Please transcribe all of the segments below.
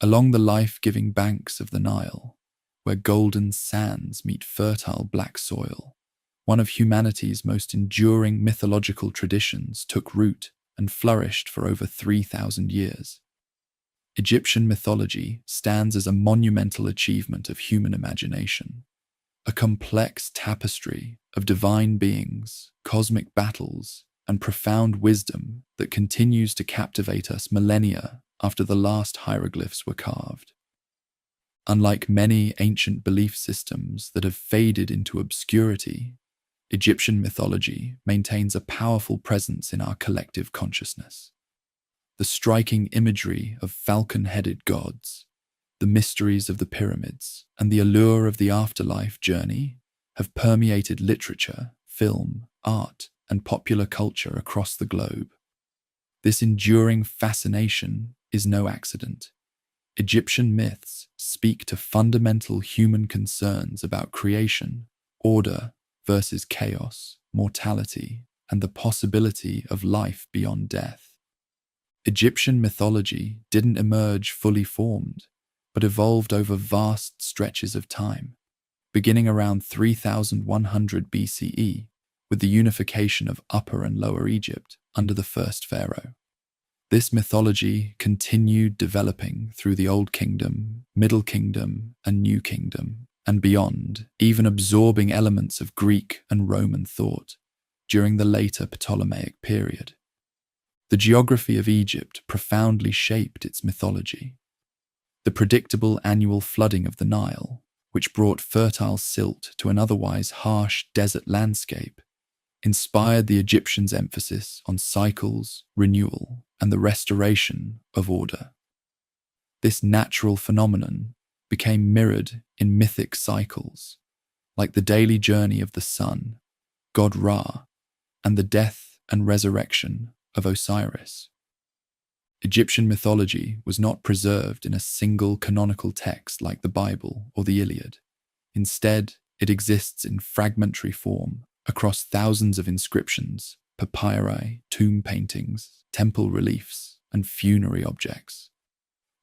Along the life-giving banks of the Nile, where golden sands meet fertile black soil, one of humanity's most enduring mythological traditions took root and flourished for over 3,000 years. Egyptian mythology stands as a monumental achievement of human imagination, a complex tapestry of divine beings, cosmic battles, and profound wisdom that continues to captivate us millennia after the last hieroglyphs were carved. Unlike many ancient belief systems that have faded into obscurity, Egyptian mythology maintains a powerful presence in our collective consciousness. The striking imagery of falcon-headed gods, the mysteries of the pyramids, and the allure of the afterlife journey have permeated literature, film, art, and popular culture across the globe. This enduring fascination is no accident. Egyptian myths speak to fundamental human concerns about creation, order versus chaos, mortality, and the possibility of life beyond death. Egyptian mythology didn't emerge fully formed, but evolved over vast stretches of time, beginning around 3100 BCE with the unification of Upper and Lower Egypt under the first pharaoh. This mythology continued developing through the Old Kingdom, Middle Kingdom, and New Kingdom, and beyond, even absorbing elements of Greek and Roman thought during the later Ptolemaic period. The geography of Egypt profoundly shaped its mythology. The predictable annual flooding of the Nile, which brought fertile silt to an otherwise harsh desert landscape, inspired the Egyptians' emphasis on cycles, renewal, and the restoration of order. This natural phenomenon became mirrored in mythic cycles, like the daily journey of the sun, god Ra, and the death and resurrection of Osiris. Egyptian mythology was not preserved in a single canonical text like the Bible or the Iliad. Instead, it exists in fragmentary form across thousands of inscriptions, papyri, tomb paintings, temple reliefs, and funerary objects.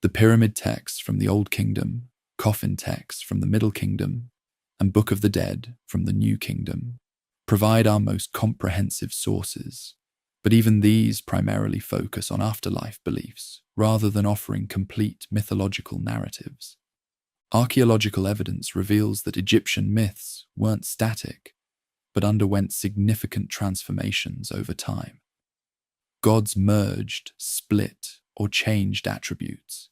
The pyramid texts from the Old Kingdom, coffin texts from the Middle Kingdom, and Book of the Dead from the New Kingdom provide our most comprehensive sources, but even these primarily focus on afterlife beliefs rather than offering complete mythological narratives. Archaeological evidence reveals that Egyptian myths weren't static, but underwent significant transformations over time. Gods merged, split, or changed attributes.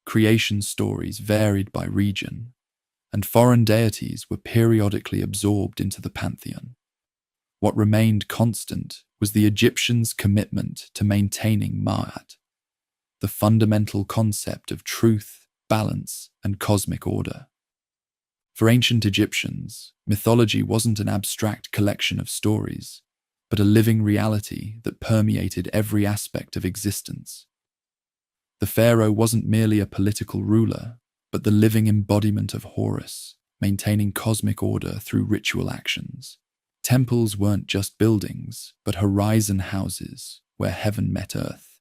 Creation stories varied by region, and foreign deities were periodically absorbed into the pantheon. What remained constant was the Egyptians' commitment to maintaining Ma'at, the fundamental concept of truth, balance, and cosmic order. For ancient Egyptians, mythology wasn't an abstract collection of stories, but a living reality that permeated every aspect of existence. The pharaoh wasn't merely a political ruler, but the living embodiment of Horus, maintaining cosmic order through ritual actions. Temples weren't just buildings, but horizon houses where heaven met earth,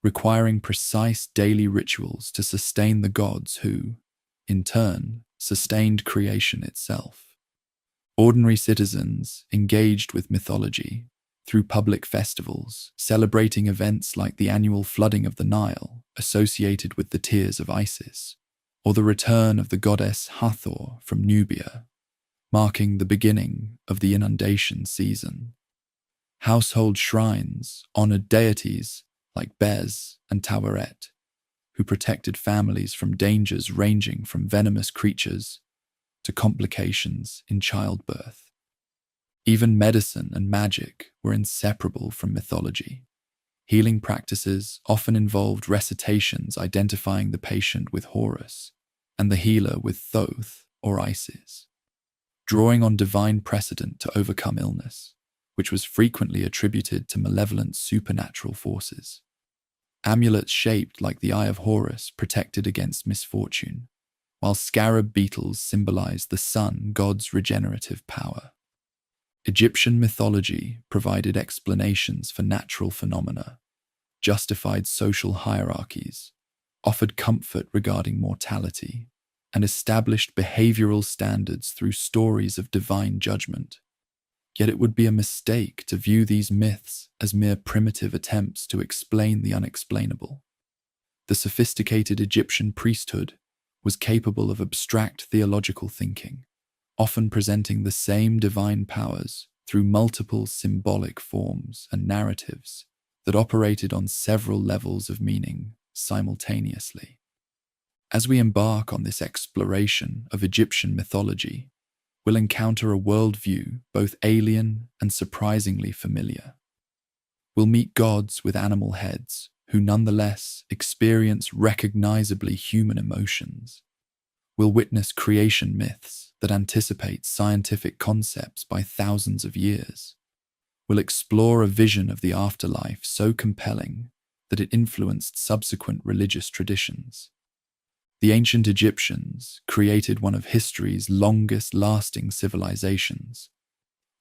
requiring precise daily rituals to sustain the gods who, in turn, sustained creation itself. Ordinary citizens engaged with mythology through public festivals, celebrating events like the annual flooding of the Nile associated with the tears of Isis, or the return of the goddess Hathor from Nubia, marking the beginning of the inundation season. Household shrines honored deities like Bez and Taweret, who protected families from dangers ranging from venomous creatures to complications in childbirth. Even medicine and magic were inseparable from mythology. Healing practices often involved recitations identifying the patient with Horus and the healer with Thoth or Isis, drawing on divine precedent to overcome illness, which was frequently attributed to malevolent supernatural forces. Amulets shaped like the Eye of Horus protected against misfortune, while scarab beetles symbolized the sun god's regenerative power. Egyptian mythology provided explanations for natural phenomena, justified social hierarchies, offered comfort regarding mortality, and established behavioral standards through stories of divine judgment. Yet it would be a mistake to view these myths as mere primitive attempts to explain the unexplainable. The sophisticated Egyptian priesthood was capable of abstract theological thinking, often presenting the same divine powers through multiple symbolic forms and narratives that operated on several levels of meaning simultaneously. As we embark on this exploration of Egyptian mythology, we'll encounter a worldview both alien and surprisingly familiar. We'll meet gods with animal heads who nonetheless experience recognizably human emotions. We'll witness creation myths that anticipate scientific concepts by thousands of years. We'll explore a vision of the afterlife so compelling that it influenced subsequent religious traditions. The ancient Egyptians created one of history's longest-lasting civilizations,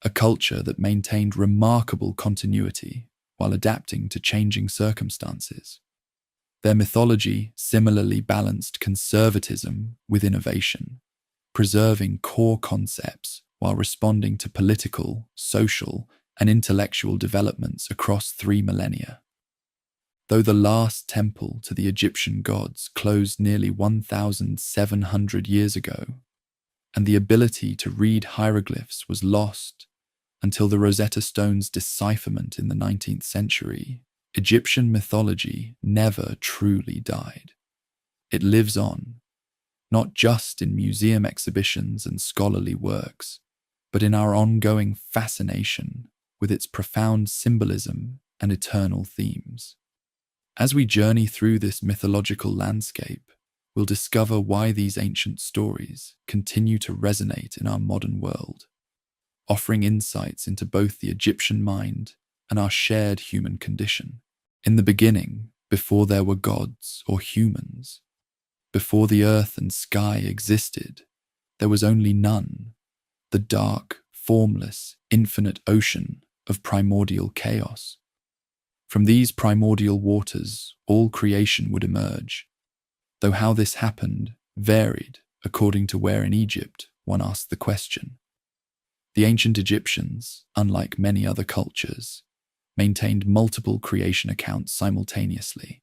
a culture that maintained remarkable continuity while adapting to changing circumstances. Their mythology similarly balanced conservatism with innovation, preserving core concepts while responding to political, social, and intellectual developments across 3 millennia. Though the last temple to the Egyptian gods closed nearly 1,700 years ago, and the ability to read hieroglyphs was lost until the Rosetta Stone's decipherment in the 19th century, Egyptian mythology never truly died. It lives on, not just in museum exhibitions and scholarly works, but in our ongoing fascination with its profound symbolism and eternal themes. As we journey through this mythological landscape, we'll discover why these ancient stories continue to resonate in our modern world, offering insights into both the Egyptian mind and our shared human condition. In the beginning, before there were gods or humans, before the earth and sky existed, there was only none, the dark, formless, infinite ocean of primordial chaos. From these primordial waters, all creation would emerge, though how this happened varied according to where in Egypt one asked the question. The ancient Egyptians, unlike many other cultures, maintained multiple creation accounts simultaneously,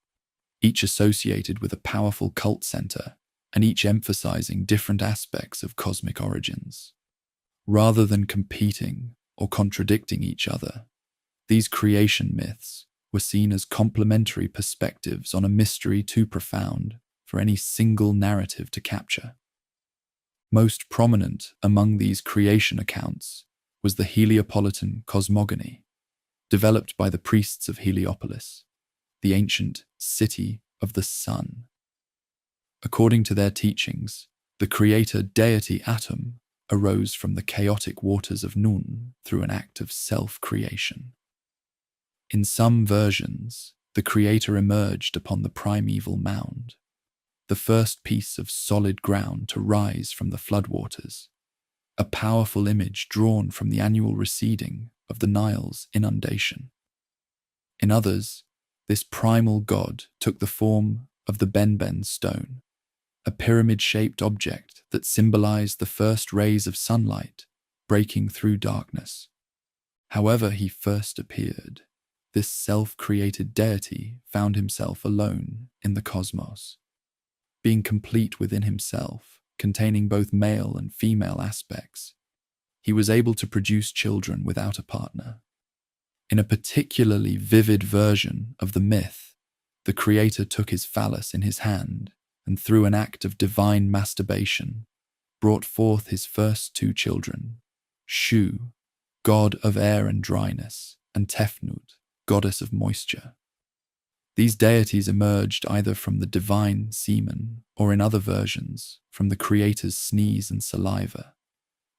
each associated with a powerful cult center and each emphasizing different aspects of cosmic origins. Rather than competing or contradicting each other, these creation myths were seen as complementary perspectives on a mystery too profound for any single narrative to capture. Most prominent among these creation accounts was the Heliopolitan cosmogony, developed by the priests of Heliopolis, the ancient city of the sun. According to their teachings, the creator deity Atum arose from the chaotic waters of Nun through an act of self-creation. In some versions, the creator emerged upon the primeval mound, the first piece of solid ground to rise from the floodwaters, a powerful image drawn from the annual receding of the Nile's inundation. In others, this primal god took the form of the Benben stone, a pyramid-shaped object that symbolized the first rays of sunlight breaking through darkness. However he first appeared, this self-created deity found himself alone in the cosmos, being complete within himself, containing both male and female aspects. He was able to produce children without a partner. In a particularly vivid version of the myth, the creator took his phallus in his hand and through an act of divine masturbation, brought forth his first 2 children, Shu, god of air and dryness, and Tefnut, goddess of moisture. These deities emerged either from the divine semen or in other versions from the creator's sneeze and saliva,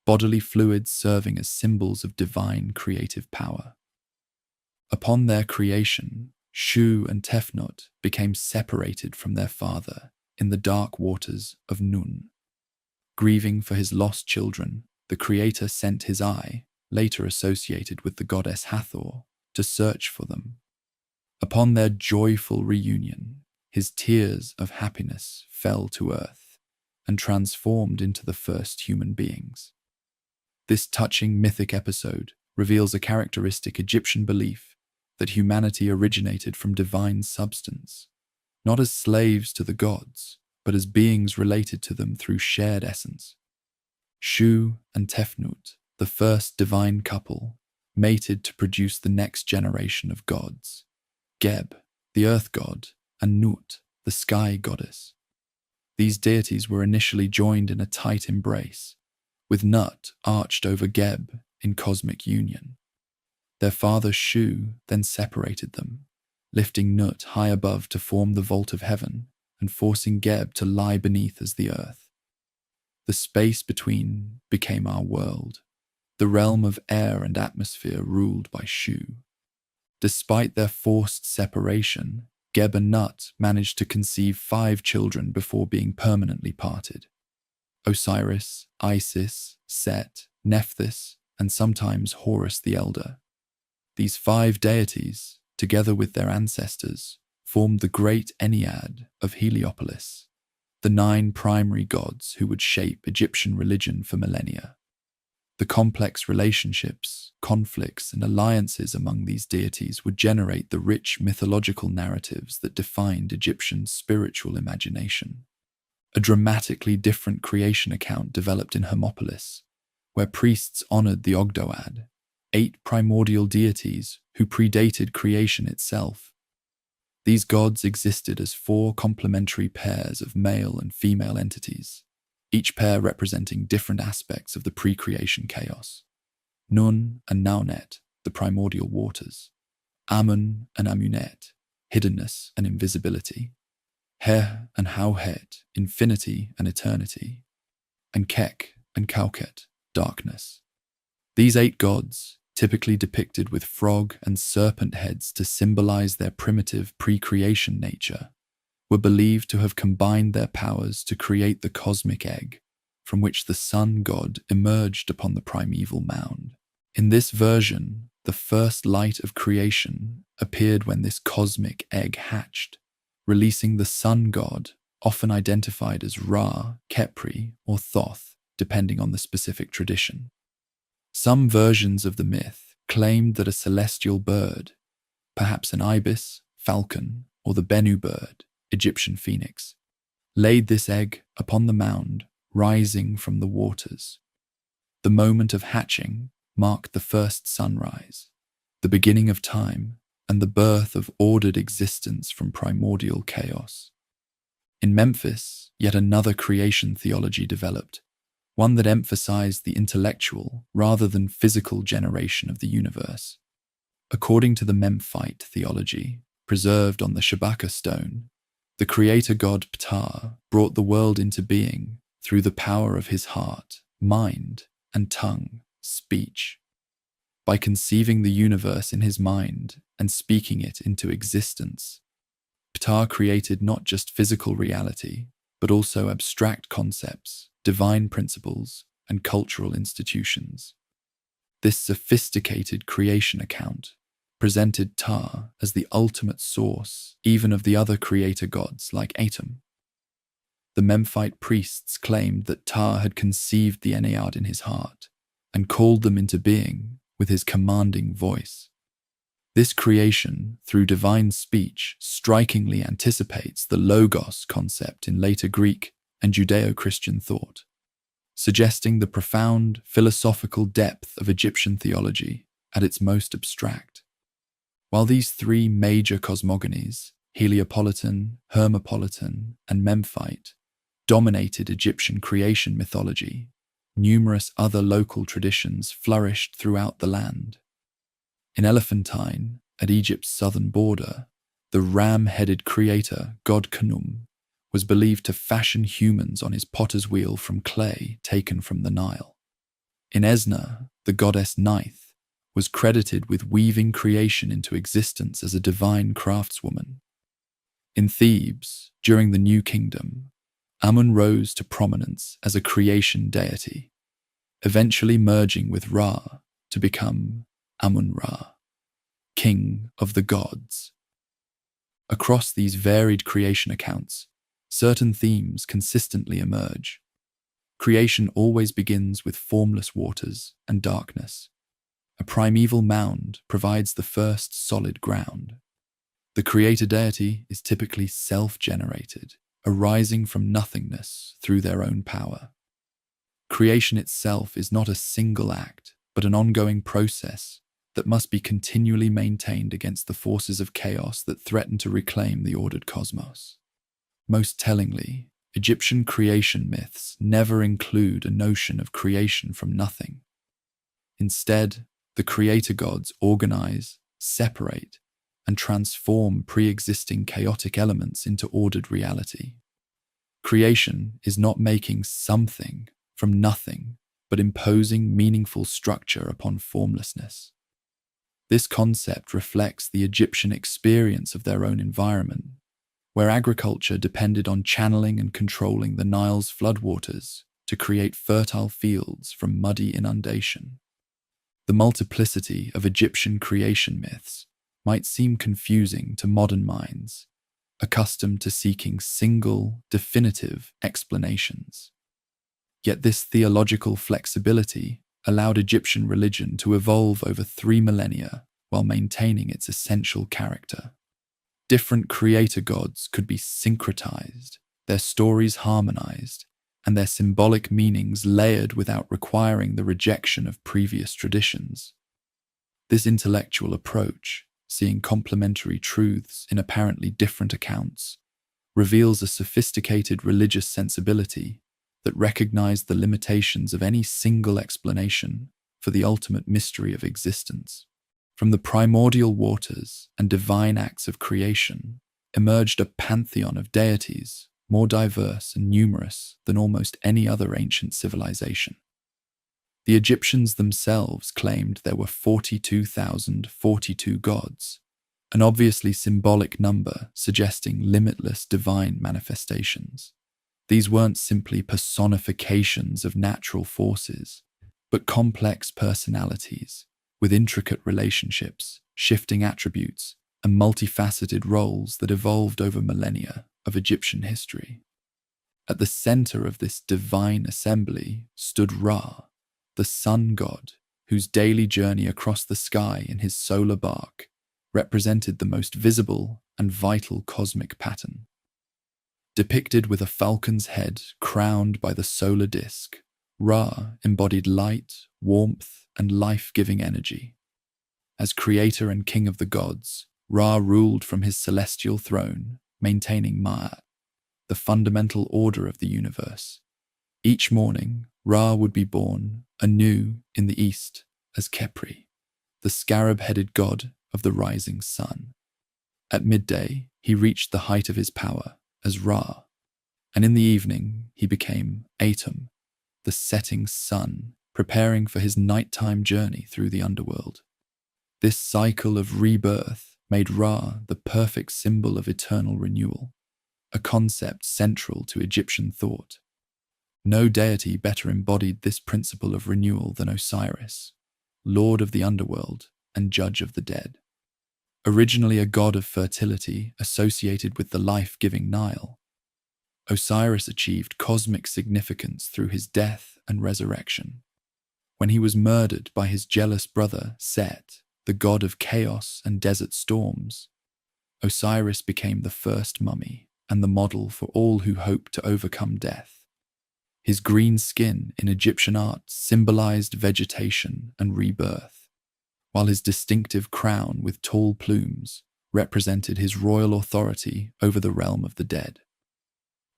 bodily fluids serving as symbols of divine creative power. Upon their creation, Shu and Tefnut became separated from their father in the dark waters of Nun. Grieving for his lost children, the creator sent his eye, later associated with the goddess Hathor, to search for them. Upon their joyful reunion, his tears of happiness fell to earth and transformed into the first human beings. This touching mythic episode reveals a characteristic Egyptian belief that humanity originated from divine substance, not as slaves to the gods, but as beings related to them through shared essence. Shu and Tefnut, the first divine couple, mated to produce the next generation of gods. Geb, the earth god, and Nut, the sky goddess. These deities were initially joined in a tight embrace, with Nut arched over Geb in cosmic union. Their father Shu then separated them, lifting Nut high above to form the vault of heaven and forcing Geb to lie beneath as the earth. The space between became our world, the realm of air and atmosphere ruled by Shu. Despite their forced separation, Geb and Nut managed to conceive 5 children before being permanently parted. Osiris, Isis, Set, Nephthys, and sometimes Horus the Elder. These 5 deities, together with their ancestors, formed the great Ennead of Heliopolis, the 9 primary gods who would shape Egyptian religion for millennia. The complex relationships, conflicts, and alliances among these deities would generate the rich mythological narratives that defined Egyptian spiritual imagination. A dramatically different creation account developed in Hermopolis, where priests honored the Ogdoad, 8 primordial deities who predated creation itself. These gods existed as 4 complementary pairs of male and female entities, each pair representing different aspects of the pre-creation chaos. Nun and Naunet, the primordial waters. Amun and Amunet, hiddenness and invisibility. Her and Hauhet, infinity and eternity. And Kek and Kauket, darkness. These 8 gods, typically depicted with frog and serpent heads to symbolize their primitive pre-creation nature, were believed to have combined their powers to create the cosmic egg, from which the sun god emerged upon the primeval mound. In this version, the first light of creation appeared when this cosmic egg hatched, releasing the sun god, often identified as Ra, Khepri, or Thoth, depending on the specific tradition. Some versions of the myth claimed that a celestial bird, perhaps an ibis, falcon, or the Bennu bird, Egyptian phoenix, laid this egg upon the mound, rising from the waters. The moment of hatching marked the first sunrise, the beginning of time, and the birth of ordered existence from primordial chaos. In Memphis, yet another creation theology developed, one that emphasized the intellectual rather than physical generation of the universe. According to the Memphite theology, preserved on the Shabaka stone, the creator god Ptah brought the world into being through the power of his heart, mind, and tongue, speech. By conceiving the universe in his mind and speaking it into existence, Ptah created not just physical reality, but also abstract concepts, divine principles, and cultural institutions. This sophisticated creation account presented Ptah as the ultimate source even of the other creator gods like Atum. The Memphite priests claimed that Ptah had conceived the Ennead in his heart and called them into being with his commanding voice. This creation, through divine speech, strikingly anticipates the Logos concept in later Greek and Judeo-Christian thought, suggesting the profound philosophical depth of Egyptian theology at its most abstract. While these 3 major cosmogonies, Heliopolitan, Hermopolitan, and Memphite, dominated Egyptian creation mythology, numerous other local traditions flourished throughout the land. In Elephantine, at Egypt's southern border, the ram-headed creator, god Khnum, was believed to fashion humans on his potter's wheel from clay taken from the Nile. In Esna, the goddess Neith was credited with weaving creation into existence as a divine craftswoman. In Thebes, during the New Kingdom, Amun rose to prominence as a creation deity, eventually merging with Ra to become Amun-Ra, king of the gods. Across these varied creation accounts, certain themes consistently emerge. Creation always begins with formless waters and darkness. A primeval mound provides the first solid ground. The creator deity is typically self-generated, arising from nothingness through their own power. Creation itself is not a single act, but an ongoing process that must be continually maintained against the forces of chaos that threaten to reclaim the ordered cosmos. Most tellingly, Egyptian creation myths never include a notion of creation from nothing. Instead, the creator gods organize, separate, and transform pre-existing chaotic elements into ordered reality. Creation is not making something from nothing, but imposing meaningful structure upon formlessness. This concept reflects the Egyptian experience of their own environment, where agriculture depended on channeling and controlling the Nile's floodwaters to create fertile fields from muddy inundation. The multiplicity of Egyptian creation myths might seem confusing to modern minds, accustomed to seeking single, definitive explanations. Yet this theological flexibility allowed Egyptian religion to evolve over 3 millennia while maintaining its essential character. Different creator gods could be syncretized, their stories harmonized, and their symbolic meanings layered without requiring the rejection of previous traditions. This intellectual approach, seeing complementary truths in apparently different accounts, reveals a sophisticated religious sensibility that recognized the limitations of any single explanation for the ultimate mystery of existence. From the primordial waters and divine acts of creation emerged a pantheon of deities more diverse and numerous than almost any other ancient civilization. The Egyptians themselves claimed there were 42,042 gods, an obviously symbolic number suggesting limitless divine manifestations. These weren't simply personifications of natural forces, but complex personalities with intricate relationships, shifting attributes, and multifaceted roles that evolved over millennia of Egyptian history. At the center of this divine assembly stood Ra, the sun god, whose daily journey across the sky in his solar bark represented the most visible and vital cosmic pattern. Depicted with a falcon's head crowned by the solar disk, Ra embodied light, warmth, and life-giving energy. As creator and king of the gods, Ra ruled from his celestial throne, maintaining Ma'at, the fundamental order of the universe. Each morning, Ra would be born anew in the east as Khepri, the scarab-headed god of the rising sun. At midday, he reached the height of his power as Ra, and in the evening he became Atum, the setting sun, preparing for his nighttime journey through the underworld. This cycle of rebirth made Ra the perfect symbol of eternal renewal, a concept central to Egyptian thought. No deity better embodied this principle of renewal than Osiris, lord of the underworld and judge of the dead. Originally a god of fertility associated with the life-giving Nile, Osiris achieved cosmic significance through his death and resurrection. When he was murdered by his jealous brother Set, the god of chaos and desert storms, Osiris became the first mummy and the model for all who hope to overcome death. His green skin in Egyptian art symbolized vegetation and rebirth, while his distinctive crown with tall plumes represented his royal authority over the realm of the dead.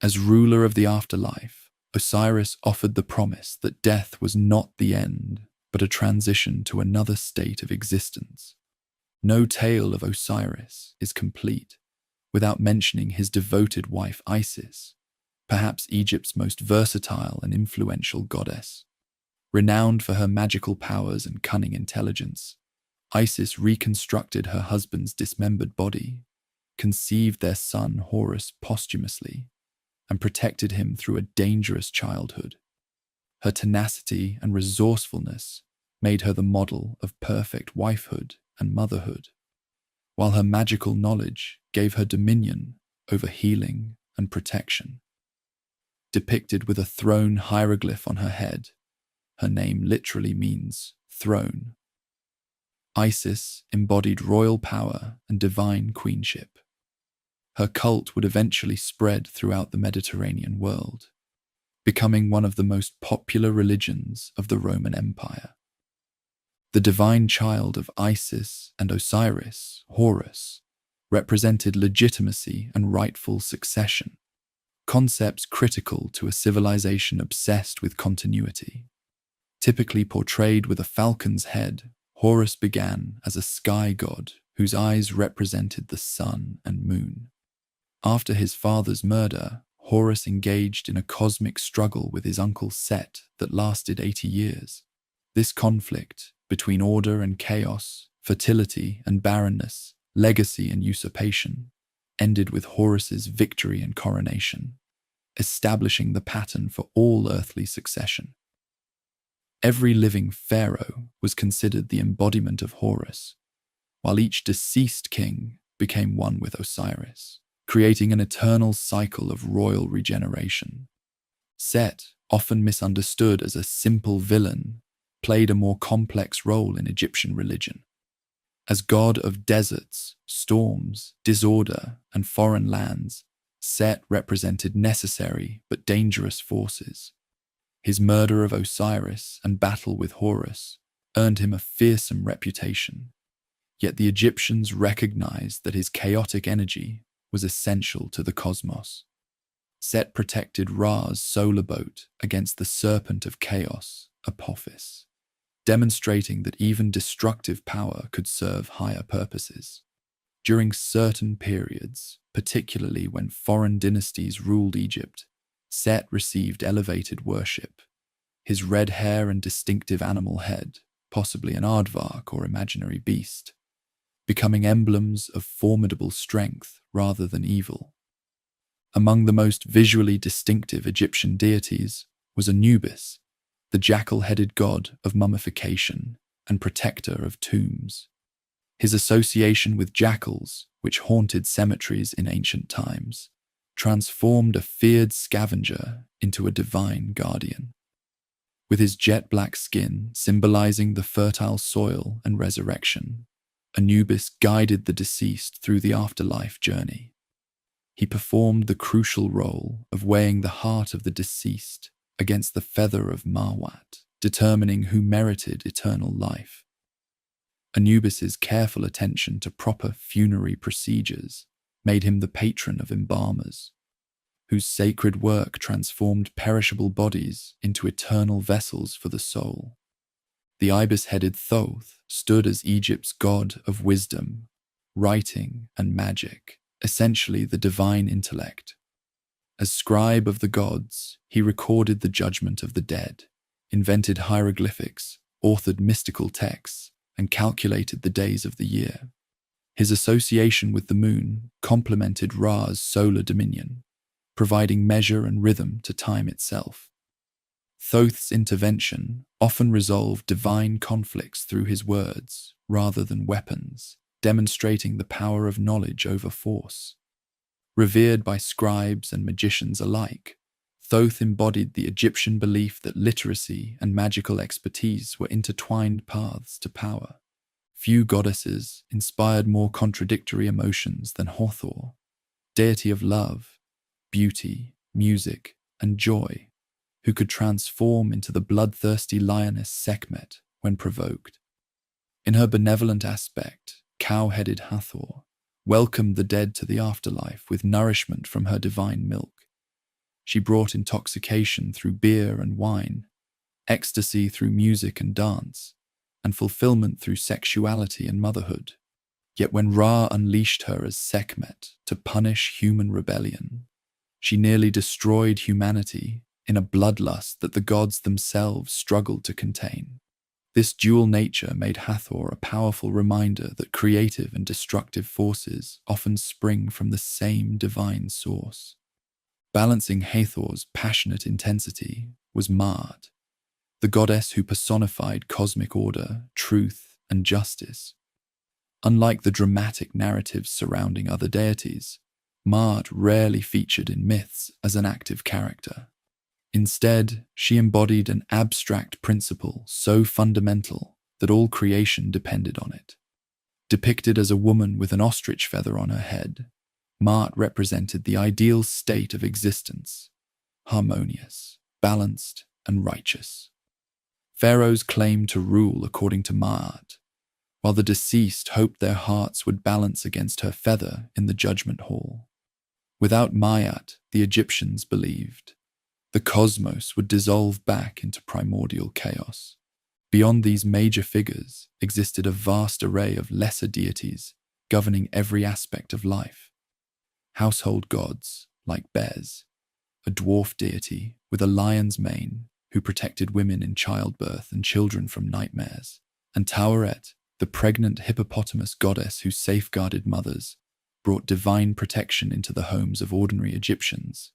As ruler of the afterlife, Osiris offered the promise that death was not the end, but a transition to another state of existence. No tale of Osiris is complete without mentioning his devoted wife Isis, perhaps Egypt's most versatile and influential goddess. Renowned for her magical powers and cunning intelligence, Isis reconstructed her husband's dismembered body, conceived their son Horus posthumously, and protected him through a dangerous childhood. Her tenacity and resourcefulness made her the model of perfect wifehood and motherhood, while her magical knowledge gave her dominion over healing and protection. Depicted with a throne hieroglyph on her head, her name literally means throne. Isis embodied royal power and divine queenship. Her cult would eventually spread throughout the Mediterranean world, becoming one of the most popular religions of the Roman Empire. The divine child of Isis and Osiris, Horus, represented legitimacy and rightful succession, concepts critical to a civilization obsessed with continuity. Typically portrayed with a falcon's head, Horus began as a sky god whose eyes represented the sun and moon. After his father's murder, Horus engaged in a cosmic struggle with his uncle Set that lasted 80 years. This conflict between order and chaos, fertility and barrenness, legacy and usurpation, ended with Horus's victory and coronation, establishing the pattern for all earthly succession. Every living pharaoh was considered the embodiment of Horus, while each deceased king became one with Osiris, creating an eternal cycle of royal regeneration. Set, often misunderstood as a simple villain, played a more complex role in Egyptian religion. As god of deserts, storms, disorder, and foreign lands, Set represented necessary but dangerous forces. His murder of Osiris and battle with Horus earned him a fearsome reputation, yet the Egyptians recognized that his chaotic energy was essential to the cosmos. Set protected Ra's solar boat against the serpent of chaos, Apophis, demonstrating that even destructive power could serve higher purposes. During certain periods, particularly when foreign dynasties ruled Egypt, Set received elevated worship. His red hair and distinctive animal head, possibly an aardvark or imaginary beast, becoming emblems of formidable strength rather than evil. Among the most visually distinctive Egyptian deities was Anubis, the jackal-headed god of mummification and protector of tombs. His association with jackals, which haunted cemeteries in ancient times, transformed a feared scavenger into a divine guardian. With his jet-black skin symbolizing the fertile soil and resurrection, Anubis guided the deceased through the afterlife journey. He performed the crucial role of weighing the heart of the deceased against the feather of Mawat, determining who merited eternal life. Anubis's careful attention to proper funerary procedures made him the patron of embalmers, whose sacred work transformed perishable bodies into eternal vessels for the soul. The ibis-headed Thoth stood as Egypt's god of wisdom, writing, and magic, essentially the divine intellect. As scribe of the gods, he recorded the judgment of the dead, invented hieroglyphics, authored mystical texts, and calculated the days of the year. His association with the moon complemented Ra's solar dominion, providing measure and rhythm to time itself. Thoth's intervention often resolved divine conflicts through his words rather than weapons, demonstrating the power of knowledge over force. Revered by scribes and magicians alike, Thoth embodied the Egyptian belief that literacy and magical expertise were intertwined paths to power. Few goddesses inspired more contradictory emotions than Hathor, deity of love, beauty, music, and joy, who could transform into the bloodthirsty lioness Sekhmet when provoked. In her benevolent aspect, cow-headed Hathor welcomed the dead to the afterlife with nourishment from her divine milk. She brought intoxication through beer and wine, ecstasy through music and dance, and fulfillment through sexuality and motherhood. Yet when Ra unleashed her as Sekhmet to punish human rebellion, she nearly destroyed humanity in a bloodlust that the gods themselves struggled to contain. This dual nature made Hathor a powerful reminder that creative and destructive forces often spring from the same divine source. Balancing Hathor's passionate intensity was Maat, the goddess who personified cosmic order, truth, and justice. Unlike the dramatic narratives surrounding other deities, Ma'at rarely featured in myths as an active character. Instead, she embodied an abstract principle so fundamental that all creation depended on it. Depicted as a woman with an ostrich feather on her head, Ma'at represented the ideal state of existence, harmonious, balanced, and righteous. Pharaohs claimed to rule according to Ma'at, while the deceased hoped their hearts would balance against her feather in the judgment hall. Without Ma'at, the Egyptians believed, the cosmos would dissolve back into primordial chaos. Beyond these major figures existed a vast array of lesser deities governing every aspect of life. Household gods like Bez, a dwarf deity with a lion's mane who protected women in childbirth and children from nightmares, and Taweret, the pregnant hippopotamus goddess who safeguarded mothers, brought divine protection into the homes of ordinary Egyptians.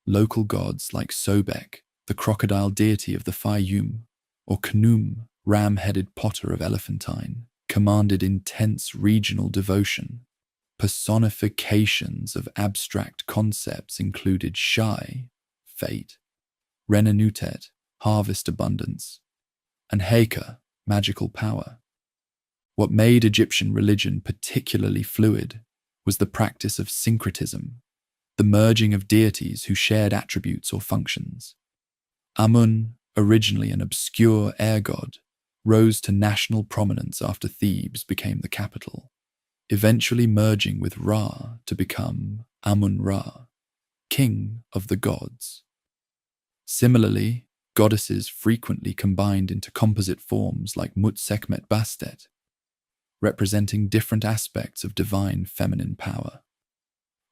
Local gods like Sobek, the crocodile deity of the Fayum, or Khnum, ram-headed potter of Elephantine, commanded intense regional devotion. Personifications of abstract concepts included Shai, fate, Renenutet, harvest abundance, and Heka, magical power. What made Egyptian religion particularly fluid was the practice of syncretism, the merging of deities who shared attributes or functions. Amun, originally an obscure air god, rose to national prominence after Thebes became the capital, eventually merging with Ra to become Amun-Ra, king of the gods. Similarly, goddesses frequently combined into composite forms like Mut-Sekhmet Bastet, representing different aspects of divine feminine power.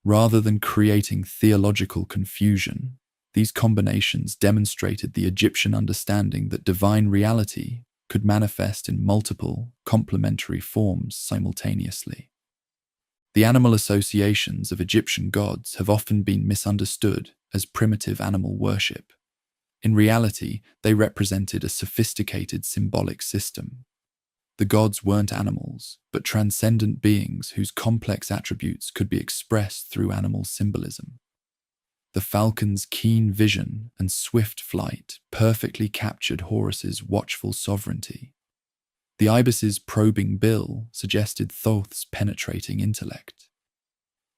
Rather than creating theological confusion, these combinations demonstrated the Egyptian understanding that divine reality could manifest in multiple, complementary forms simultaneously. The animal associations of Egyptian gods have often been misunderstood as primitive animal worship. In reality, they represented a sophisticated symbolic system. The gods weren't animals, but transcendent beings whose complex attributes could be expressed through animal symbolism. The falcon's keen vision and swift flight perfectly captured Horus's watchful sovereignty. The ibis's probing bill suggested Thoth's penetrating intellect.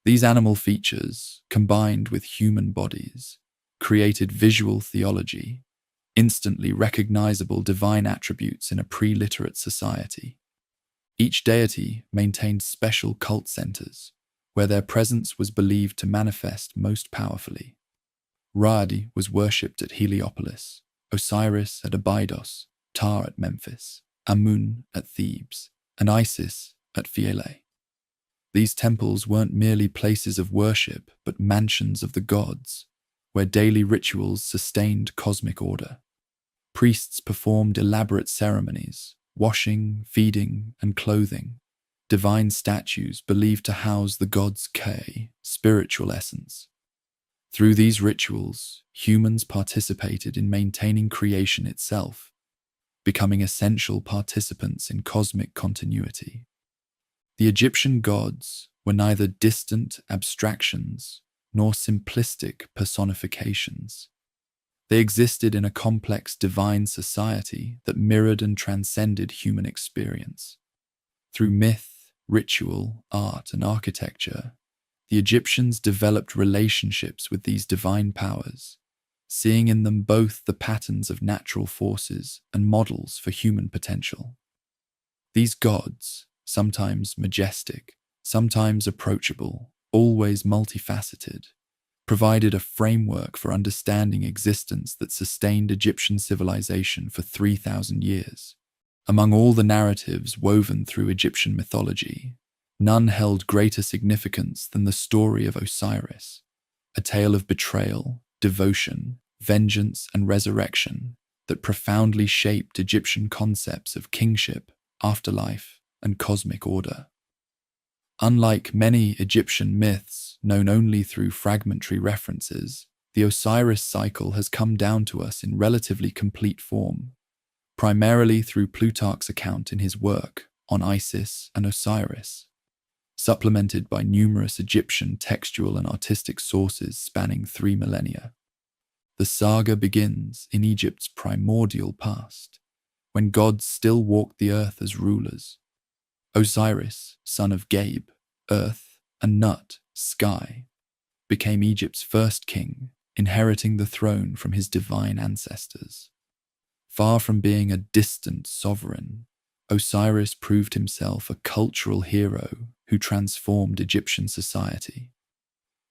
These animal features, combined with human bodies, created visual theology, instantly recognizable divine attributes in a pre-literate society. Each deity maintained special cult centers, where their presence was believed to manifest most powerfully. Ra-Adi was worshipped at Heliopolis, Osiris at Abydos, Ptah at Memphis, Amun at Thebes, and Isis at Philae. These temples weren't merely places of worship, but mansions of the gods, where daily rituals sustained cosmic order. Priests performed elaborate ceremonies, washing, feeding, and clothing, divine statues believed to house the god's K, spiritual essence. Through these rituals, humans participated in maintaining creation itself, becoming essential participants in cosmic continuity. The Egyptian gods were neither distant abstractions nor simplistic personifications. They existed in a complex divine society that mirrored and transcended human experience. Through myth, ritual, art, and architecture, the Egyptians developed relationships with these divine powers, seeing in them both the patterns of natural forces and models for human potential. These gods, sometimes majestic, sometimes approachable, always multifaceted, provided a framework for understanding existence that sustained Egyptian civilization for 3,000 years. Among all the narratives woven through Egyptian mythology, none held greater significance than the story of Osiris, a tale of betrayal, devotion, vengeance, and resurrection that profoundly shaped Egyptian concepts of kingship, afterlife, and cosmic order. Unlike many Egyptian myths known only through fragmentary references, the Osiris cycle has come down to us in relatively complete form, primarily through Plutarch's account in his work, on Isis and Osiris, supplemented by numerous Egyptian textual and artistic sources spanning 3 millennia. The saga begins in Egypt's primordial past, when gods still walked the earth as rulers. Osiris, son of Gabe, earth, and Nut, sky, became Egypt's first king, inheriting the throne from his divine ancestors. Far from being a distant sovereign, Osiris proved himself a cultural hero who transformed Egyptian society.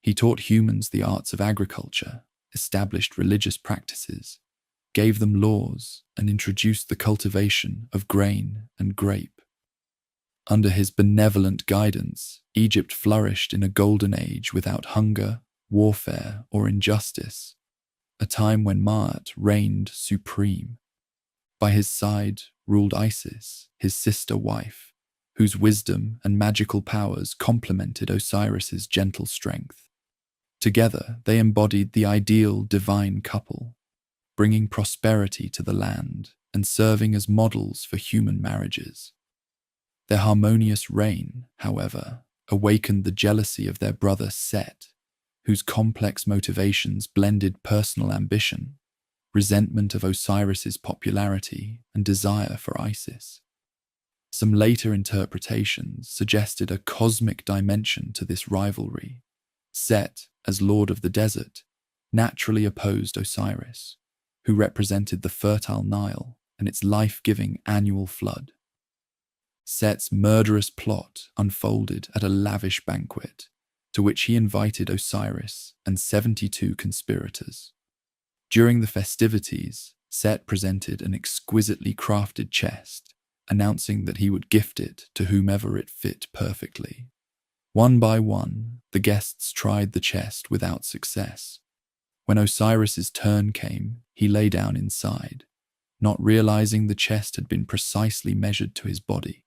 He taught humans the arts of agriculture, established religious practices, gave them laws, and introduced the cultivation of grain and grape. Under his benevolent guidance, Egypt flourished in a golden age without hunger, warfare, or injustice, a time when Ma'at reigned supreme. By his side ruled Isis, his sister wife, whose wisdom and magical powers complemented Osiris's gentle strength. Together, they embodied the ideal divine couple, bringing prosperity to the land and serving as models for human marriages. Their harmonious reign, however, awakened the jealousy of their brother Set, whose complex motivations blended personal ambition, resentment of Osiris's popularity, and desire for Isis. Some later interpretations suggested a cosmic dimension to this rivalry. Set, as Lord of the Desert, naturally opposed Osiris, who represented the fertile Nile and its life-giving annual flood. Set's murderous plot unfolded at a lavish banquet, to which he invited Osiris and 72 conspirators. During the festivities, Set presented an exquisitely crafted chest, announcing that he would gift it to whomever it fit perfectly. One by one, the guests tried the chest without success. When Osiris's turn came, he lay down inside, not realizing the chest had been precisely measured to his body.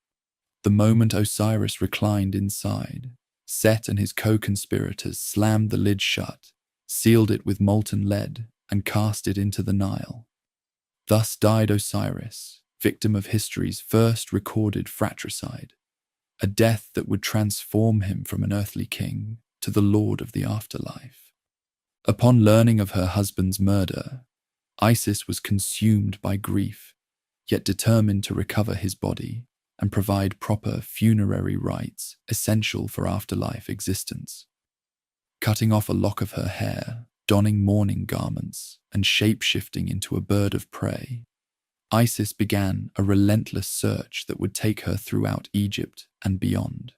The moment Osiris reclined inside, Set and his co-conspirators slammed the lid shut, sealed it with molten lead, and cast it into the Nile. Thus died Osiris, victim of history's first recorded fratricide, a death that would transform him from an earthly king to the lord of the afterlife. Upon learning of her husband's murder, Isis was consumed by grief, yet determined to recover his body and provide proper funerary rites essential for afterlife existence. Cutting off a lock of her hair, donning mourning garments, and shape-shifting into a bird of prey, Isis began a relentless search that would take her throughout Egypt and beyond.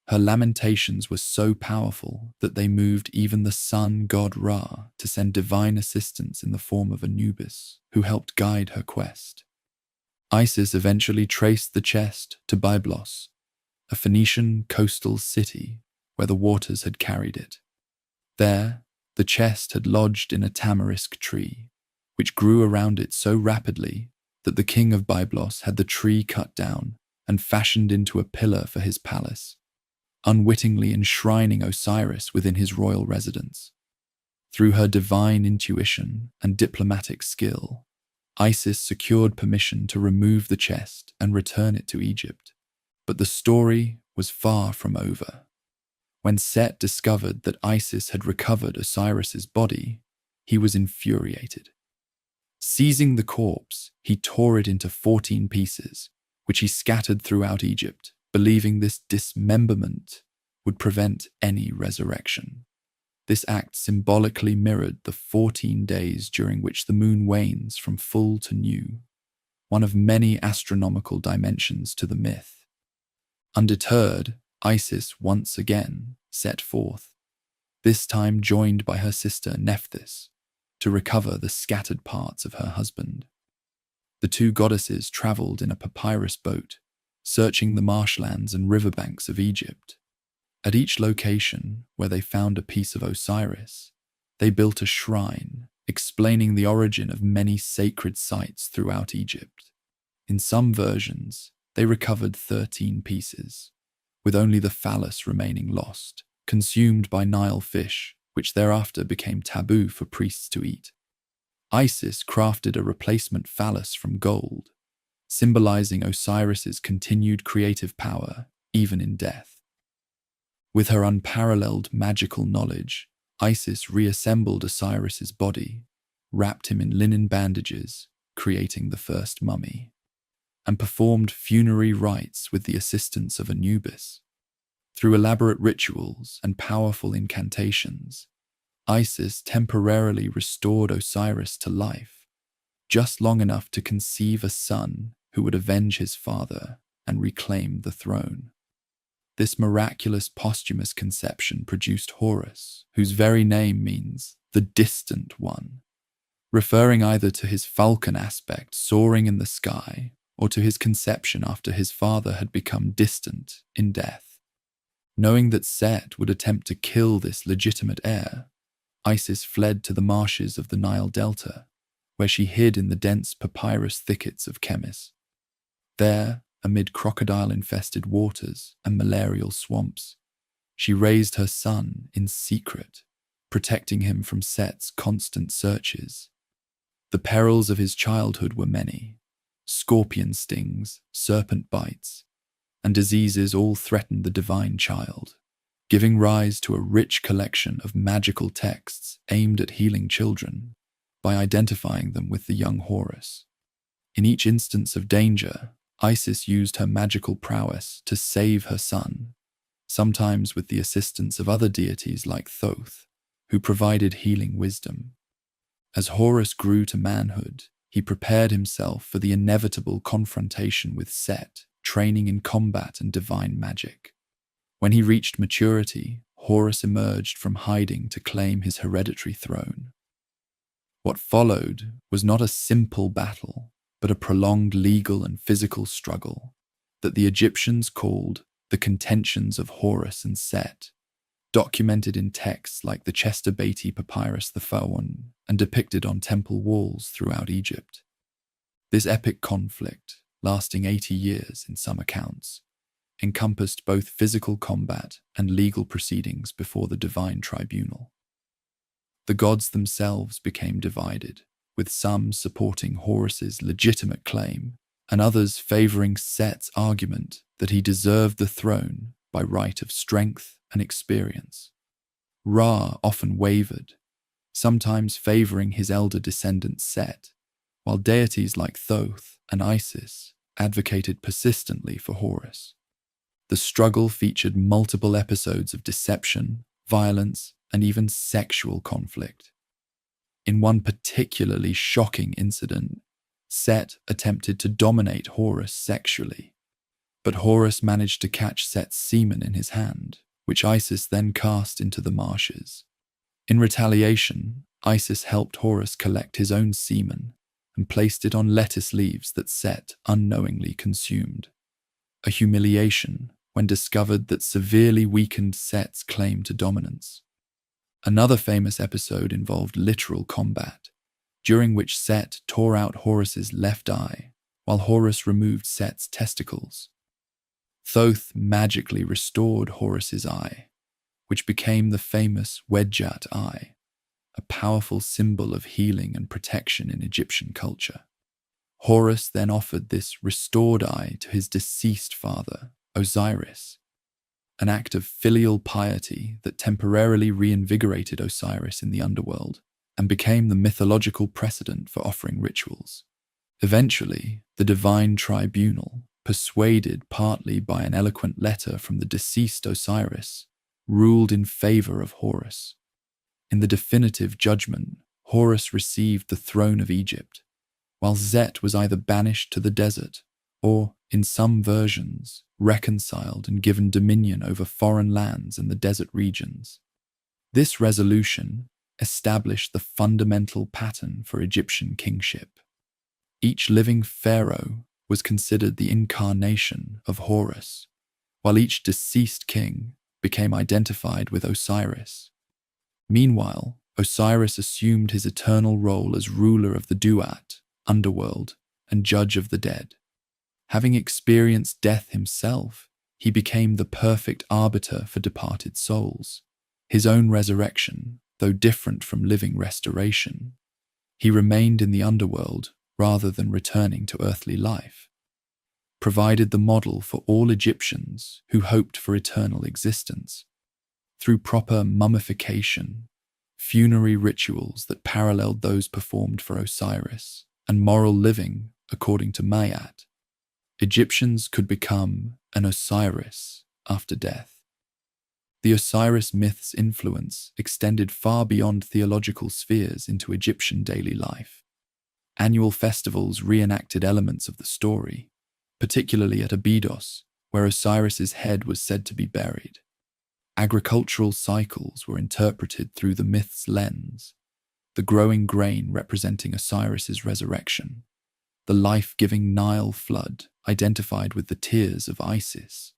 Her lamentations were so powerful that they moved even the sun god Ra to send divine assistance in the form of Anubis, who helped guide her quest. Isis eventually traced the chest to Byblos, a Phoenician coastal city where the waters had carried it. There, the chest had lodged in a tamarisk tree, which grew around it so rapidly that the king of Byblos had the tree cut down and fashioned into a pillar for his palace, unwittingly enshrining Osiris within his royal residence. Through her divine intuition and diplomatic skill, Isis secured permission to remove the chest and return it to Egypt. But the story was far from over. When Set discovered that Isis had recovered Osiris's body, he was infuriated. Seizing the corpse, he tore it into 14 pieces, which he scattered throughout Egypt, believing this dismemberment would prevent any resurrection. This act symbolically mirrored the 14 days during which the moon wanes from full to new, one of many astronomical dimensions to the myth. Undeterred, Isis once again set forth, this time joined by her sister Nephthys, to recover the scattered parts of her husband. The two goddesses traveled in a papyrus boat, searching the marshlands and riverbanks of Egypt. At each location where they found a piece of Osiris, they built a shrine, explaining the origin of many sacred sites throughout Egypt. In some versions, they recovered 13 pieces, with only the phallus remaining lost, consumed by Nile fish, which thereafter became taboo for priests to eat. Isis crafted a replacement phallus from gold, symbolizing Osiris's continued creative power even in death. With her unparalleled magical knowledge, Isis reassembled Osiris's body, wrapped him in linen bandages, creating the first mummy, and performed funerary rites with the assistance of Anubis. Through elaborate rituals and powerful incantations, Isis temporarily restored Osiris to life, just long enough to conceive a son who would avenge his father and reclaim the throne. This miraculous posthumous conception produced Horus, whose very name means the distant one, referring either to his falcon aspect soaring in the sky or to his conception after his father had become distant in death. Knowing that Set would attempt to kill this legitimate heir, Isis fled to the marshes of the Nile Delta, where she hid in the dense papyrus thickets of Chemis. There, amid crocodile-infested waters and malarial swamps, she raised her son in secret, protecting him from Set's constant searches. The perils of his childhood were many. Scorpion stings, serpent bites, and diseases all threatened the divine child, giving rise to a rich collection of magical texts aimed at healing children by identifying them with the young Horus. In each instance of danger, Isis used her magical prowess to save her son, sometimes with the assistance of other deities like Thoth, who provided healing wisdom. As Horus grew to manhood, he prepared himself for the inevitable confrontation with Set, training in combat and divine magic. When he reached maturity, Horus emerged from hiding to claim his hereditary throne. What followed was not a simple battle, but a prolonged legal and physical struggle that the Egyptians called the contentions of Horus and Set, documented in texts like the Chester Beatty Papyrus the Pharaon and depicted on temple walls throughout Egypt. This epic conflict, lasting 80 years in some accounts, encompassed both physical combat and legal proceedings before the divine tribunal. The gods themselves became divided, with some supporting Horus's legitimate claim and others favoring Set's argument that he deserved the throne by right of strength and experience. Ra often wavered, sometimes favoring his elder descendant Set, while deities like Thoth and Isis advocated persistently for Horus. The struggle featured multiple episodes of deception, violence, and even sexual conflict. In one particularly shocking incident, Set attempted to dominate Horus sexually, but Horus managed to catch Set's semen in his hand, which Isis then cast into the marshes. In retaliation, Isis helped Horus collect his own semen and placed it on lettuce leaves that Set unknowingly consumed. A humiliation when discovered that severely weakened Set's claim to dominance. Another famous episode involved literal combat, during which Set tore out Horus's left eye, while Horus removed Set's testicles. Thoth magically restored Horus's eye, which became the famous Wedjat eye, a powerful symbol of healing and protection in Egyptian culture. Horus then offered this restored eye to his deceased father, Osiris, an act of filial piety that temporarily reinvigorated Osiris in the underworld and became the mythological precedent for offering rituals. Eventually, the divine tribunal, persuaded partly by an eloquent letter from the deceased Osiris, ruled in favor of Horus. In the definitive judgment, Horus received the throne of Egypt, while Set was either banished to the desert or, in some versions, reconciled and given dominion over foreign lands in the desert regions. This resolution established the fundamental pattern for Egyptian kingship. Each living pharaoh was considered the incarnation of Horus, while each deceased king became identified with Osiris. Meanwhile, Osiris assumed his eternal role as ruler of the Duat, underworld, and judge of the dead. Having experienced death himself, he became the perfect arbiter for departed souls. His own resurrection, though different from living restoration, he remained in the underworld rather than returning to earthly life. provided the model for all Egyptians who hoped for eternal existence. Through proper mummification, funerary rituals that paralleled those performed for Osiris, and moral living according to Mayat, Egyptians could become an Osiris after death. The Osiris myth's influence extended far beyond theological spheres into Egyptian daily life. Annual festivals reenacted elements of the story, particularly at Abydos, where Osiris's head was said to be buried. Agricultural cycles were interpreted through the myth's lens, the growing grain representing Osiris's resurrection, the life-giving Nile flood identified with the tears of Isis.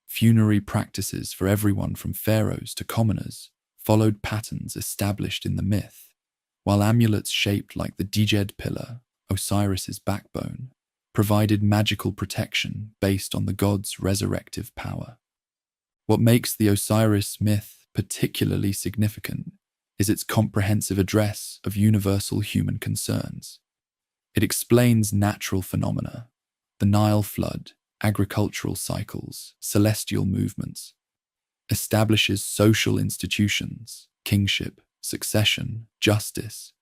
Funerary practices for everyone from pharaohs to commoners followed patterns established in the myth, while amulets shaped like the Djed pillar, Osiris's backbone, provided magical protection based on the god's resurrective power. What makes the Osiris myth particularly significant is its comprehensive address of universal human concerns. It explains natural phenomena, the Nile flood, agricultural cycles, celestial movements, establishes social institutions, kingship, succession, justice,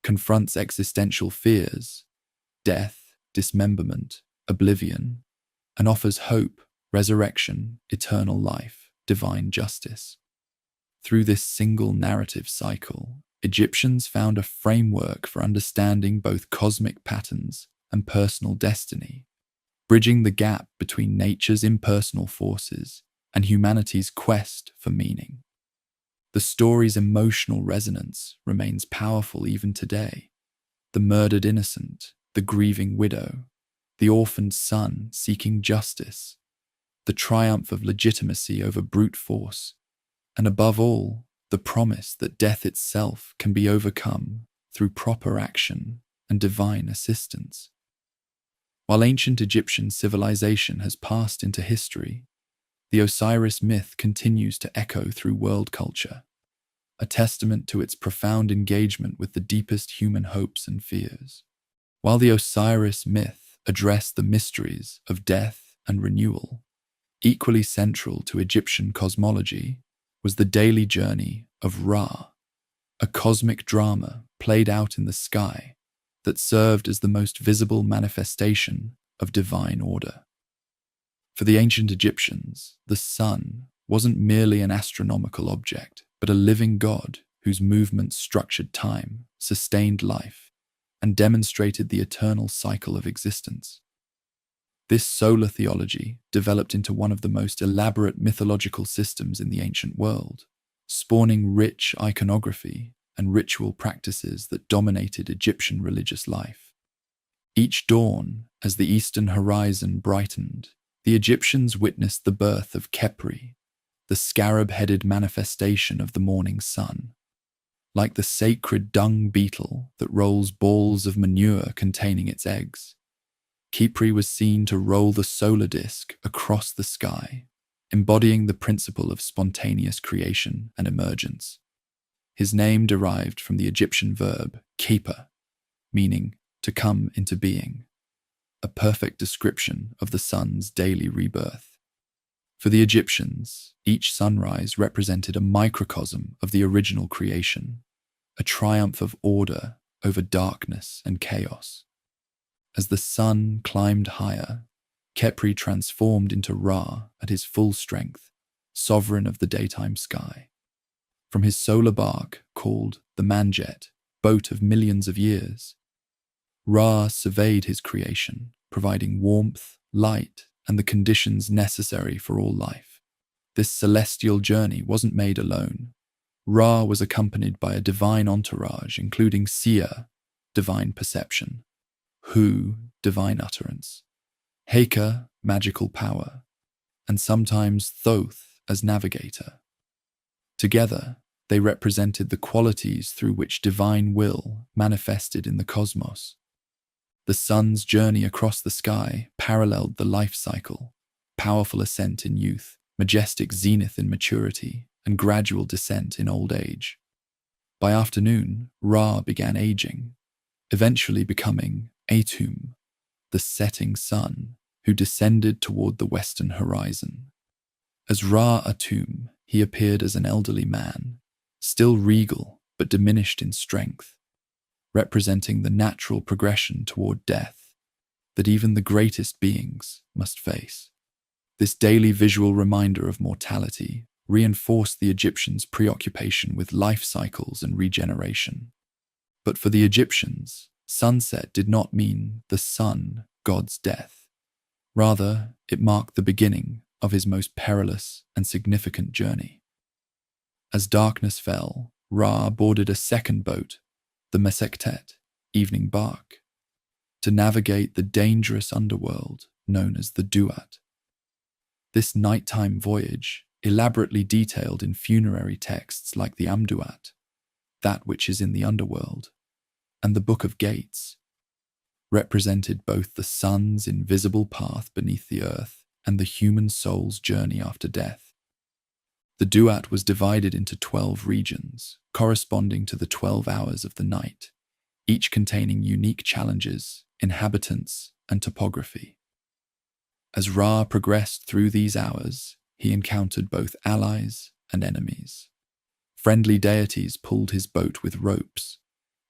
confronts existential fears, death, dismemberment, oblivion, and offers hope, resurrection, eternal life, divine justice. Through this single narrative cycle, Egyptians found a framework for understanding both cosmic patterns and personal destiny, bridging the gap between nature's impersonal forces and humanity's quest for meaning. The story's emotional resonance remains powerful even today. The murdered innocent, the grieving widow, the orphaned son seeking justice, the triumph of legitimacy over brute force, and above all, the promise that death itself can be overcome through proper action and divine assistance. While ancient Egyptian civilization has passed into history, the Osiris myth continues to echo through world culture, a testament to its profound engagement with the deepest human hopes and fears. While the Osiris myth addressed the mysteries of death and renewal, equally central to Egyptian cosmology was the daily journey of Ra, a cosmic drama played out in the sky that served as the most visible manifestation of divine order. For the ancient Egyptians, the sun wasn't merely an astronomical object, but a living god whose movements structured time, sustained life, and demonstrated the eternal cycle of existence. This solar theology developed into one of the most elaborate mythological systems in the ancient world, spawning rich iconography and ritual practices that dominated Egyptian religious life. Each dawn, as the eastern horizon brightened, the Egyptians witnessed the birth of Khepri, the scarab-headed manifestation of the morning sun. Like the sacred dung beetle that rolls balls of manure containing its eggs, Khepri was seen to roll the solar disk across the sky, embodying the principle of spontaneous creation and emergence. His name derived from the Egyptian verb khepa, meaning to come into being, a perfect description of the sun's daily rebirth. For the Egyptians, each sunrise represented a microcosm of the original creation, a triumph of order over darkness and chaos. As the sun climbed higher, Khepri transformed into Ra at his full strength, sovereign of the daytime sky. From his solar bark, called the Manjet, boat of millions of years, Ra surveyed his creation, providing warmth, light, and the conditions necessary for all life. This celestial journey wasn't made alone. Ra was accompanied by a divine entourage, including Sia, divine perception, Hu, divine utterance, Heka, magical power, and sometimes Thoth as navigator. Together, they represented the qualities through which divine will manifested in the cosmos. The sun's journey across the sky paralleled the life cycle, powerful ascent in youth, majestic zenith in maturity, and gradual descent in old age. By afternoon, Ra began aging, eventually becoming Atum, the setting sun, who descended toward the western horizon. As Ra-Atum, he appeared as an elderly man, still regal but diminished in strength, representing the natural progression toward death that even the greatest beings must face. This daily visual reminder of mortality reinforced the Egyptians' preoccupation with life cycles and regeneration. But for the Egyptians, sunset did not mean the sun god's death. Rather, it marked the beginning of his most perilous and significant journey. As darkness fell, Ra boarded a second boat, the Mesektet, evening bark, to navigate the dangerous underworld known as the Duat. This nighttime voyage, elaborately detailed in funerary texts like the Amduat, that which is in the underworld, and the Book of Gates, represented both the sun's invisible path beneath the earth and the human soul's journey after death. The Duat was divided into 12 regions, corresponding to the 12 hours of the night, each containing unique challenges, inhabitants, and topography. As Ra progressed through these hours, he encountered both allies and enemies. Friendly deities pulled his boat with ropes.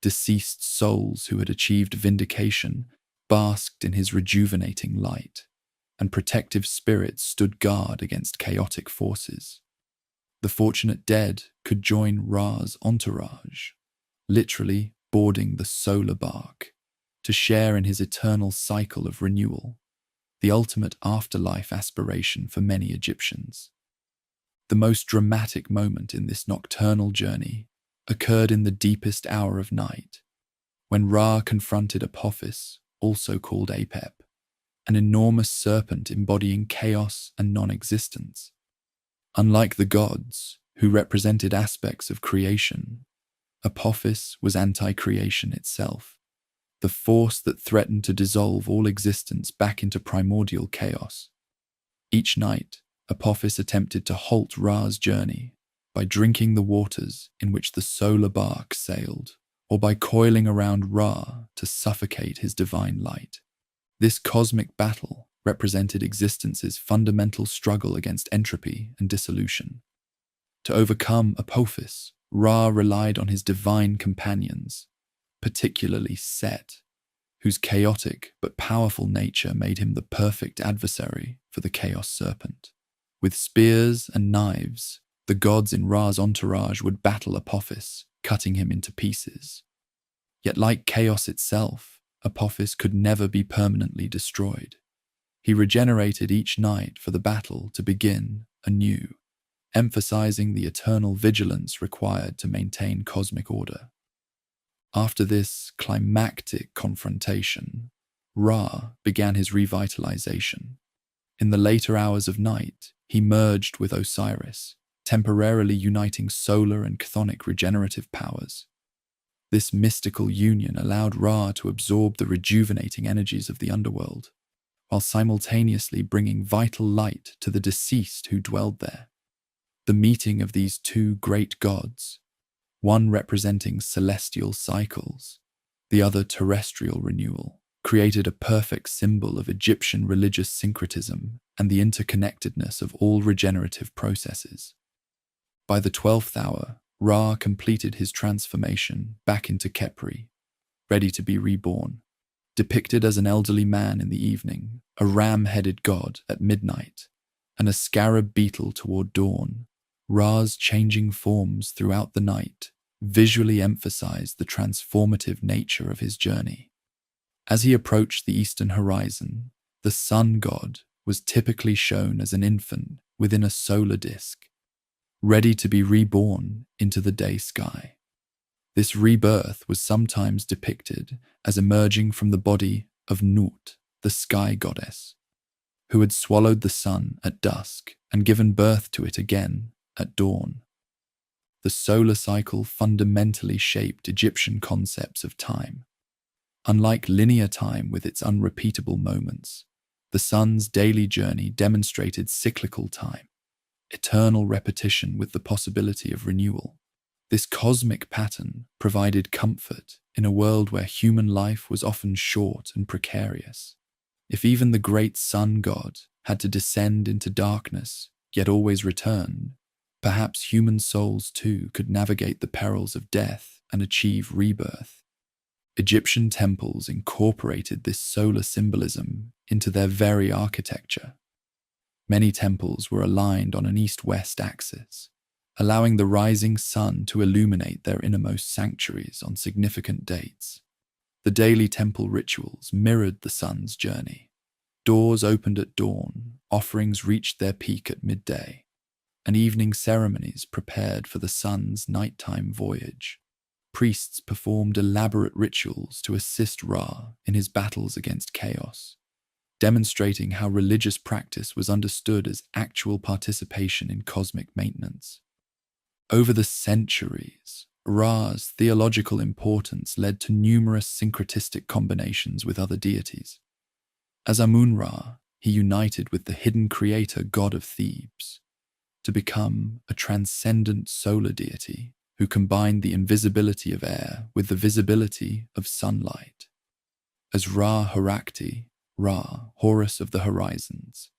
Deceased souls who had achieved vindication basked in his rejuvenating light, and protective spirits stood guard against chaotic forces. The fortunate dead could join Ra's entourage, literally boarding the solar bark, to share in his eternal cycle of renewal, the ultimate afterlife aspiration for many Egyptians. The most dramatic moment in this nocturnal journey occurred in the deepest hour of night, when Ra confronted Apophis, also called Apep, an enormous serpent embodying chaos and non-existence. Unlike the gods, who represented aspects of creation, Apophis was anti-creation itself, the force that threatened to dissolve all existence back into primordial chaos. Each night, Apophis attempted to halt Ra's journey by drinking the waters in which the solar bark sailed, or by coiling around Ra to suffocate his divine light. This cosmic battle represented existence's fundamental struggle against entropy and dissolution. To overcome Apophis, Ra relied on his divine companions, particularly Set, whose chaotic but powerful nature made him the perfect adversary for the Chaos Serpent. With spears and knives, the gods in Ra's entourage would battle Apophis, cutting him into pieces. Yet like chaos itself, Apophis could never be permanently destroyed. He regenerated each night for the battle to begin anew, emphasizing the eternal vigilance required to maintain cosmic order. After this climactic confrontation, Ra began his revitalization. In the later hours of night, he merged with Osiris, temporarily uniting solar and chthonic regenerative powers. This mystical union allowed Ra to absorb the rejuvenating energies of the underworld, while simultaneously bringing vital light to the deceased who dwelled there. The meeting of these two great gods, one representing celestial cycles, the other terrestrial renewal, created a perfect symbol of Egyptian religious syncretism and the interconnectedness of all regenerative processes. By the 12th hour, Ra completed his transformation back into Khepri, ready to be reborn. Depicted as an elderly man in the evening, a ram-headed god at midnight, and a scarab beetle toward dawn, Ra's changing forms throughout the night visually emphasized the transformative nature of his journey. As he approached the eastern horizon, the sun god was typically shown as an infant within a solar disk, ready to be reborn into the day sky. This rebirth was sometimes depicted as emerging from the body of Nut, the sky goddess, who had swallowed the sun at dusk and given birth to it again at dawn. The solar cycle fundamentally shaped Egyptian concepts of time. Unlike linear time with its unrepeatable moments, the sun's daily journey demonstrated cyclical time, eternal repetition with the possibility of renewal. This cosmic pattern provided comfort in a world where human life was often short and precarious. If even the great sun god had to descend into darkness, yet always return, perhaps human souls too could navigate the perils of death and achieve rebirth. Egyptian temples incorporated this solar symbolism into their very architecture. Many temples were aligned on an east-west axis, allowing the rising sun to illuminate their innermost sanctuaries on significant dates. The daily temple rituals mirrored the sun's journey. Doors opened at dawn, offerings reached their peak at midday, and evening ceremonies prepared for the sun's nighttime voyage. Priests performed elaborate rituals to assist Ra in his battles against chaos, demonstrating how religious practice was understood as actual participation in cosmic maintenance. Over the centuries, Ra's theological importance led to numerous syncretistic combinations with other deities. As Amun-Ra, he united with the hidden creator god of Thebes to become a transcendent solar deity who combined the invisibility of air with the visibility of sunlight. As Ra-Horakti, Ra, Horus of the horizons,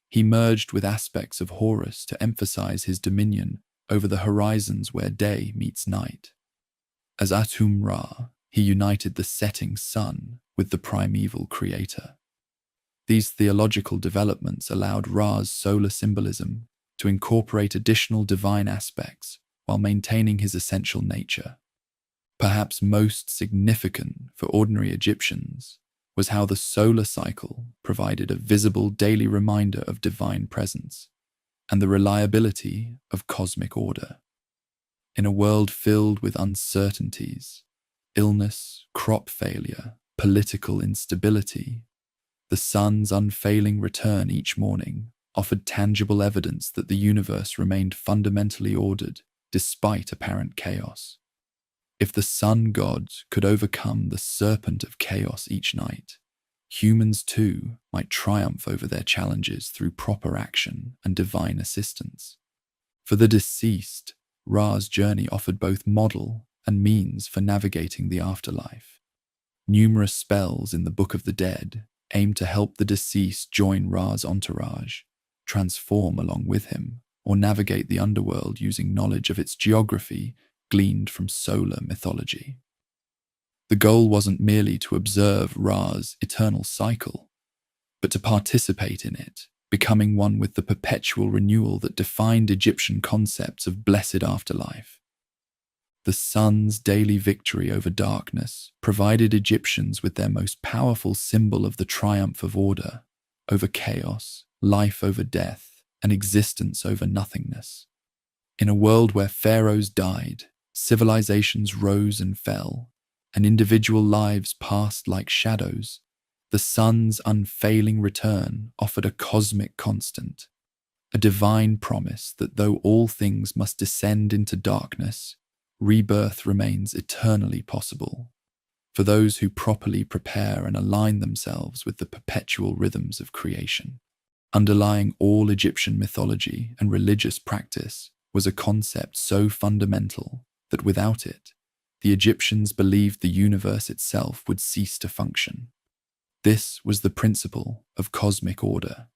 he merged with aspects of Horus to emphasize his dominion over the horizons where day meets night. As Atum-Ra, he united the setting sun with the primeval creator. These theological developments allowed Ra's solar symbolism to incorporate additional divine aspects while maintaining his essential nature. Perhaps most significant for ordinary Egyptians was how the solar cycle provided a visible daily reminder of divine presence and the reliability of cosmic order. In a world filled with uncertainties, illness, crop failure, political instability, the sun's unfailing return each morning offered tangible evidence that the universe remained fundamentally ordered despite apparent chaos. If the sun god could overcome the serpent of chaos each night, humans too might triumph over their challenges through proper action and divine assistance. For the deceased, Ra's journey offered both model and means for navigating the afterlife. Numerous spells in the Book of the Dead aim to help the deceased join Ra's entourage, transform along with him, or navigate the underworld using knowledge of its geography gleaned from solar mythology. The goal wasn't merely to observe Ra's eternal cycle, but to participate in it, becoming one with the perpetual renewal that defined Egyptian concepts of blessed afterlife. The sun's daily victory over darkness provided Egyptians with their most powerful symbol of the triumph of order over chaos, life over death, and existence over nothingness. In a world where pharaohs died, civilizations rose and fell, and individual lives passed like shadows, the sun's unfailing return offered a cosmic constant, a divine promise that though all things must descend into darkness, rebirth remains eternally possible for those who properly prepare and align themselves with the perpetual rhythms of creation. Underlying all Egyptian mythology and religious practice was a concept so fundamental that without it, the Egyptians believed the universe itself would cease to function. This was the principle of cosmic order,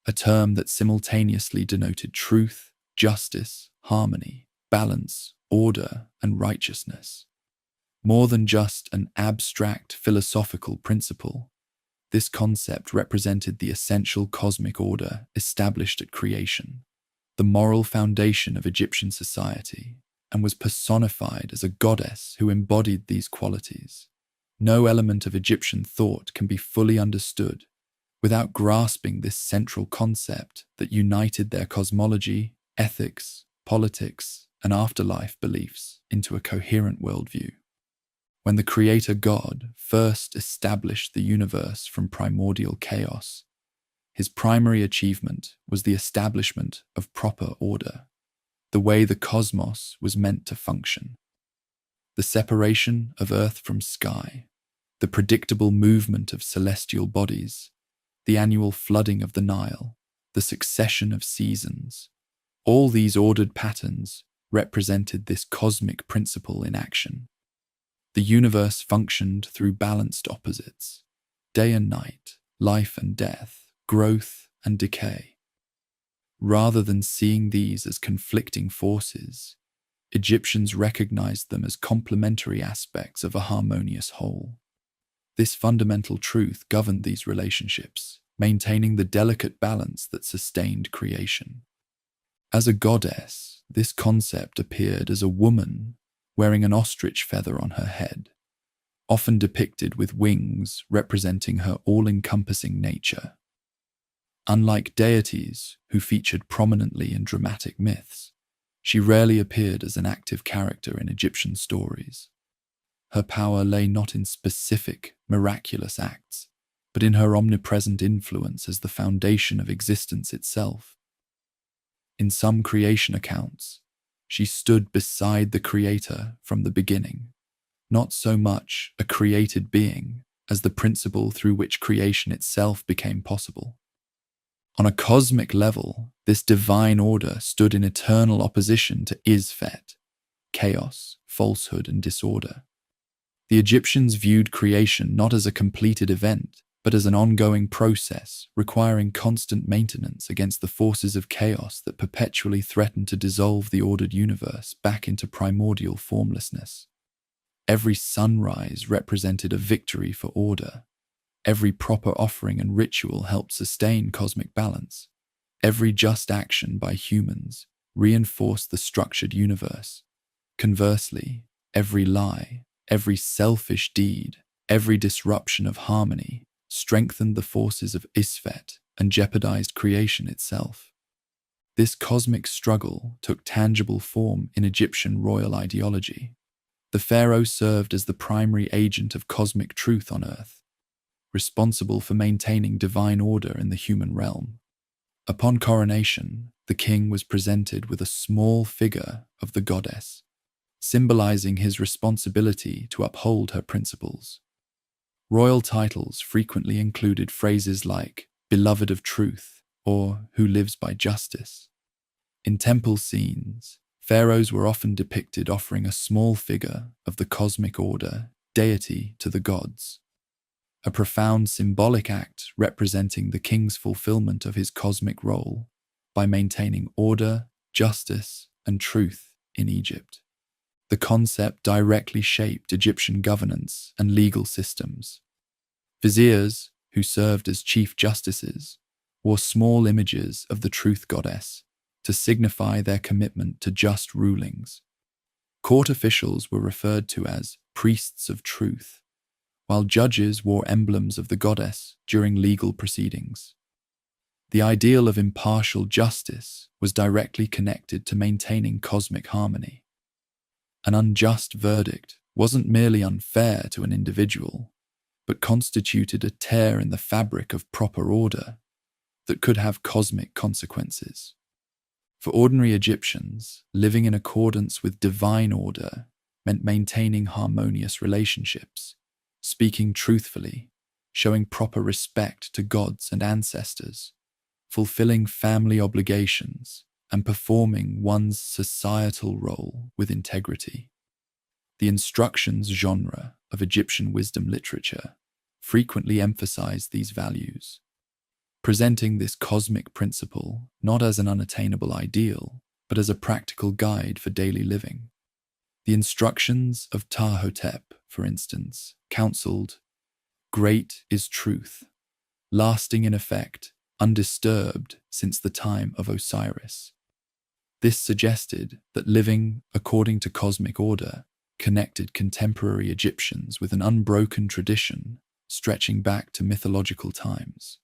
a term that simultaneously denoted truth, justice, harmony, balance, order, and righteousness. More than just an abstract philosophical principle, this concept represented the essential cosmic order established at creation, the moral foundation of Egyptian society, and was personified as a goddess who embodied these qualities. No element of Egyptian thought can be fully understood without grasping this central concept that united their cosmology, ethics, politics, and afterlife beliefs into a coherent worldview. When the creator God first established the universe from primordial chaos, his primary achievement was the establishment of proper order, the way the cosmos was meant to function. The separation of earth from sky, the predictable movement of celestial bodies, the annual flooding of the Nile, the succession of seasons, all these ordered patterns represented this cosmic principle in action. The universe functioned through balanced opposites, day and night, life and death, growth and decay. Rather than seeing these as conflicting forces, Egyptians recognized them as complementary aspects of a harmonious whole. This fundamental truth governed these relationships, maintaining the delicate balance that sustained creation. As a goddess, this concept appeared as a woman wearing an ostrich feather on her head, often depicted with wings representing her all-encompassing nature. Unlike deities who featured prominently in dramatic myths, she rarely appeared as an active character in Egyptian stories. Her power lay not in specific, miraculous acts, but in her omnipresent influence as the foundation of existence itself. In some creation accounts, she stood beside the Creator from the beginning, not so much a created being as the principle through which creation itself became possible. On a cosmic level, this divine order stood in eternal opposition to Isfet, chaos, falsehood, and disorder. The Egyptians viewed creation not as a completed event, but as an ongoing process requiring constant maintenance against the forces of chaos that perpetually threatened to dissolve the ordered universe back into primordial formlessness. Every sunrise represented a victory for order. Every proper offering and ritual helped sustain cosmic balance. Every just action by humans reinforced the structured universe. Conversely, every lie, every selfish deed, every disruption of harmony strengthened the forces of Isfet and jeopardized creation itself. This cosmic struggle took tangible form in Egyptian royal ideology. The pharaoh served as the primary agent of cosmic truth on earth, responsible for maintaining divine order in the human realm. Upon coronation, the king was presented with a small figure of the goddess, symbolizing his responsibility to uphold her principles. Royal titles frequently included phrases like "beloved of truth" or "who lives by justice." In temple scenes, pharaohs were often depicted offering a small figure of the cosmic order, deity, to the gods, a profound symbolic act representing the king's fulfillment of his cosmic role by maintaining order, justice, and truth in Egypt. The concept directly shaped Egyptian governance and legal systems. Viziers, who served as chief justices, wore small images of the truth goddess to signify their commitment to just rulings. Court officials were referred to as priests of truth, while judges wore emblems of the goddess during legal proceedings. The ideal of impartial justice was directly connected to maintaining cosmic harmony. An unjust verdict wasn't merely unfair to an individual, but constituted a tear in the fabric of proper order that could have cosmic consequences. For ordinary Egyptians, living in accordance with divine order meant maintaining harmonious relationships, speaking truthfully, showing proper respect to gods and ancestors, fulfilling family obligations, and performing one's societal role with integrity. The instructions genre of Egyptian wisdom literature frequently emphasized these values, presenting this cosmic principle not as an unattainable ideal, but as a practical guide for daily living. The instructions of Ptah-hotep, for instance, counseled, "Great is truth, lasting in effect, undisturbed since the time of Osiris." This suggested that living according to cosmic order connected contemporary Egyptians with an unbroken tradition stretching back to mythological times.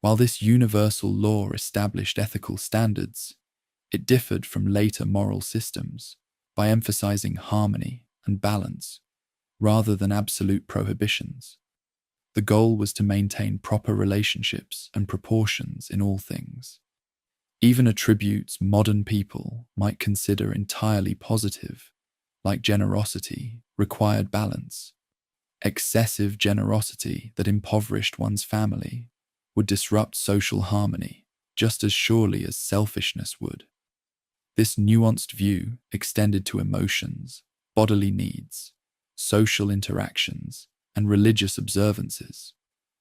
While this universal law established ethical standards, it differed from later moral systems by emphasizing harmony and balance rather than absolute prohibitions. The goal was to maintain proper relationships and proportions in all things. Even attributes modern people might consider entirely positive, like generosity, required balance. Excessive generosity that impoverished one's family would disrupt social harmony just as surely as selfishness would. This nuanced view extended to emotions, bodily needs, social interactions, and religious observances,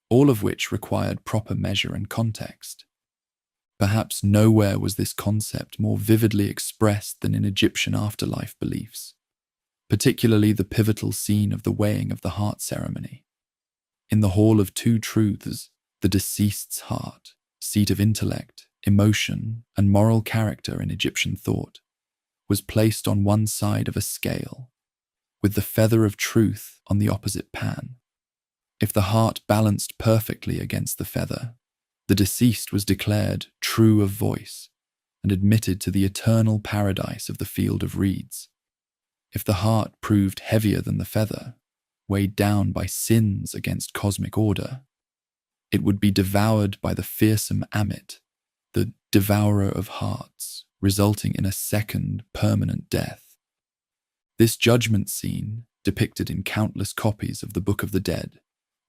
all of which required proper measure and context. Perhaps nowhere was this concept more vividly expressed than in Egyptian afterlife beliefs, particularly the pivotal scene of the weighing of the heart ceremony. In the Hall of Two Truths, the deceased's heart, seat of intellect, emotion, and moral character in Egyptian thought, was placed on one side of a scale, with the feather of truth on the opposite pan. If the heart balanced perfectly against the feather, the deceased was declared true of voice and admitted to the eternal paradise of the field of reeds. If the heart proved heavier than the feather, weighed down by sins against cosmic order, it would be devoured by the fearsome Amit, the devourer of hearts, resulting in a second permanent death. This judgment scene, depicted in countless copies of the Book of the Dead,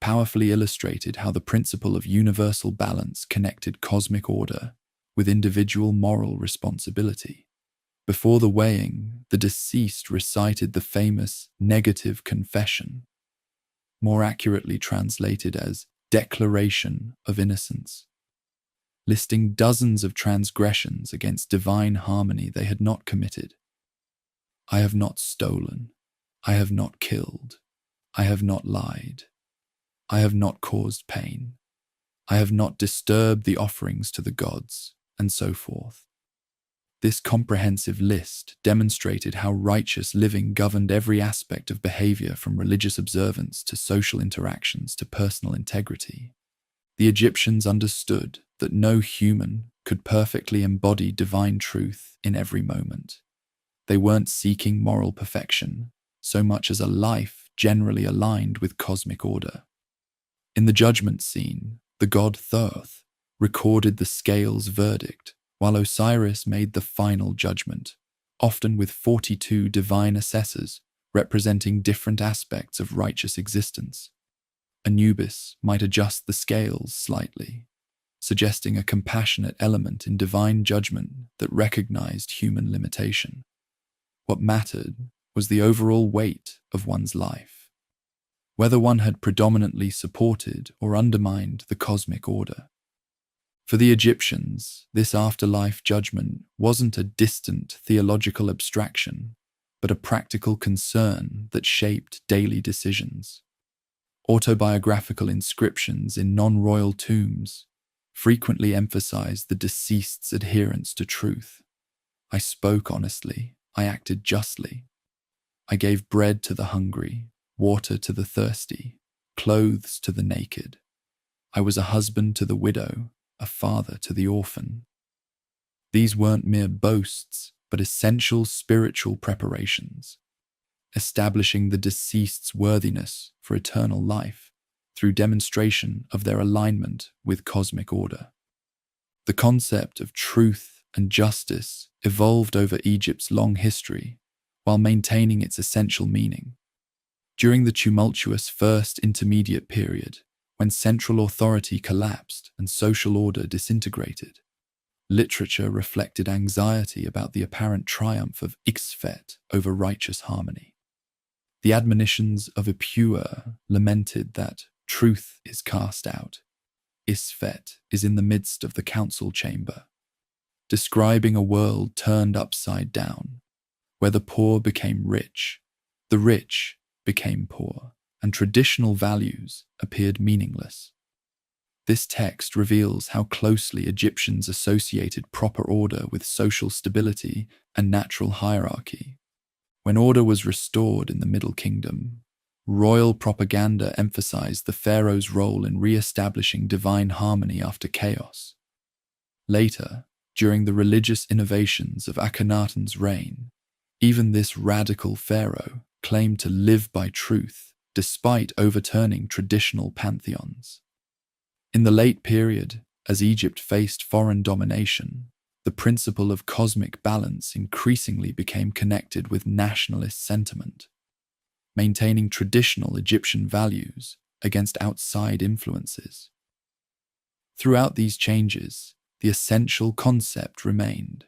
powerfully illustrated how the principle of universal balance connected cosmic order with individual moral responsibility. Before the weighing, the deceased recited the famous negative confession, more accurately translated as Declaration of Innocence, listing dozens of transgressions against divine harmony they had not committed. I have not stolen. I have not killed. I have not lied. I have not caused pain. I have not disturbed the offerings to the gods, and so forth. This comprehensive list demonstrated how righteous living governed every aspect of behavior, from religious observance to social interactions to personal integrity. The Egyptians understood that no human could perfectly embody divine truth in every moment. They weren't seeking moral perfection so much as a life generally aligned with cosmic order. In the judgment scene, the god Thoth recorded the scale's verdict, while Osiris made the final judgment, often with 42 divine assessors representing different aspects of righteous existence. Anubis might adjust the scales slightly, suggesting a compassionate element in divine judgment that recognized human limitation. What mattered was the overall weight of one's life, whether one had predominantly supported or undermined the cosmic order. For the Egyptians, this afterlife judgment wasn't a distant theological abstraction, but a practical concern that shaped daily decisions. Autobiographical inscriptions in non-royal tombs frequently emphasized the deceased's adherence to truth. I spoke honestly, I acted justly. I gave bread to the hungry, water to the thirsty, clothes to the naked. I was a husband to the widow, a father to the orphan. These weren't mere boasts, but essential spiritual preparations, establishing the deceased's worthiness for eternal life through demonstration of their alignment with cosmic order. The concept of truth and justice evolved over Egypt's long history while maintaining its essential meaning. During the tumultuous First Intermediate Period, when central authority collapsed and social order disintegrated, literature reflected anxiety about the apparent triumph of Ixfet over righteous harmony. The admonitions of Epua lamented that truth is cast out, Isfet is in the midst of the council chamber, describing a world turned upside down, where the poor became rich, the rich became poor, and traditional values appeared meaningless. This text reveals how closely Egyptians associated proper order with social stability and natural hierarchy. When order was restored in the Middle Kingdom, royal propaganda emphasized the pharaoh's role in re-establishing divine harmony after chaos. Later, during the religious innovations of Akhenaten's reign, even this radical pharaoh claimed to live by truth despite overturning traditional pantheons. In the late period, as Egypt faced foreign domination, the principle of cosmic balance increasingly became connected with nationalist sentiment, maintaining traditional Egyptian values against outside influences. Throughout these changes, the essential concept remained.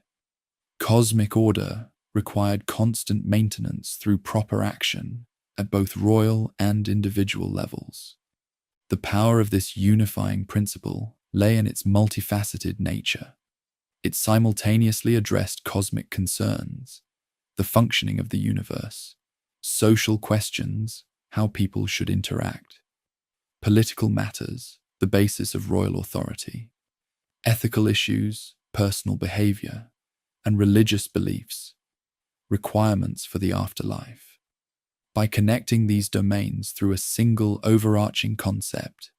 Cosmic order required constant maintenance through proper action at both royal and individual levels. The power of this unifying principle lay in its multifaceted nature. It simultaneously addressed cosmic concerns, the functioning of the universe, social questions, how people should interact, political matters, the basis of royal authority, ethical issues, personal behavior, and religious beliefs, requirements for the afterlife. By connecting these domains through a single overarching concept,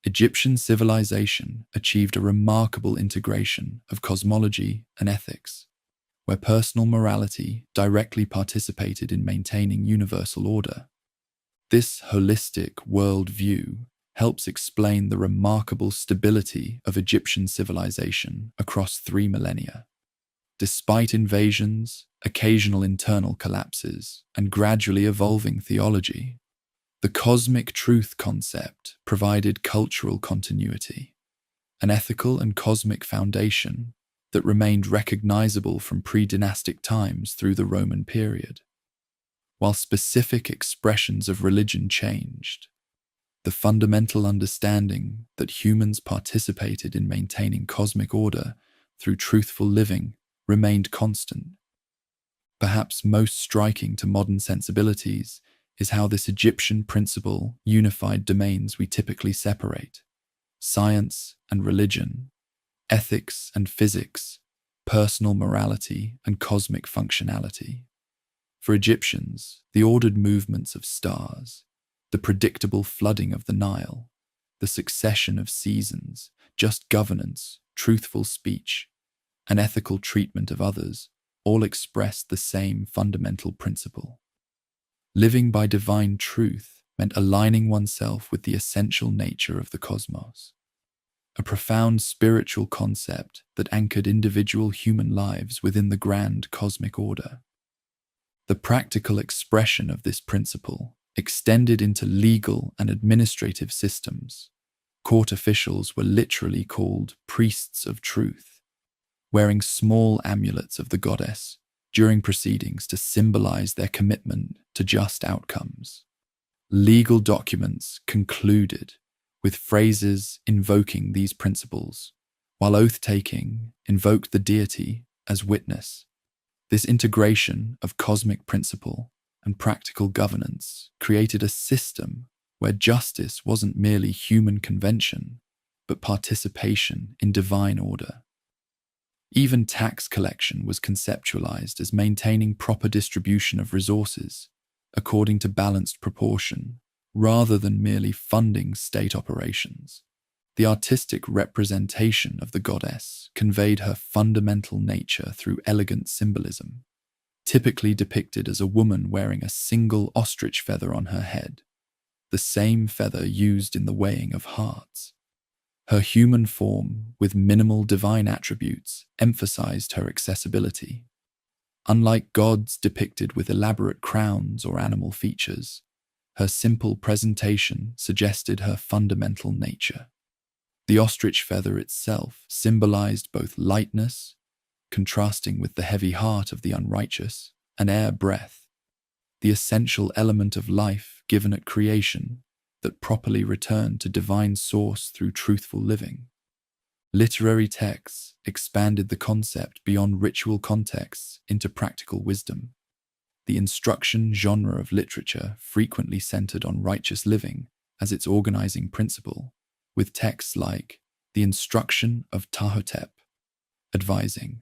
Egyptian civilization achieved a remarkable integration of cosmology and ethics, where personal morality directly participated in maintaining universal order. This holistic worldview helps explain the remarkable stability of Egyptian civilization across 3 millennia. Despite invasions, occasional internal collapses, and gradually evolving theology, the cosmic truth concept provided cultural continuity, an ethical and cosmic foundation that remained recognizable from pre-dynastic times through the Roman period. While specific expressions of religion changed, the fundamental understanding that humans participated in maintaining cosmic order through truthful living remained constant. Perhaps most striking to modern sensibilities is how this Egyptian principle unified domains we typically separate: science and religion, ethics and physics, personal morality and cosmic functionality. For Egyptians, the ordered movements of stars, the predictable flooding of the Nile, the succession of seasons, just governance, truthful speech, and ethical treatment of others all expressed the same fundamental principle. Living by divine truth meant aligning oneself with the essential nature of the cosmos, a profound spiritual concept that anchored individual human lives within the grand cosmic order. The practical expression of this principle extended into legal and administrative systems. Court officials were literally called priests of truth, wearing small amulets of the goddess during proceedings to symbolize their commitment to just outcomes. Legal documents concluded with phrases invoking these principles, while oath-taking invoked the deity as witness. This integration of cosmic principle and practical governance created a system where justice wasn't merely human convention, but participation in divine order. Even tax collection was conceptualized as maintaining proper distribution of resources according to balanced proportion, rather than merely funding state operations. The artistic representation of the goddess conveyed her fundamental nature through elegant symbolism, typically depicted as a woman wearing a single ostrich feather on her head, the same feather used in the weighing of hearts. Her human form, with minimal divine attributes, emphasized her accessibility. Unlike gods depicted with elaborate crowns or animal features, her simple presentation suggested her fundamental nature. The ostrich feather itself symbolized both lightness, contrasting with the heavy heart of the unrighteous, and air breath, the essential element of life given at creation that properly returned to divine source through truthful living. Literary texts expanded the concept beyond ritual contexts into practical wisdom. The instruction genre of literature frequently centered on righteous living as its organizing principle, with texts like The Instruction of Tahotep, advising,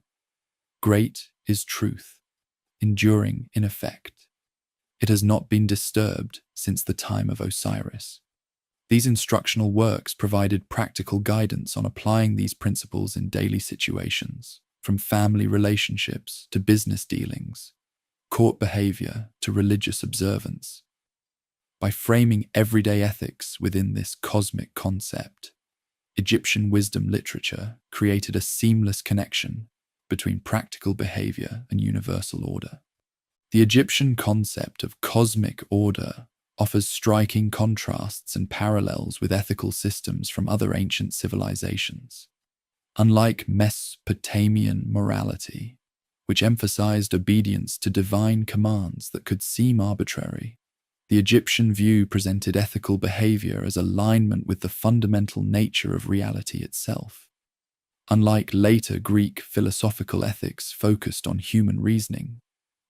"Great is truth, enduring in effect. It has not been disturbed since the time of Osiris." These instructional works provided practical guidance on applying these principles in daily situations, from family relationships to business dealings, court behavior to religious observance. By framing everyday ethics within this cosmic concept, Egyptian wisdom literature created a seamless connection between practical behavior and universal order. The Egyptian concept of cosmic order offers striking contrasts and parallels with ethical systems from other ancient civilizations. Unlike Mesopotamian morality, which emphasized obedience to divine commands that could seem arbitrary, The Egyptian view presented ethical behavior as alignment with the fundamental nature of reality itself. Unlike later Greek philosophical ethics focused on human reasoning,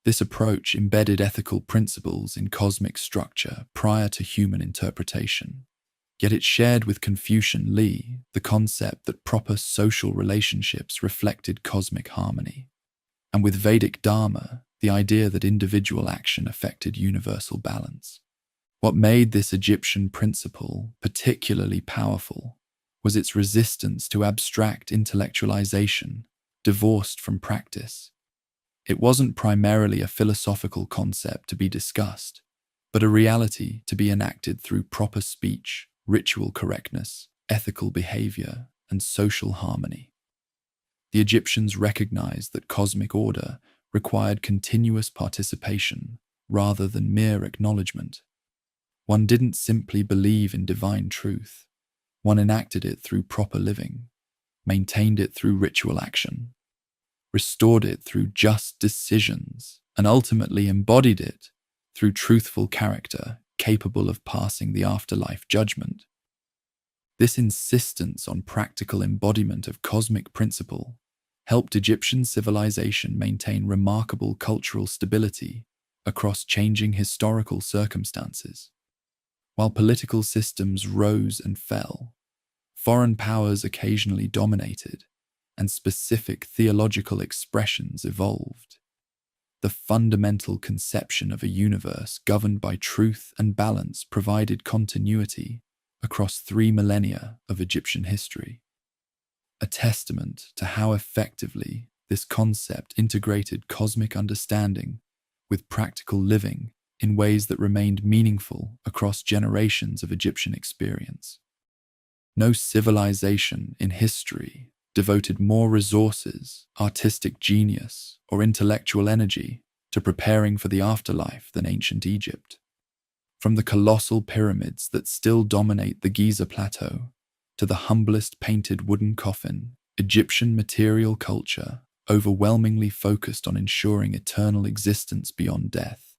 this approach embedded ethical principles in cosmic structure prior to human interpretation. Yet it shared with Confucian Li the concept that proper social relationships reflected cosmic harmony, and with Vedic Dharma, the idea that individual action affected universal balance. What made this Egyptian principle particularly powerful was its resistance to abstract intellectualization, divorced from practice. It wasn't primarily a philosophical concept to be discussed, but a reality to be enacted through proper speech, ritual correctness, ethical behavior, and social harmony. The Egyptians recognized that cosmic order required continuous participation rather than mere acknowledgement. One didn't simply believe in divine truth. One enacted it through proper living, maintained it through ritual action, restored it through just decisions, and ultimately embodied it through truthful character capable of passing the afterlife judgment. This insistence on practical embodiment of cosmic principle helped Egyptian civilization maintain remarkable cultural stability across changing historical circumstances. While political systems rose and fell, foreign powers occasionally dominated, and specific theological expressions evolved. The fundamental conception of a universe governed by truth and balance provided continuity across 3 millennia of Egyptian history, a testament to how effectively this concept integrated cosmic understanding with practical living in ways that remained meaningful across generations of Egyptian experience. No civilization in history devoted more resources, artistic genius, or intellectual energy to preparing for the afterlife than ancient Egypt. From the colossal pyramids that still dominate the Giza Plateau to the humblest painted wooden coffin, Egyptian material culture overwhelmingly focused on ensuring eternal existence beyond death.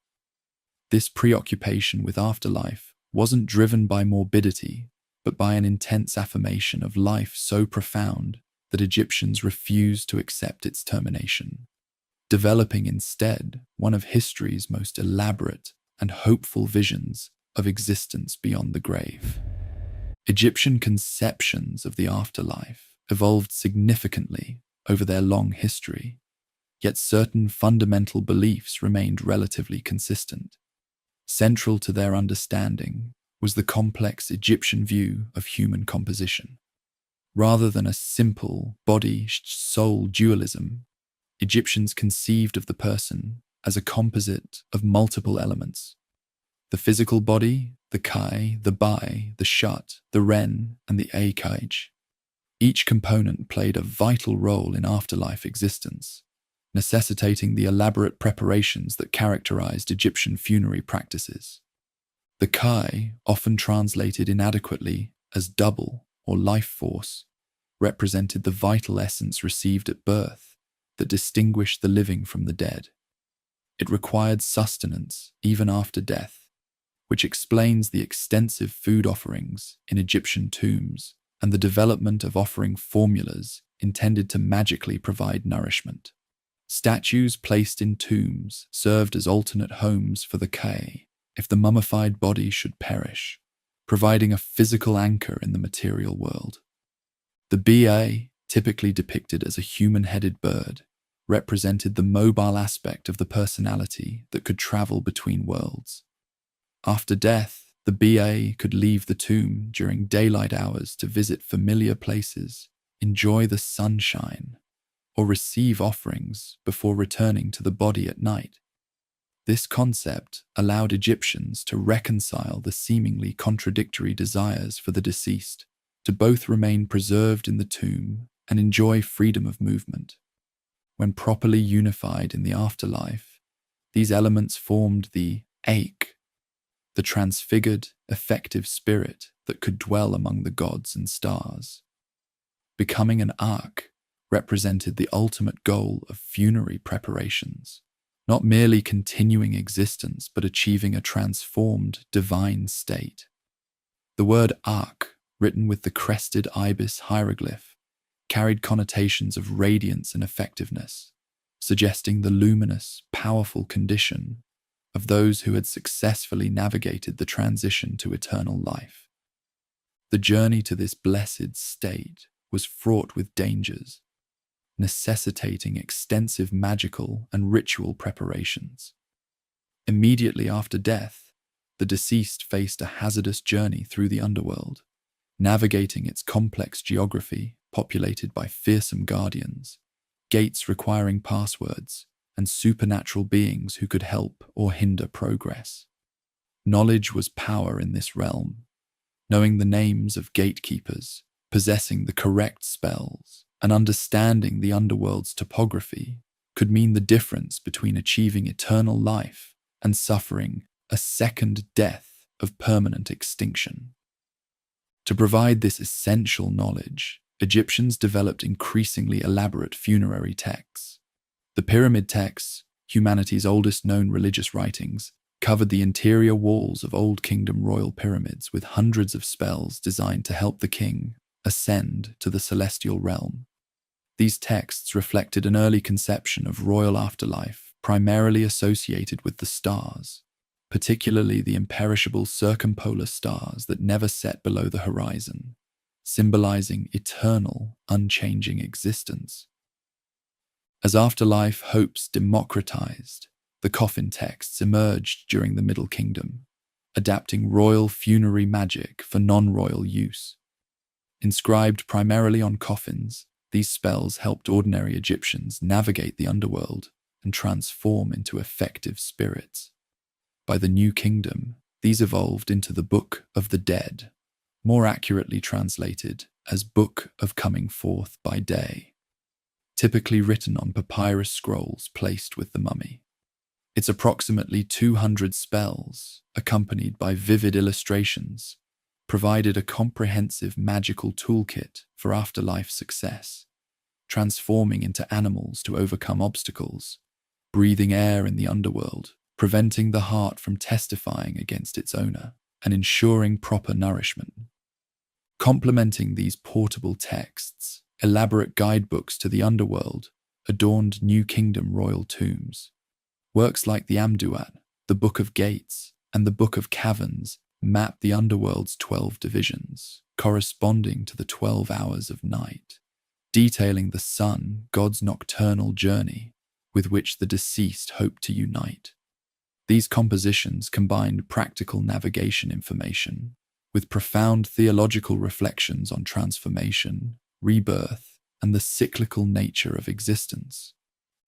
This preoccupation with afterlife wasn't driven by morbidity, but by an intense affirmation of life so profound that Egyptians refused to accept its termination, developing instead one of history's most elaborate and hopeful visions of existence beyond the grave. Egyptian conceptions of the afterlife evolved significantly over their long history, yet certain fundamental beliefs remained relatively consistent. Central to their understanding was the complex Egyptian view of human composition. Rather than a simple body-soul dualism, Egyptians conceived of the person as a composite of multiple elements. The physical body, the Kai, the Bai, the Shut, the Ren, and the Akaj. Each component played a vital role in afterlife existence, necessitating the elaborate preparations that characterized Egyptian funerary practices. The Kai, often translated inadequately as double or life force, represented the vital essence received at birth that distinguished the living from the dead. It required sustenance even after death, which explains the extensive food offerings in Egyptian tombs and the development of offering formulas intended to magically provide nourishment. Statues placed in tombs served as alternate homes for the Kai if the mummified body should perish, providing a physical anchor in the material world. The Ba, typically depicted as a human-headed bird, represented the mobile aspect of the personality that could travel between worlds. After death, the Ba could leave the tomb during daylight hours to visit familiar places, enjoy the sunshine, or receive offerings before returning to the body at night. This concept allowed Egyptians to reconcile the seemingly contradictory desires for the deceased to both remain preserved in the tomb and enjoy freedom of movement. When properly unified in the afterlife, these elements formed the Ache, the transfigured, effective spirit that could dwell among the gods and stars. Becoming an Ark represented the ultimate goal of funerary preparations, not merely continuing existence but achieving a transformed divine state. The word Ark, written with the crested ibis hieroglyph, carried connotations of radiance and effectiveness, suggesting the luminous, powerful condition of those who had successfully navigated the transition to eternal life. The journey to this blessed state was fraught with dangers, necessitating extensive magical and ritual preparations. Immediately after death, the deceased faced a hazardous journey through the underworld, navigating its complex geography populated by fearsome guardians, gates requiring passwords, and supernatural beings who could help or hinder progress. Knowledge was power in this realm. Knowing the names of gatekeepers, possessing the correct spells, and understanding the underworld's topography could mean the difference between achieving eternal life and suffering a second death of permanent extinction. To provide this essential knowledge, Egyptians developed increasingly elaborate funerary texts. The pyramid texts, humanity's oldest known religious writings, covered the interior walls of Old Kingdom royal pyramids with hundreds of spells designed to help the king ascend to the celestial realm. These texts reflected an early conception of royal afterlife, primarily associated with the stars, particularly the imperishable circumpolar stars that never set below the horizon, symbolizing eternal, unchanging existence. As afterlife hopes democratized, the coffin texts emerged during the Middle Kingdom, adapting royal funerary magic for non-royal use. Inscribed primarily on coffins, these spells helped ordinary Egyptians navigate the underworld and transform into effective spirits. By the New Kingdom, these evolved into the Book of the Dead, more accurately translated as Book of Coming Forth by Day, typically written on papyrus scrolls placed with the mummy. Its approximately 200 spells, accompanied by vivid illustrations, provided a comprehensive magical toolkit for afterlife success, transforming into animals to overcome obstacles, breathing air in the underworld, preventing the heart from testifying against its owner, and ensuring proper nourishment. Complementing these portable texts, elaborate guidebooks to the underworld adorned New Kingdom royal tombs. Works like the Amduat, the Book of Gates, and the Book of Caverns map the underworld's 12 divisions, corresponding to the 12 hours of night, detailing the sun, God's nocturnal journey, with which the deceased hope to unite. These compositions combined practical navigation information with profound theological reflections on transformation, rebirth, and the cyclical nature of existence.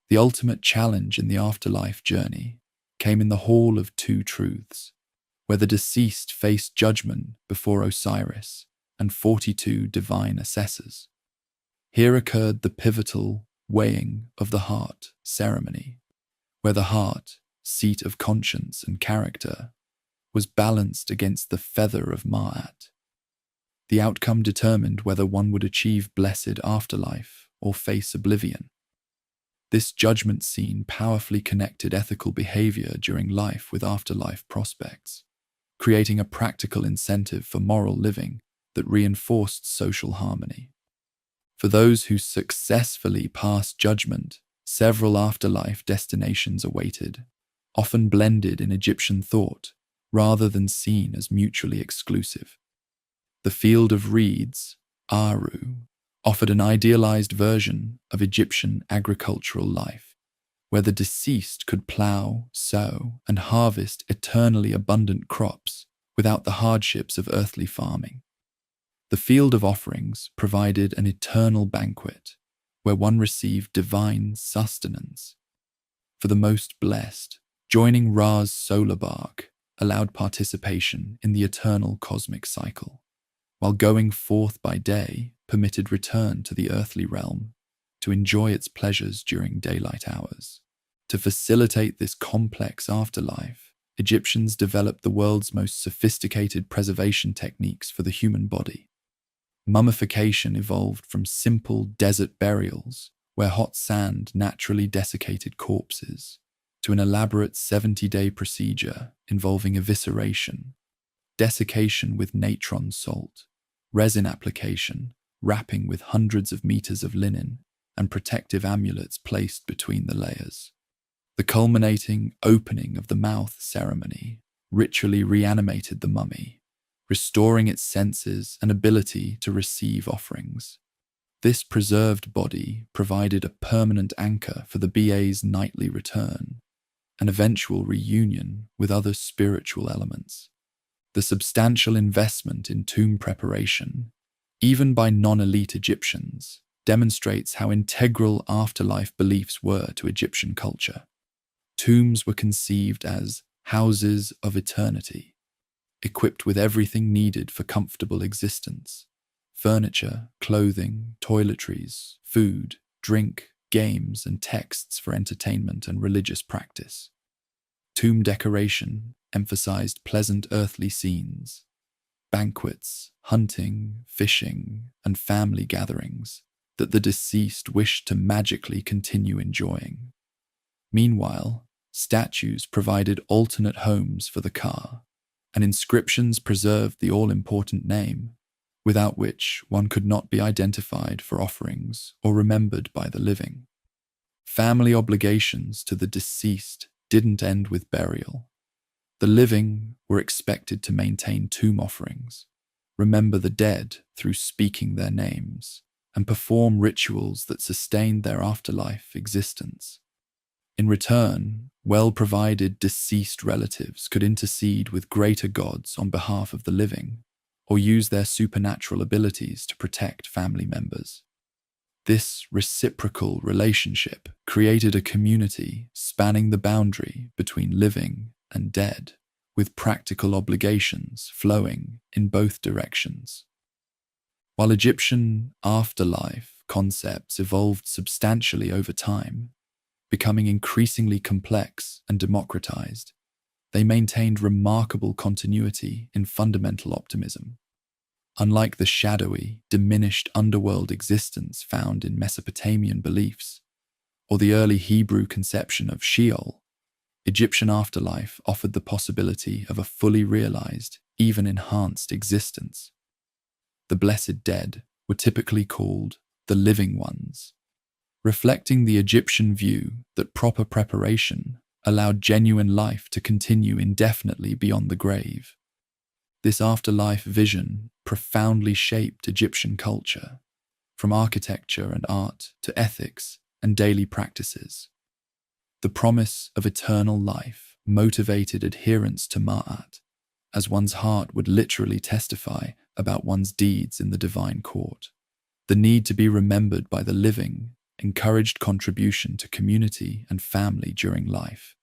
The ultimate challenge in the afterlife journey came in the Hall of Two Truths, where the deceased faced judgment before Osiris and 42 divine assessors. Here occurred the pivotal weighing of the heart ceremony, where the heart, seat of conscience and character, was balanced against the feather of Ma'at. The outcome determined whether one would achieve blessed afterlife or face oblivion. This judgment scene powerfully connected ethical behavior during life with afterlife prospects, creating a practical incentive for moral living that reinforced social harmony. For those who successfully passed judgment, several afterlife destinations awaited, often blended in Egyptian thought rather than seen as mutually exclusive. The Field of Reeds, Aru, offered an idealized version of Egyptian agricultural life, where the deceased could plow, sow, and harvest eternally abundant crops without the hardships of earthly farming. The Field of Offerings provided an eternal banquet, where one received divine sustenance. For the most blessed, joining Ra's solar bark allowed participation in the eternal cosmic cycle, while going forth by day permitted return to the earthly realm to enjoy its pleasures during daylight hours. To facilitate this complex afterlife, Egyptians developed the world's most sophisticated preservation techniques for the human body. Mummification evolved from simple desert burials, where hot sand naturally desiccated corpses, to an elaborate 70-day procedure involving evisceration, desiccation with natron salt, resin application, wrapping with hundreds of meters of linen, and protective amulets placed between the layers. The culminating opening of the mouth ceremony ritually reanimated the mummy, restoring its senses and ability to receive offerings. This preserved body provided a permanent anchor for the BA's nightly return, an eventual reunion with other spiritual elements. The substantial investment in tomb preparation, even by non-elite Egyptians, demonstrates how integral afterlife beliefs were to Egyptian culture. Tombs were conceived as houses of eternity, equipped with everything needed for comfortable existence: furniture, clothing, toiletries, food, drink, games, and texts for entertainment and religious practice. Tomb decoration emphasized pleasant earthly scenes, banquets, hunting, fishing, and family gatherings that the deceased wished to magically continue enjoying. Meanwhile, statues provided alternate homes for the Ka, and inscriptions preserved the all-important name, without which one could not be identified for offerings or remembered by the living. Family obligations to the deceased didn't end with burial. The living were expected to maintain tomb offerings, remember the dead through speaking their names, and perform rituals that sustained their afterlife existence. In return, well-provided deceased relatives could intercede with greater gods on behalf of the living, or use their supernatural abilities to protect family members. This reciprocal relationship created a community spanning the boundary between living and dead, with practical obligations flowing in both directions. While Egyptian afterlife concepts evolved substantially over time, becoming increasingly complex and democratized, they maintained remarkable continuity in fundamental optimism. Unlike the shadowy, diminished underworld existence found in Mesopotamian beliefs, or the early Hebrew conception of Sheol, Egyptian afterlife offered the possibility of a fully realized, even enhanced existence. The blessed dead were typically called the living ones, reflecting the Egyptian view that proper preparation allowed genuine life to continue indefinitely beyond the grave. This afterlife vision profoundly shaped Egyptian culture, from architecture and art to ethics and daily practices. The promise of eternal life motivated adherence to Ma'at, as one's heart would literally testify about one's deeds in the divine court. The need to be remembered by the living encouraged contribution to community and family during life.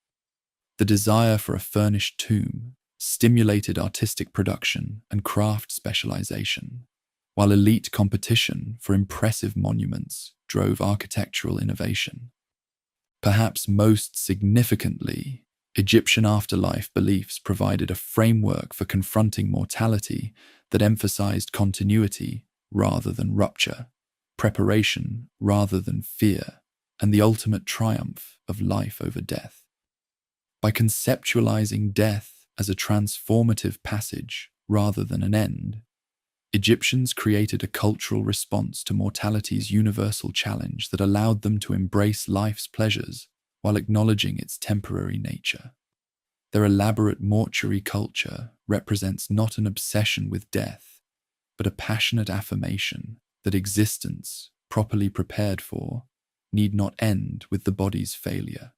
The desire for a furnished tomb stimulated artistic production and craft specialization, while elite competition for impressive monuments drove architectural innovation. Perhaps most significantly, Egyptian afterlife beliefs provided a framework for confronting mortality that emphasized continuity rather than rupture, preparation rather than fear, and the ultimate triumph of life over death. By conceptualizing death as a transformative passage rather than an end, Egyptians created a cultural response to mortality's universal challenge that allowed them to embrace life's pleasures while acknowledging its temporary nature. Their elaborate mortuary culture represents not an obsession with death, but a passionate affirmation that existence, properly prepared for, need not end with the body's failure.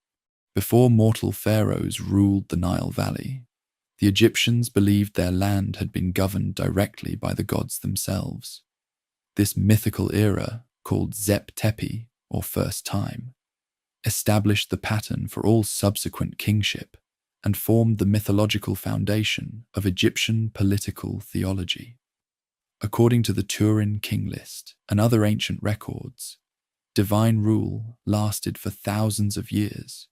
Before mortal pharaohs ruled the Nile Valley, the Egyptians believed their land had been governed directly by the gods themselves. This mythical era, called Zep Tepi, or First Time, established the pattern for all subsequent kingship and formed the mythological foundation of Egyptian political theology. According to the Turin King List and other ancient records, divine rule lasted for thousands of years,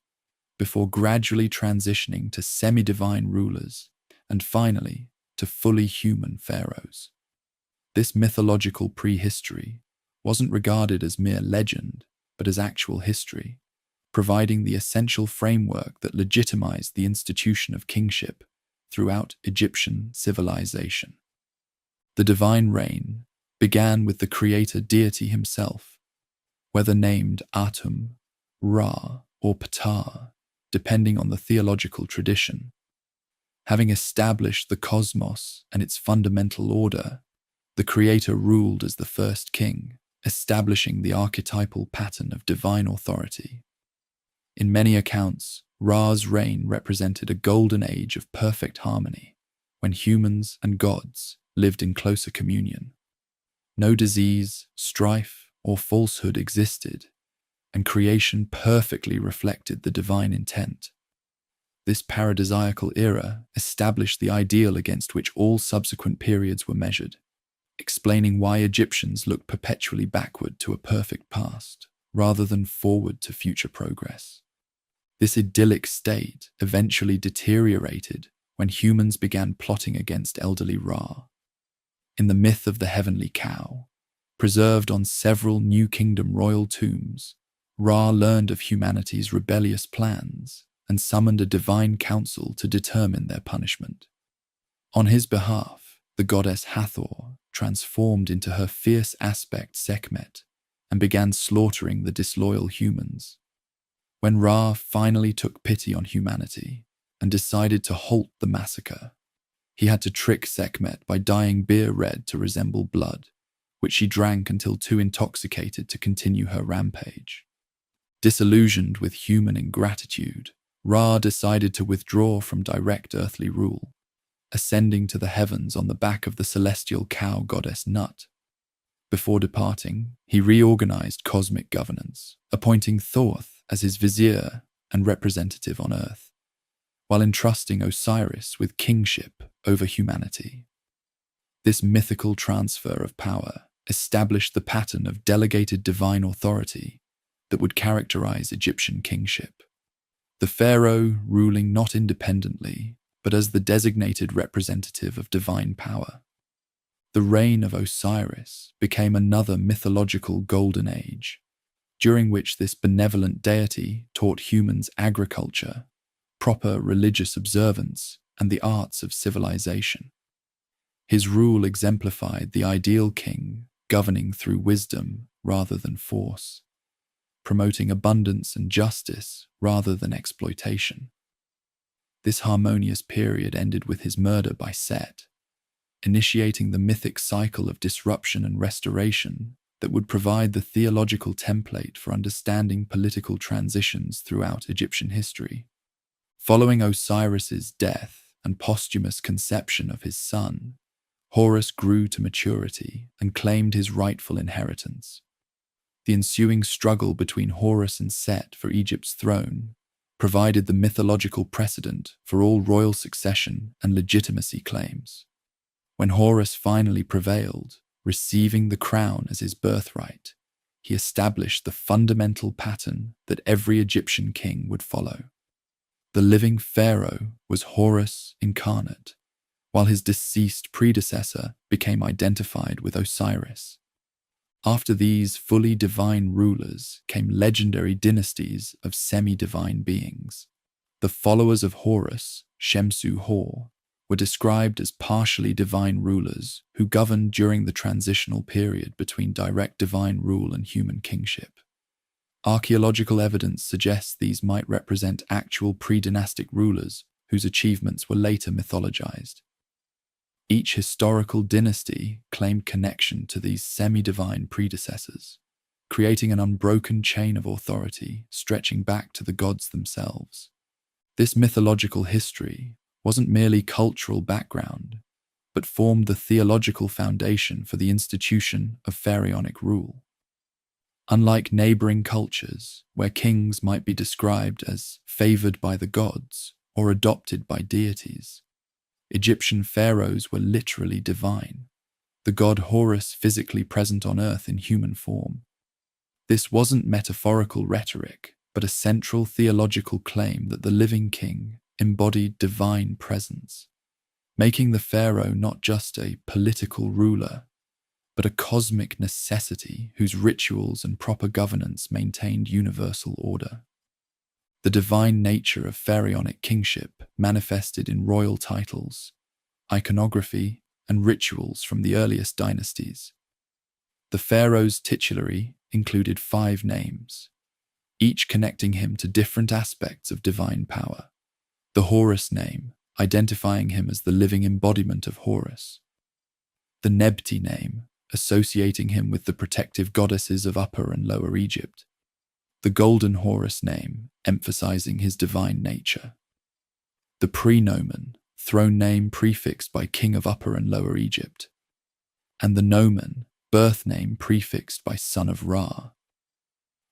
before gradually transitioning to semi-divine rulers and finally to fully human pharaohs. This mythological prehistory wasn't regarded as mere legend, but as actual history, providing the essential framework that legitimized the institution of kingship throughout Egyptian civilization. The divine reign began with the creator deity himself, whether named Atum, Ra, or Ptah, depending on the theological tradition. Having established the cosmos and its fundamental order, the creator ruled as the first king, establishing the archetypal pattern of divine authority. In many accounts, Ra's reign represented a golden age of perfect harmony, when humans and gods lived in closer communion. No disease, strife, or falsehood existed, and creation perfectly reflected the divine intent. This paradisiacal era established the ideal against which all subsequent periods were measured, explaining why Egyptians looked perpetually backward to a perfect past, rather than forward to future progress. This idyllic state eventually deteriorated when humans began plotting against elderly Ra. In the myth of the heavenly cow, preserved on several New Kingdom royal tombs, Ra learned of humanity's rebellious plans and summoned a divine council to determine their punishment. On his behalf, the goddess Hathor transformed into her fierce aspect Sekhmet and began slaughtering the disloyal humans. When Ra finally took pity on humanity and decided to halt the massacre, he had to trick Sekhmet by dyeing beer red to resemble blood, which she drank until too intoxicated to continue her rampage. Disillusioned with human ingratitude, Ra decided to withdraw from direct earthly rule, ascending to the heavens on the back of the celestial cow goddess Nut. Before departing, he reorganized cosmic governance, appointing Thoth as his vizier and representative on earth, while entrusting Osiris with kingship over humanity. This mythical transfer of power established the pattern of delegated divine authority that would characterize Egyptian kingship. The pharaoh ruling not independently, but as the designated representative of divine power. The reign of Osiris became another mythological golden age, during which this benevolent deity taught humans agriculture, proper religious observance, and the arts of civilization. His rule exemplified the ideal king governing through wisdom rather than force, promoting abundance and justice rather than exploitation. This harmonious period ended with his murder by Set, initiating the mythic cycle of disruption and restoration that would provide the theological template for understanding political transitions throughout Egyptian history. Following Osiris's death and posthumous conception of his son, Horus grew to maturity and claimed his rightful inheritance. The ensuing struggle between Horus and Set for Egypt's throne provided the mythological precedent for all royal succession and legitimacy claims. When Horus finally prevailed, receiving the crown as his birthright, he established the fundamental pattern that every Egyptian king would follow. The living pharaoh was Horus incarnate, while his deceased predecessor became identified with Osiris. After these fully divine rulers came legendary dynasties of semi-divine beings. The followers of Horus, Shemsu-Hor, were described as partially divine rulers who governed during the transitional period between direct divine rule and human kingship. Archaeological evidence suggests these might represent actual pre-dynastic rulers whose achievements were later mythologized. Each historical dynasty claimed connection to these semi-divine predecessors, creating an unbroken chain of authority stretching back to the gods themselves. This mythological history wasn't merely cultural background, but formed the theological foundation for the institution of pharaonic rule. Unlike neighboring cultures, where kings might be described as favored by the gods or adopted by deities, Egyptian pharaohs were literally divine, the god Horus physically present on earth in human form. This wasn't metaphorical rhetoric, but a central theological claim that the living king embodied divine presence, making the pharaoh not just a political ruler, but a cosmic necessity whose rituals and proper governance maintained universal order. The divine nature of pharaonic kingship manifested in royal titles, iconography, and rituals from the earliest dynasties. The pharaoh's titulary included 5 names, each connecting him to different aspects of divine power. The Horus name, identifying him as the living embodiment of Horus. The Nebti name, associating him with the protective goddesses of Upper and Lower Egypt. The Golden Horus name, emphasizing his divine nature. The Prenomen, throne name prefixed by King of Upper and Lower Egypt. And the Nomen, birth name prefixed by Son of Ra.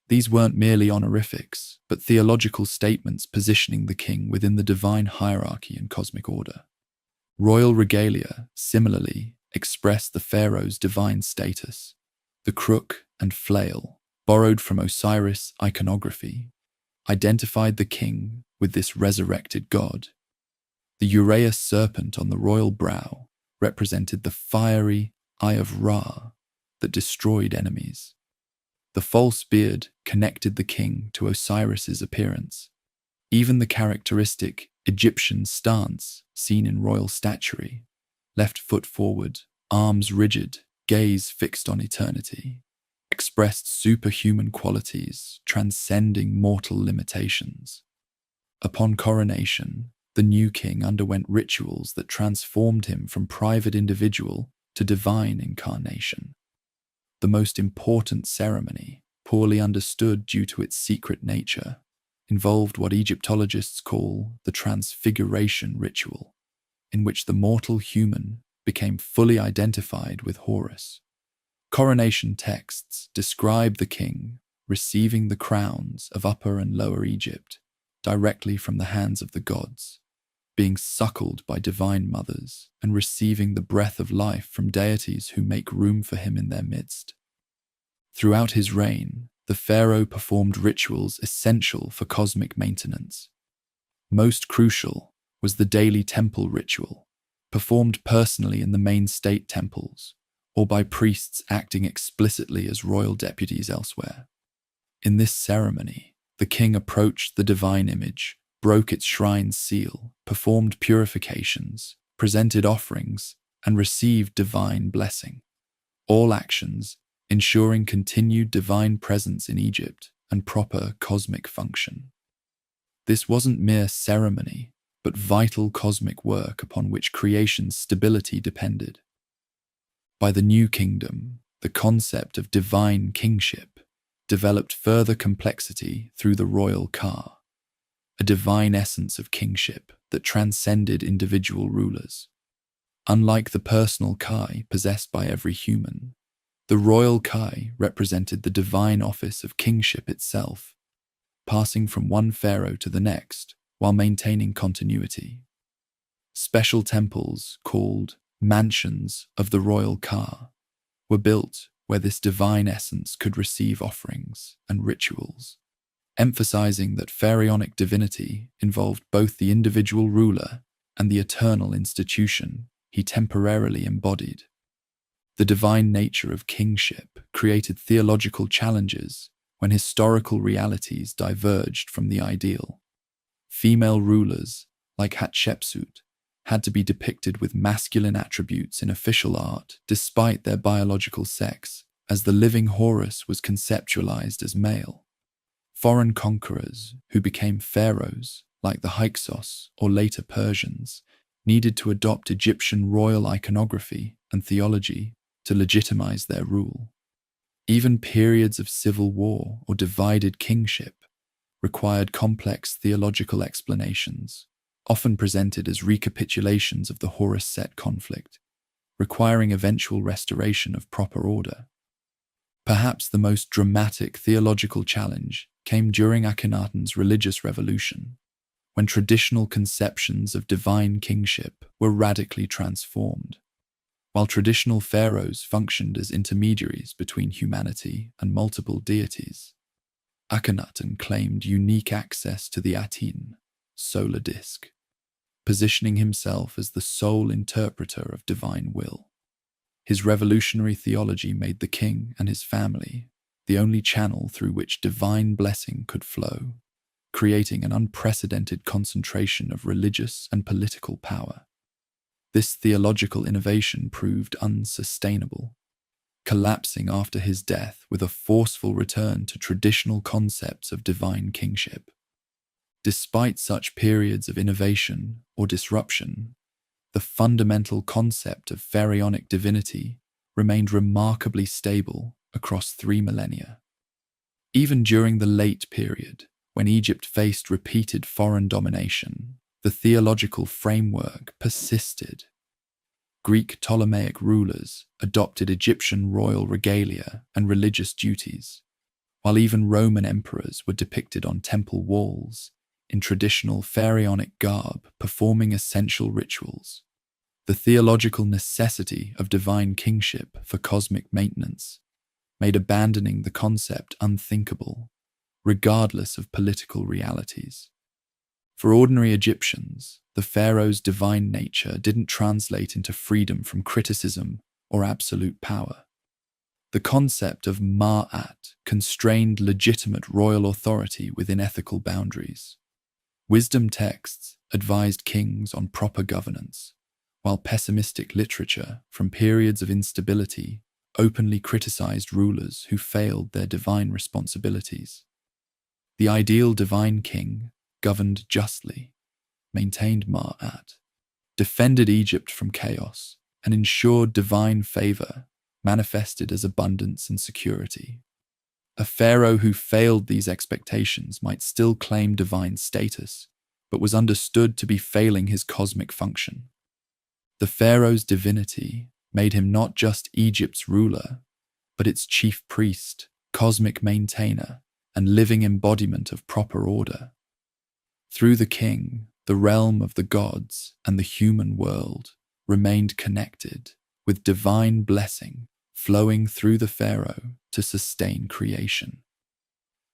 These weren't merely honorifics, but theological statements positioning the king within the divine hierarchy and cosmic order. Royal regalia, similarly, expressed the pharaoh's divine status. The crook and flail, borrowed from Osiris iconography, identified the king with this resurrected god. The uraeus serpent on the royal brow represented the fiery eye of Ra that destroyed enemies. The false beard connected the king to Osiris's appearance. Even the characteristic Egyptian stance, seen in royal statuary, left foot forward, arms rigid, gaze fixed on eternity, expressed superhuman qualities transcending mortal limitations. Upon coronation, the new king underwent rituals that transformed him from private individual to divine incarnation. The most important ceremony, poorly understood due to its secret nature, involved what Egyptologists call the Transfiguration ritual, in which the mortal human became fully identified with Horus. Coronation texts describe the king receiving the crowns of Upper and Lower Egypt directly from the hands of the gods, being suckled by divine mothers and receiving the breath of life from deities who make room for him in their midst. Throughout his reign, the pharaoh performed rituals essential for cosmic maintenance. Most crucial was the daily temple ritual, performed personally in the main state temples, or by priests acting explicitly as royal deputies elsewhere. In this ceremony, the king approached the divine image, broke its shrine's seal, performed purifications, presented offerings, and received divine blessing. All actions ensuring continued divine presence in Egypt and proper cosmic function. This wasn't mere ceremony, but vital cosmic work upon which creation's stability depended. By the New Kingdom, the concept of divine kingship developed further complexity through the royal Ka, a divine essence of kingship that transcended individual rulers. Unlike the personal Kai possessed by every human, the royal Kai represented the divine office of kingship itself, passing from one pharaoh to the next while maintaining continuity. Special temples, called mansions of the royal Ka, were built where this divine essence could receive offerings and rituals, emphasizing that pharaonic divinity involved both the individual ruler and the eternal institution he temporarily embodied. The divine nature of kingship created theological challenges when historical realities diverged from the ideal. Female rulers, like Hatshepsut, had to be depicted with masculine attributes in official art despite their biological sex, as the living Horus was conceptualized as male. Foreign conquerors, who became pharaohs, like the Hyksos or later Persians, needed to adopt Egyptian royal iconography and theology to legitimize their rule. Even periods of civil war or divided kingship required complex theological explanations, often presented as recapitulations of the Horus-Set conflict, requiring eventual restoration of proper order. Perhaps the most dramatic theological challenge came during Akhenaten's religious revolution, when traditional conceptions of divine kingship were radically transformed. While traditional pharaohs functioned as intermediaries between humanity and multiple deities, Akhenaten claimed unique access to the Aten, solar disk, positioning himself as the sole interpreter of divine will. His revolutionary theology made the king and his family the only channel through which divine blessing could flow, creating an unprecedented concentration of religious and political power. This theological innovation proved unsustainable, collapsing after his death with a forceful return to traditional concepts of divine kingship. Despite such periods of innovation or disruption, the fundamental concept of pharaonic divinity remained remarkably stable across 3 millennia. Even during the late period, when Egypt faced repeated foreign domination, the theological framework persisted. Greek Ptolemaic rulers adopted Egyptian royal regalia and religious duties, while even Roman emperors were depicted on temple walls in traditional pharaonic garb performing essential rituals. The theological necessity of divine kingship for cosmic maintenance made abandoning the concept unthinkable, regardless of political realities. For ordinary Egyptians, the pharaoh's divine nature didn't translate into freedom from criticism or absolute power. The concept of Ma'at constrained legitimate royal authority within ethical boundaries. Wisdom texts advised kings on proper governance, while pessimistic literature from periods of instability openly criticized rulers who failed their divine responsibilities. The ideal divine king governed justly, maintained Ma'at, defended Egypt from chaos, and ensured divine favor manifested as abundance and security. A pharaoh who failed these expectations might still claim divine status, but was understood to be failing his cosmic function. The pharaoh's divinity made him not just Egypt's ruler, but its chief priest, cosmic maintainer, and living embodiment of proper order. Through the king, the realm of the gods and the human world remained connected, with divine blessing flowing through the pharaoh to sustain creation.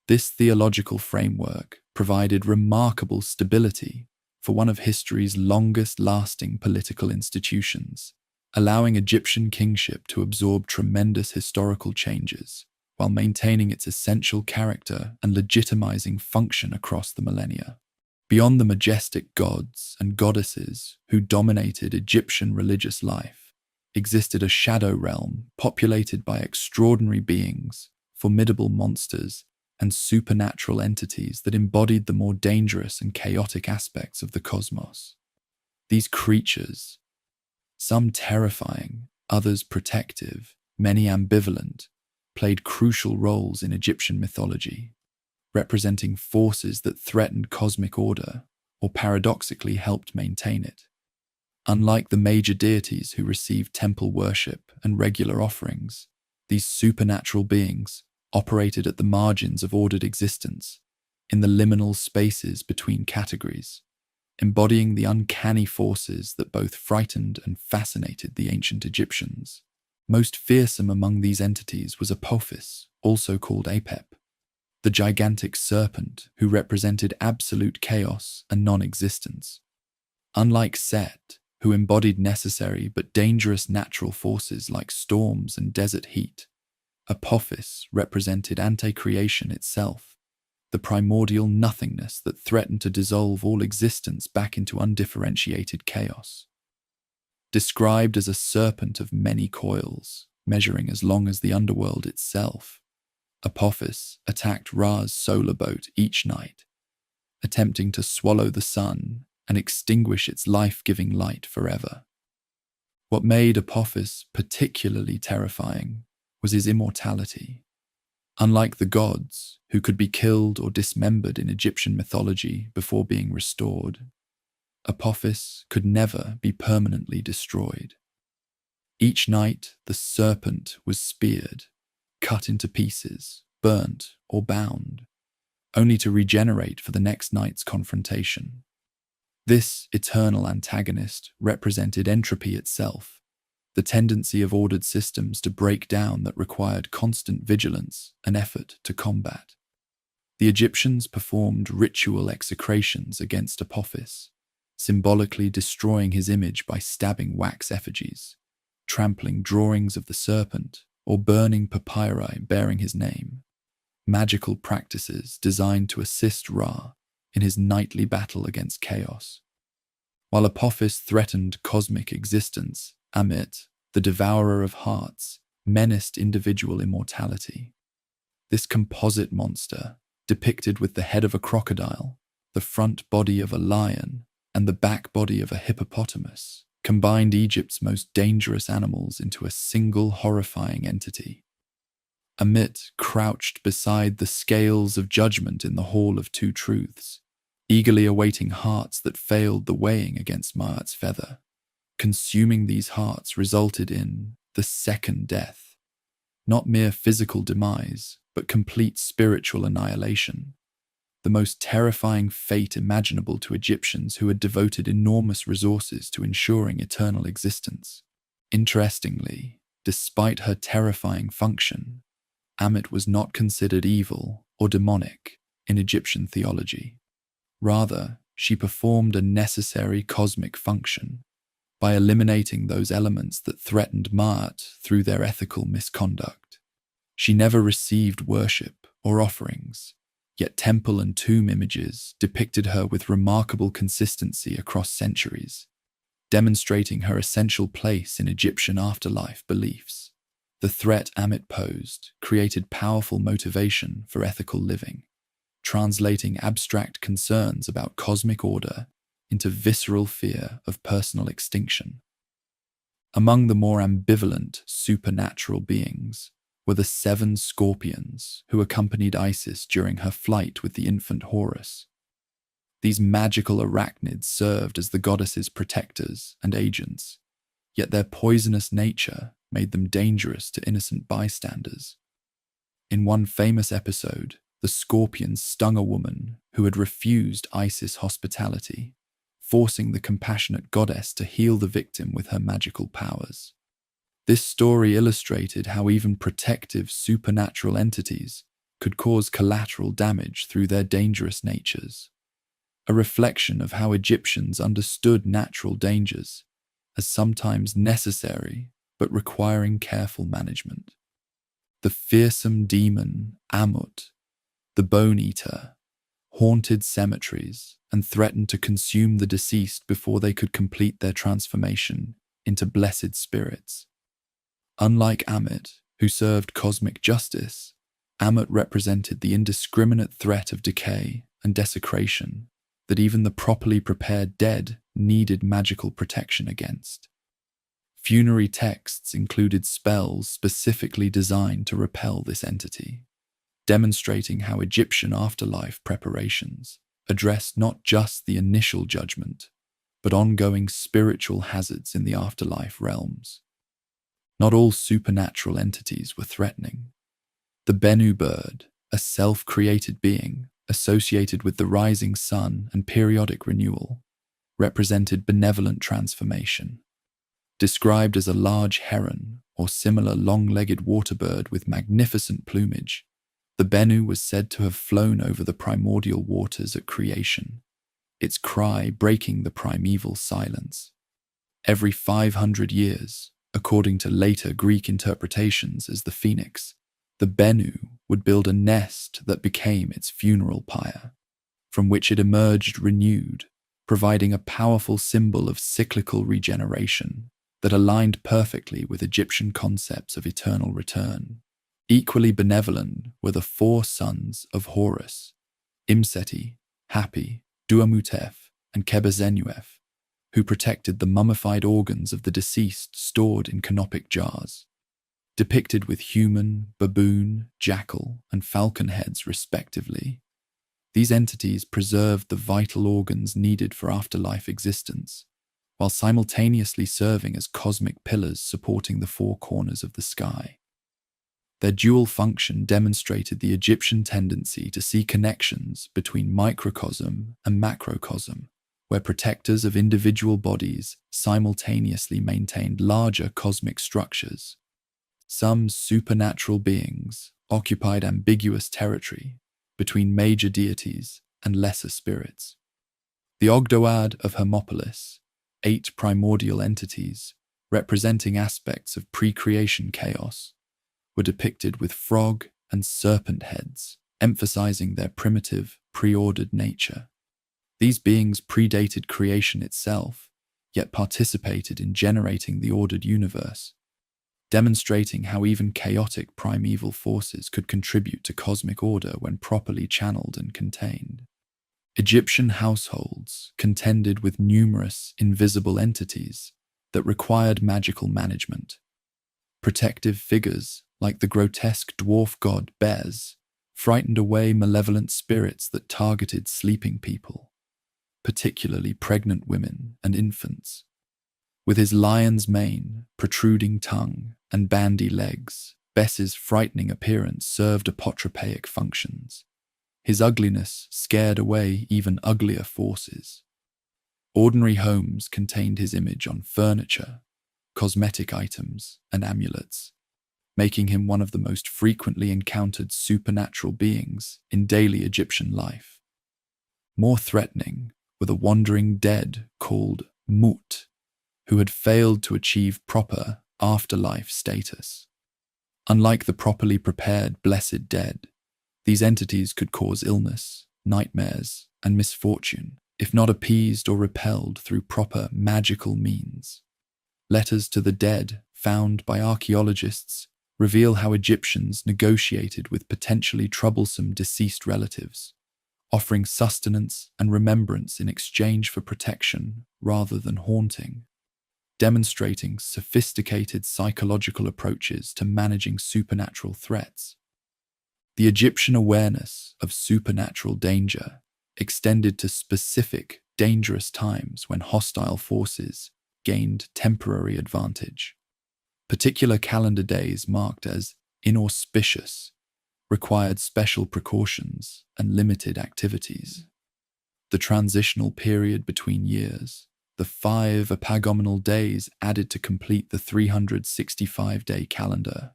This theological framework provided remarkable stability for one of history's longest-lasting political institutions, allowing Egyptian kingship to absorb tremendous historical changes while maintaining its essential character and legitimizing function across the millennia. Beyond the majestic gods and goddesses who dominated Egyptian religious life, existed a shadow realm populated by extraordinary beings, formidable monsters, and supernatural entities that embodied the more dangerous and chaotic aspects of the cosmos. These creatures, some terrifying, others protective, many ambivalent, played crucial roles in Egyptian mythology, representing forces that threatened cosmic order or paradoxically helped maintain it. Unlike the major deities who received temple worship and regular offerings, these supernatural beings operated at the margins of ordered existence, in the liminal spaces between categories, embodying the uncanny forces that both frightened and fascinated the ancient Egyptians. Most fearsome among these entities was Apophis, also called Apep, the gigantic serpent who represented absolute chaos and non-existence. Unlike Set, who embodied necessary but dangerous natural forces like storms and desert heat, Apophis represented ante-creation itself, the primordial nothingness that threatened to dissolve all existence back into undifferentiated chaos. Described as a serpent of many coils, measuring as long as the underworld itself, Apophis attacked Ra's solar boat each night, attempting to swallow the sun and extinguish its life-giving light forever. What made Apophis particularly terrifying was his immortality. Unlike the gods, who could be killed or dismembered in Egyptian mythology before being restored, Apophis could never be permanently destroyed. Each night, the serpent was speared, cut into pieces, burnt, or bound, only to regenerate for the next night's confrontation. This eternal antagonist represented entropy itself, the tendency of ordered systems to break down that required constant vigilance and effort to combat. The Egyptians performed ritual execrations against Apophis, symbolically destroying his image by stabbing wax effigies, trampling drawings of the serpent, or burning papyri bearing his name. Magical practices designed to assist Ra in his nightly battle against chaos. While Apophis threatened cosmic existence, Amit, the devourer of hearts, menaced individual immortality. This composite monster, depicted with the head of a crocodile, the front body of a lion, and the back body of a hippopotamus, combined Egypt's most dangerous animals into a single horrifying entity. Amit crouched beside the scales of judgment in the Hall of Two Truths, eagerly awaiting hearts that failed the weighing against Ma'at's feather. Consuming these hearts resulted in the second death, not mere physical demise, but complete spiritual annihilation, the most terrifying fate imaginable to Egyptians who had devoted enormous resources to ensuring eternal existence. Interestingly, despite her terrifying function, Amit was not considered evil or demonic in Egyptian theology. Rather, she performed a necessary cosmic function by eliminating those elements that threatened Ma'at through their ethical misconduct. She never received worship or offerings, yet temple and tomb images depicted her with remarkable consistency across centuries, demonstrating her essential place in Egyptian afterlife beliefs. The threat Amit posed created powerful motivation for ethical living, translating abstract concerns about cosmic order into visceral fear of personal extinction. Among the more ambivalent supernatural beings were the 7 scorpions who accompanied Isis during her flight with the infant Horus. These magical arachnids served as the goddess's protectors and agents, yet their poisonous nature made them dangerous to innocent bystanders. In one famous episode, the scorpions stung a woman who had refused Isis hospitality, forcing the compassionate goddess to heal the victim with her magical powers. This story illustrated how even protective supernatural entities could cause collateral damage through their dangerous natures, a reflection of how Egyptians understood natural dangers as sometimes necessary but requiring careful management. The fearsome demon Amut, the Bone Eater, haunted cemeteries and threatened to consume the deceased before they could complete their transformation into blessed spirits. Unlike Amit, who served cosmic justice, Amut represented the indiscriminate threat of decay and desecration that even the properly prepared dead needed magical protection against. Funerary texts included spells specifically designed to repel this entity, demonstrating how Egyptian afterlife preparations addressed not just the initial judgment, but ongoing spiritual hazards in the afterlife realms. Not all supernatural entities were threatening. The Bennu bird, a self-created being associated with the rising sun and periodic renewal, represented benevolent transformation. Described as a large heron or similar long-legged waterbird with magnificent plumage, the Bennu was said to have flown over the primordial waters at creation, its cry breaking the primeval silence. Every 500 years, according to later Greek interpretations as the phoenix, the Bennu would build a nest that became its funeral pyre, from which it emerged renewed, providing a powerful symbol of cyclical regeneration that aligned perfectly with Egyptian concepts of eternal return. Equally benevolent were the 4 sons of Horus, Imseti, Hapi, Duamutef, and Kebezenuef, who protected the mummified organs of the deceased stored in canopic jars. Depicted with human, baboon, jackal, and falcon heads respectively, these entities preserved the vital organs needed for afterlife existence, while simultaneously serving as cosmic pillars supporting the 4 corners of the sky. Their dual function demonstrated the Egyptian tendency to see connections between microcosm and macrocosm, where protectors of individual bodies simultaneously maintained larger cosmic structures. Some supernatural beings occupied ambiguous territory between major deities and lesser spirits. The Ogdoad of Hermopolis, 8 primordial entities representing aspects of pre-creation chaos, were depicted with frog and serpent heads, emphasizing their primitive, preordered nature. These beings predated creation itself, yet participated in generating the ordered universe, demonstrating how even chaotic primeval forces could contribute to cosmic order when properly channeled and contained. Egyptian households contended with numerous invisible entities that required magical management. Protective figures, like the grotesque dwarf god Bez, frightened away malevolent spirits that targeted sleeping people, particularly pregnant women and infants. With his lion's mane, protruding tongue, and bandy legs, Bess's frightening appearance served apotropaic functions. His ugliness scared away even uglier forces. Ordinary homes contained his image on furniture, cosmetic items, and amulets, making him one of the most frequently encountered supernatural beings in daily Egyptian life. More threatening were the wandering dead called Mut, who had failed to achieve proper afterlife status. Unlike the properly prepared blessed dead, these entities could cause illness, nightmares, and misfortune if not appeased or repelled through proper magical means. Letters to the dead, found by archaeologists, reveal how Egyptians negotiated with potentially troublesome deceased relatives, offering sustenance and remembrance in exchange for protection rather than haunting, demonstrating sophisticated psychological approaches to managing supernatural threats. The Egyptian awareness of supernatural danger extended to specific, dangerous times when hostile forces gained temporary advantage. Particular calendar days marked as inauspicious required special precautions and limited activities. The transitional period between years, the 5 epagomenal days added to complete the 365-day calendar,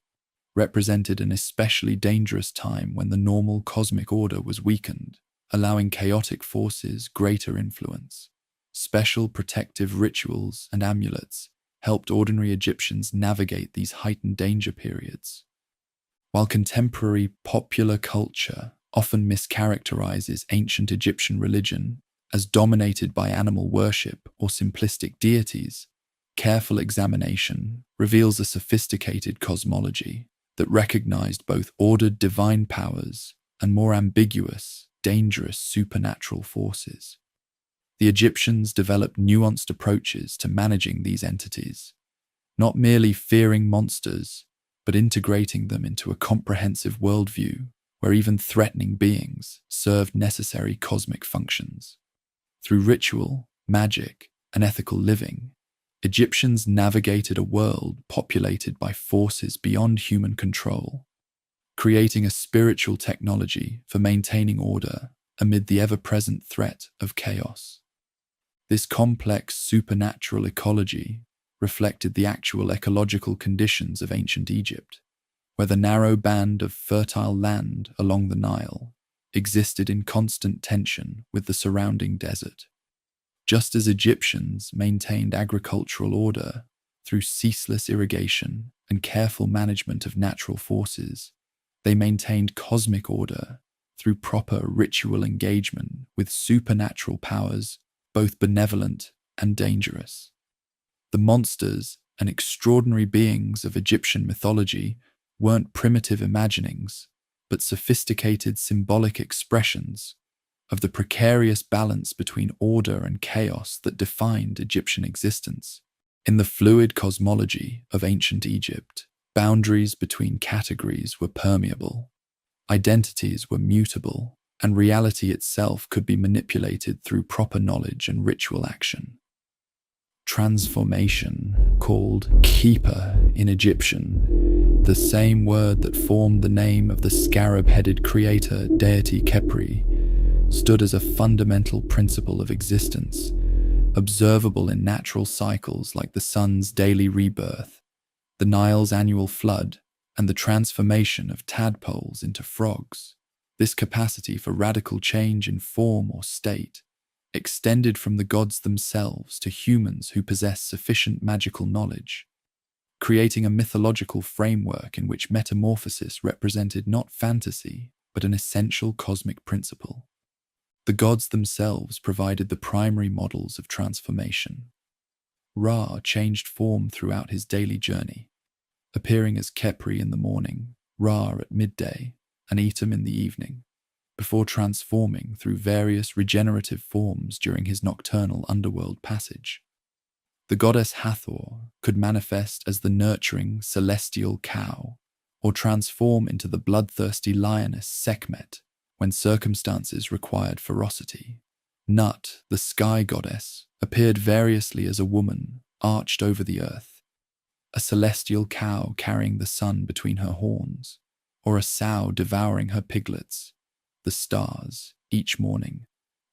represented an especially dangerous time when the normal cosmic order was weakened, allowing chaotic forces greater influence. Special protective rituals and amulets helped ordinary Egyptians navigate these heightened danger periods. While contemporary popular culture often mischaracterizes ancient Egyptian religion as dominated by animal worship or simplistic deities, careful examination reveals a sophisticated cosmology that recognized both ordered divine powers and more ambiguous, dangerous supernatural forces. The Egyptians developed nuanced approaches to managing these entities, not merely fearing monsters, but integrating them into a comprehensive worldview where even threatening beings served necessary cosmic functions. Through ritual, magic, and ethical living, Egyptians navigated a world populated by forces beyond human control, creating a spiritual technology for maintaining order amid the ever-present threat of chaos. This complex supernatural ecology reflected the actual ecological conditions of ancient Egypt, where the narrow band of fertile land along the Nile existed in constant tension with the surrounding desert. Just as Egyptians maintained agricultural order through ceaseless irrigation and careful management of natural forces, they maintained cosmic order through proper ritual engagement with supernatural powers, both benevolent and dangerous. The monsters and extraordinary beings of Egyptian mythology weren't primitive imaginings, but sophisticated symbolic expressions of the precarious balance between order and chaos that defined Egyptian existence. In the fluid cosmology of ancient Egypt, boundaries between categories were permeable, identities were mutable, and reality itself could be manipulated through proper knowledge and ritual action. Transformation, called keeper in Egyptian, the same word that formed the name of the scarab-headed creator deity Khepri, stood as a fundamental principle of existence, observable in natural cycles like the sun's daily rebirth, the Nile's annual flood, and the transformation of tadpoles into frogs. This capacity for radical change in form or state extended from the gods themselves to humans who possess sufficient magical knowledge, creating a mythological framework in which metamorphosis represented not fantasy, but an essential cosmic principle. The gods themselves provided the primary models of transformation. Ra changed form throughout his daily journey, appearing as Khepri in the morning, Ra at midday, and Etum in the evening, before transforming through various regenerative forms during his nocturnal underworld passage. The goddess Hathor could manifest as the nurturing celestial cow, or transform into the bloodthirsty lioness Sekhmet when circumstances required ferocity. Nut, the sky goddess, appeared variously as a woman arched over the earth, a celestial cow carrying the sun between her horns, or a sow devouring her piglets, the stars, each morning,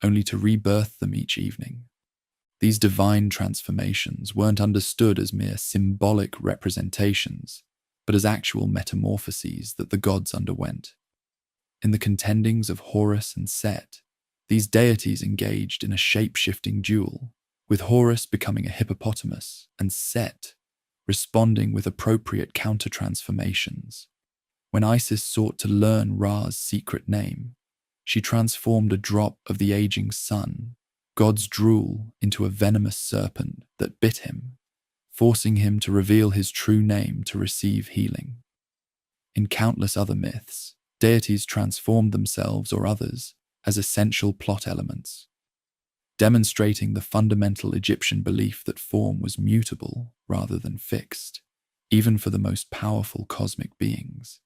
only to rebirth them each evening. These divine transformations weren't understood as mere symbolic representations, but as actual metamorphoses that the gods underwent. In the contendings of Horus and Set, these deities engaged in a shape-shifting duel, with Horus becoming a hippopotamus and Set responding with appropriate counter-transformations. When Isis sought to learn Ra's secret name, she transformed a drop of the aging sun, God's drool, into a venomous serpent that bit him, forcing him to reveal his true name to receive healing. In countless other myths, deities transformed themselves or others as essential plot elements, demonstrating the fundamental Egyptian belief that form was mutable rather than fixed, even for the most powerful cosmic beings.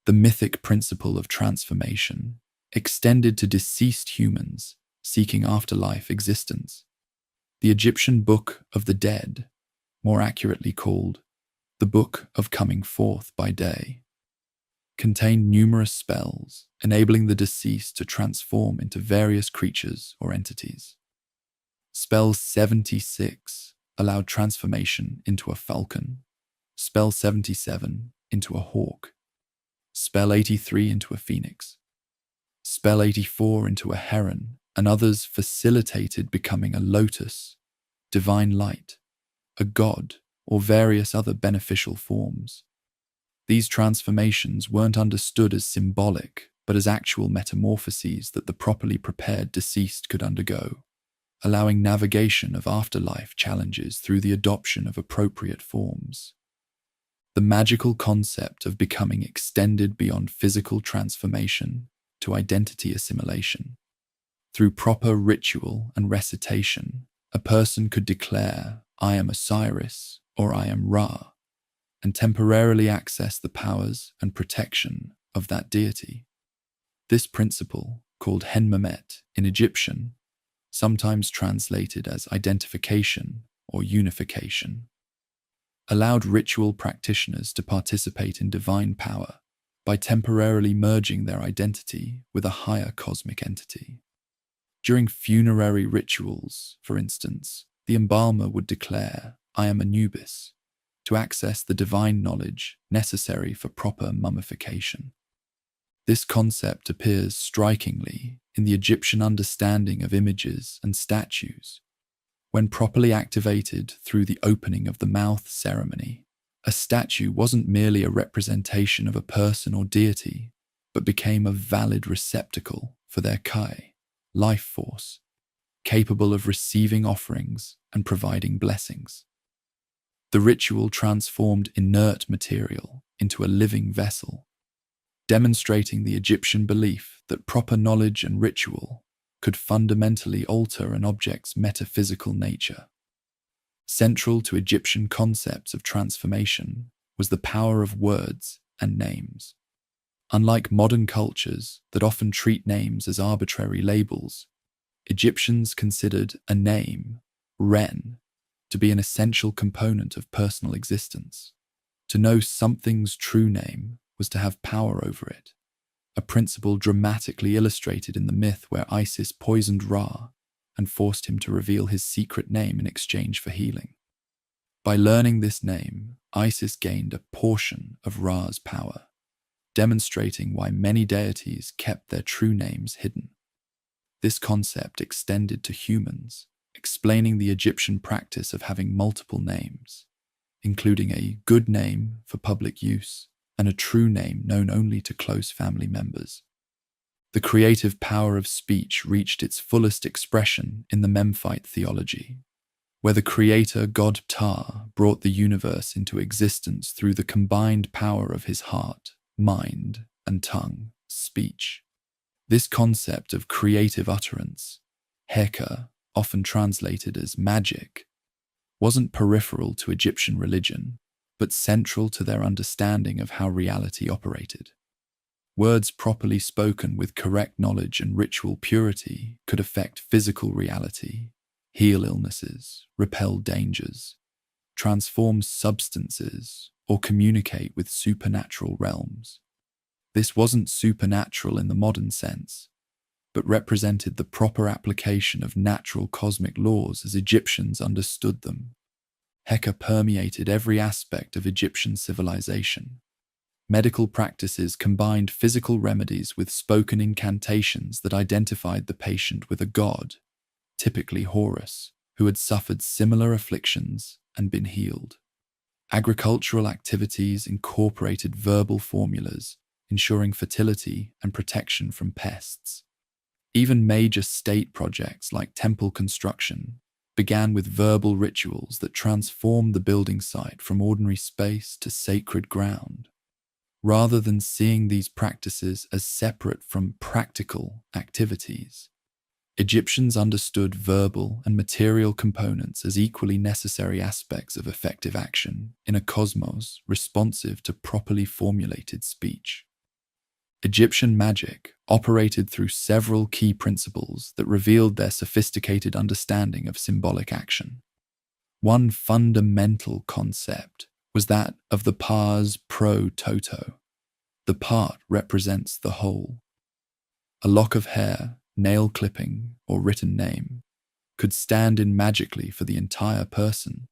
The mythic principle of transformation extended to deceased humans seeking afterlife existence. The Egyptian Book of the Dead, more accurately called the Book of Coming Forth by Day, contained numerous spells enabling the deceased to transform into various creatures or entities. Spell 76 allowed transformation into a falcon, Spell 77 into a hawk, Spell 83 into a phoenix, Spell 84 into a heron, and others facilitated becoming a lotus, divine light, a god, or various other beneficial forms. These transformations weren't understood as symbolic, but as actual metamorphoses that the properly prepared deceased could undergo, allowing navigation of afterlife challenges through the adoption of appropriate forms. The magical concept of becoming extended beyond physical transformation to identity assimilation. Through proper ritual and recitation, a person could declare, "I am Osiris," or "I am Ra," and temporarily access the powers and protection of that deity. This principle, called Henmamet in Egyptian, sometimes translated as identification or unification, allowed ritual practitioners to participate in divine power by temporarily merging their identity with a higher cosmic entity. During funerary rituals, for instance, the embalmer would declare, "I am Anubis," to access the divine knowledge necessary for proper mummification. This concept appears strikingly in the Egyptian understanding of images and statues. When properly activated through the opening of the mouth ceremony, a statue wasn't merely a representation of a person or deity, but became a valid receptacle for their kai, life force, capable of receiving offerings and providing blessings. The ritual transformed inert material into a living vessel, demonstrating the Egyptian belief that proper knowledge and ritual could fundamentally alter an object's metaphysical nature. Central to Egyptian concepts of transformation was the power of words and names. Unlike modern cultures that often treat names as arbitrary labels, Egyptians considered a name, Ren, to be an essential component of personal existence. To know something's true name was to have power over it, a principle dramatically illustrated in the myth where Isis poisoned Ra and forced him to reveal his secret name in exchange for healing. By learning this name, Isis gained a portion of Ra's power, demonstrating why many deities kept their true names hidden. This concept extended to humans, explaining the Egyptian practice of having multiple names, including a good name for public use and a true name known only to close family members. The creative power of speech reached its fullest expression in the Memphite theology, where the creator god Ptah brought the universe into existence through the combined power of his heart, mind, and tongue, speech. This concept of creative utterance, Heka, often translated as magic, wasn't peripheral to Egyptian religion, but central to their understanding of how reality operated. Words properly spoken with correct knowledge and ritual purity could affect physical reality, heal illnesses, repel dangers, transform substances, or communicate with supernatural realms. This wasn't supernatural in the modern sense, but represented the proper application of natural cosmic laws as Egyptians understood them. Heka permeated every aspect of Egyptian civilization. Medical practices combined physical remedies with spoken incantations that identified the patient with a god, typically Horus, who had suffered similar afflictions and been healed. Agricultural activities incorporated verbal formulas, ensuring fertility and protection from pests. Even major state projects like temple construction began with verbal rituals that transformed the building site from ordinary space to sacred ground. Rather than seeing these practices as separate from practical activities, Egyptians understood verbal and material components as equally necessary aspects of effective action in a cosmos responsive to properly formulated speech. Egyptian magic operated through several key principles that revealed their sophisticated understanding of symbolic action. One fundamental concept was that of the pars pro toto. The part represents the whole. A lock of hair, nail clipping, or written name could stand in magically for the entire person,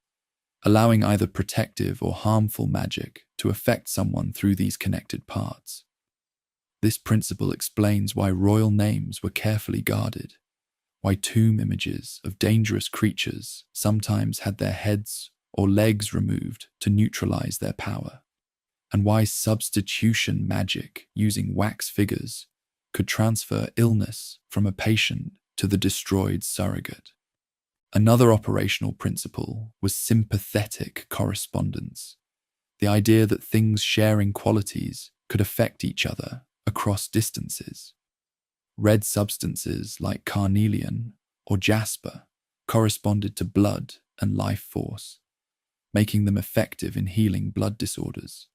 allowing either protective or harmful magic to affect someone through these connected parts. This principle explains why royal names were carefully guarded, why tomb images of dangerous creatures sometimes had their heads or legs removed to neutralize their power, and why substitution magic using wax figures could transfer illness from a patient to the destroyed surrogate. Another operational principle was sympathetic correspondence, the idea that things sharing qualities could affect each other across distances. Red substances like carnelian or jasper corresponded to blood and life force, making them effective in healing blood disorders.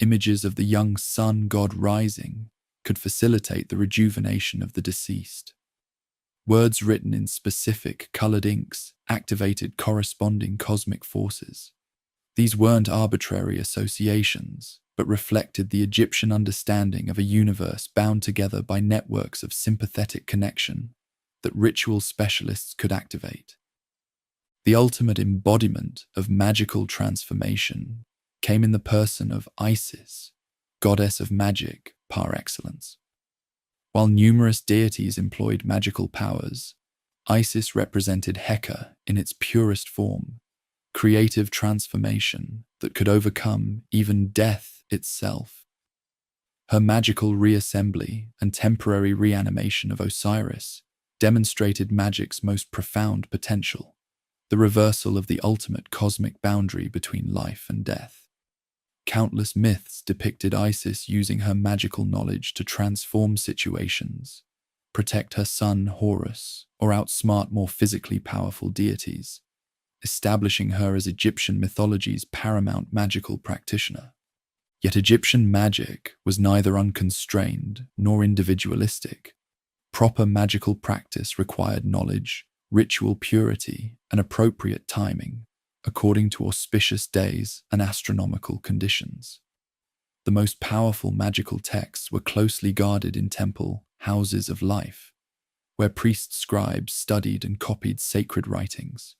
Images of the young sun god rising could facilitate the rejuvenation of the deceased. Words written in specific colored inks activated corresponding cosmic forces. These weren't arbitrary associations, but reflected the Egyptian understanding of a universe bound together by networks of sympathetic connection that ritual specialists could activate. The ultimate embodiment of magical transformation came in the person of Isis, goddess of magic par excellence. While numerous deities employed magical powers, Isis represented Heka in its purest form, creative transformation that could overcome even death itself. Her magical reassembly and temporary reanimation of Osiris demonstrated magic's most profound potential, the reversal of the ultimate cosmic boundary between life and death. Countless myths depicted Isis using her magical knowledge to transform situations, protect her son Horus, or outsmart more physically powerful deities, establishing her as Egyptian mythology's paramount magical practitioner. Yet Egyptian magic was neither unconstrained nor individualistic. Proper magical practice required knowledge, ritual purity, and appropriate timing, according to auspicious days and astronomical conditions. The most powerful magical texts were closely guarded in temple houses of life, where priest scribes studied and copied sacred writings.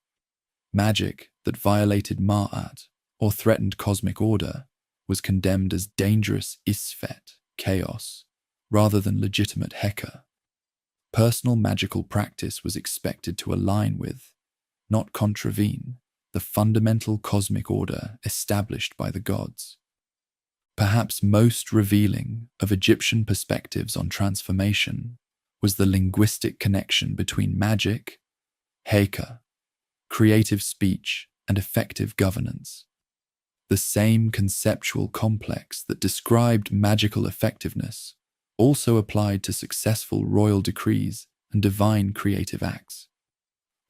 Magic that violated Ma'at or threatened cosmic order was condemned as dangerous Isfet, chaos, rather than legitimate Heka. Personal magical practice was expected to align with, not contravene, the fundamental cosmic order established by the gods. Perhaps most revealing of Egyptian perspectives on transformation was the linguistic connection between magic, Heka, creative speech, and effective governance. The same conceptual complex that described magical effectiveness also applied to successful royal decrees and divine creative acts.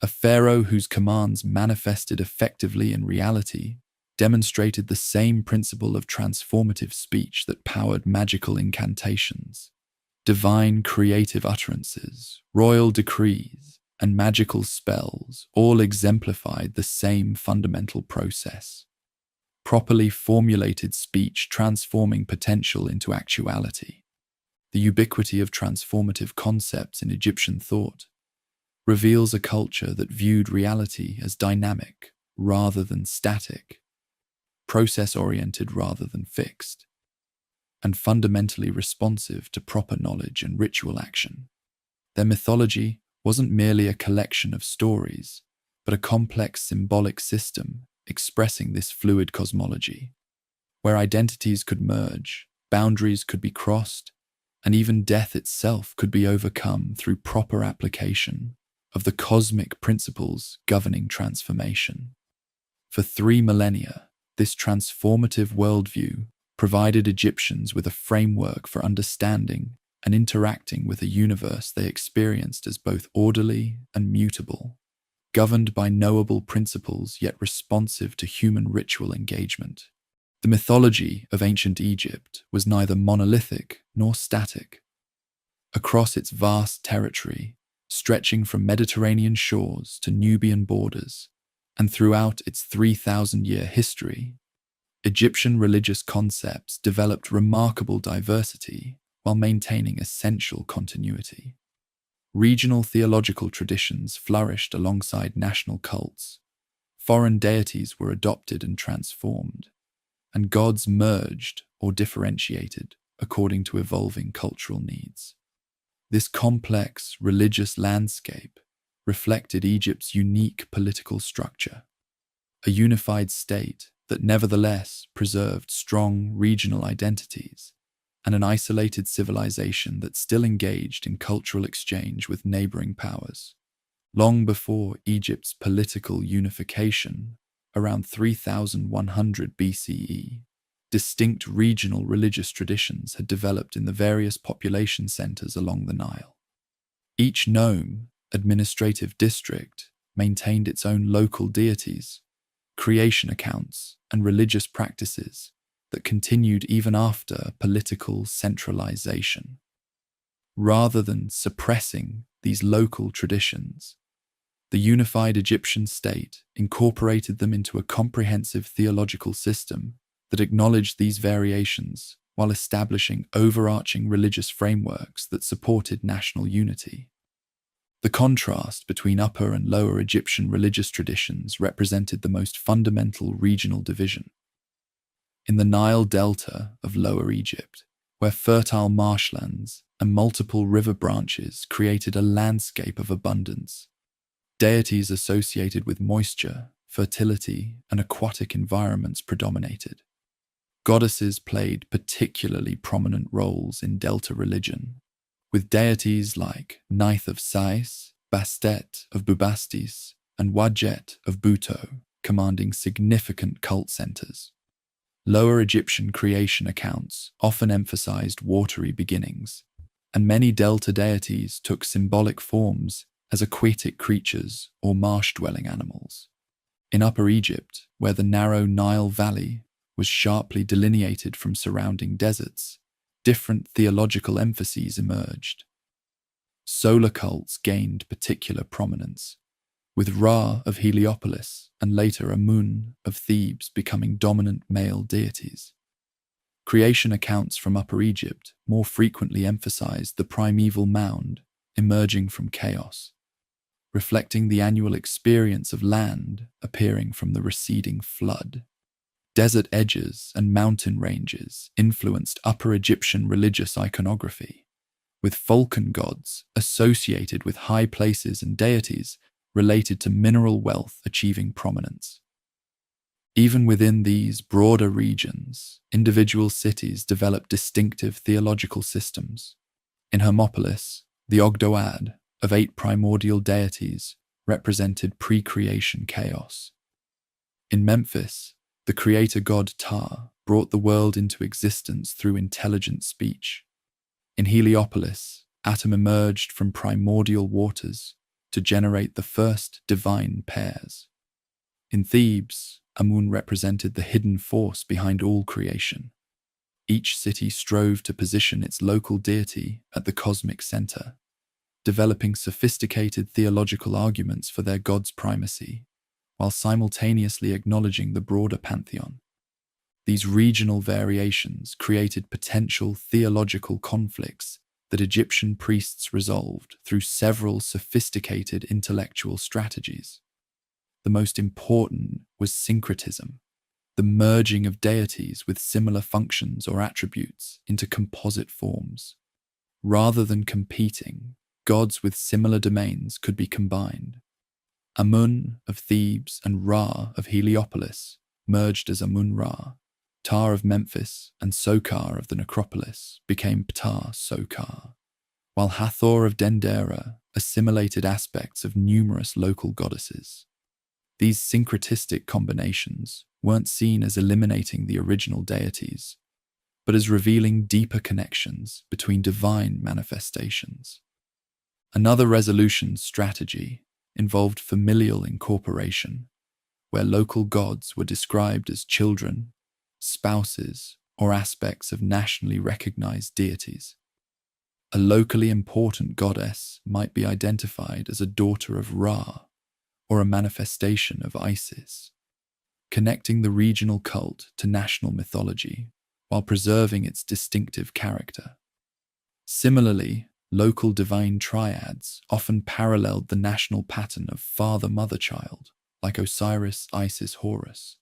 A pharaoh whose commands manifested effectively in reality demonstrated the same principle of transformative speech that powered magical incantations. Divine creative utterances, royal decrees, and magical spells all exemplified the same fundamental process. Properly formulated speech transforming potential into actuality. The ubiquity of transformative concepts in Egyptian thought reveals a culture that viewed reality as dynamic rather than static, process-oriented rather than fixed, and fundamentally responsive to proper knowledge and ritual action. Their mythology wasn't merely a collection of stories, but a complex symbolic system expressing this fluid cosmology, where identities could merge, boundaries could be crossed, and even death itself could be overcome through proper application of the cosmic principles governing transformation. For 3 millennia, this transformative worldview provided Egyptians with a framework for understanding and interacting with a universe they experienced as both orderly and mutable, governed by knowable principles yet responsive to human ritual engagement. The mythology of ancient Egypt was neither monolithic nor static. Across its vast territory, stretching from Mediterranean shores to Nubian borders, and throughout its 3,000-year history, Egyptian religious concepts developed remarkable diversity while maintaining essential continuity. Regional theological traditions flourished alongside national cults, foreign deities were adopted and transformed, and gods merged or differentiated according to evolving cultural needs. This complex religious landscape reflected Egypt's unique political structure, a unified state that nevertheless preserved strong regional identities, and an isolated civilization that still engaged in cultural exchange with neighboring powers. Long before Egypt's political unification, around 3100 BCE, distinct regional religious traditions had developed in the various population centers along the Nile. Each nome, administrative district, maintained its own local deities, creation accounts, and religious practices that continued even after political centralization. Rather than suppressing these local traditions, the unified Egyptian state incorporated them into a comprehensive theological system that acknowledged these variations while establishing overarching religious frameworks that supported national unity. The contrast between Upper and Lower Egyptian religious traditions represented the most fundamental regional division. In the Nile Delta of Lower Egypt, where fertile marshlands and multiple river branches created a landscape of abundance, deities associated with moisture, fertility, and aquatic environments predominated. Goddesses played particularly prominent roles in Delta religion, with deities like Neith of Sais, Bastet of Bubastis, and Wadjet of Buto commanding significant cult centers. Lower Egyptian creation accounts often emphasized watery beginnings, and many Delta deities took symbolic forms as aquatic creatures or marsh-dwelling animals. In Upper Egypt, where the narrow Nile Valley was sharply delineated from surrounding deserts, different theological emphases emerged. Solar cults gained particular prominence, with Ra of Heliopolis and later Amun of Thebes becoming dominant male deities. Creation accounts from Upper Egypt more frequently emphasized the primeval mound emerging from chaos, reflecting the annual experience of land appearing from the receding flood. Desert edges and mountain ranges influenced Upper Egyptian religious iconography, with falcon gods associated with high places and deities related to mineral wealth achieving prominence. Even within these broader regions, individual cities developed distinctive theological systems. In Hermopolis, the Ogdoad of 8 primordial deities represented pre-creation chaos. In Memphis, the creator god Ptah brought the world into existence through intelligent speech. In Heliopolis, Atum emerged from primordial waters to generate the first divine pairs. In Thebes, Amun represented the hidden force behind all creation. Each city strove to position its local deity at the cosmic center, developing sophisticated theological arguments for their god's primacy, while simultaneously acknowledging the broader pantheon. These regional variations created potential theological conflicts that Egyptian priests resolved through several sophisticated intellectual strategies. The most important was syncretism, the merging of deities with similar functions or attributes into composite forms. Rather than competing, gods with similar domains could be combined. Amun of Thebes and Ra of Heliopolis merged as Amun-Ra. Ptah of Memphis and Sokar of the necropolis became Ptah-Sokar, while Hathor of Dendera assimilated aspects of numerous local goddesses. These syncretistic combinations weren't seen as eliminating the original deities, but as revealing deeper connections between divine manifestations. Another resolution strategy involved familial incorporation, where local gods were described as children, spouses, or aspects of nationally recognized deities. A locally important goddess might be identified as a daughter of Ra or a manifestation of Isis, connecting the regional cult to national mythology while preserving its distinctive character. Similarly, local divine triads often paralleled the national pattern of father-mother-child, like Osiris, Isis, Horus,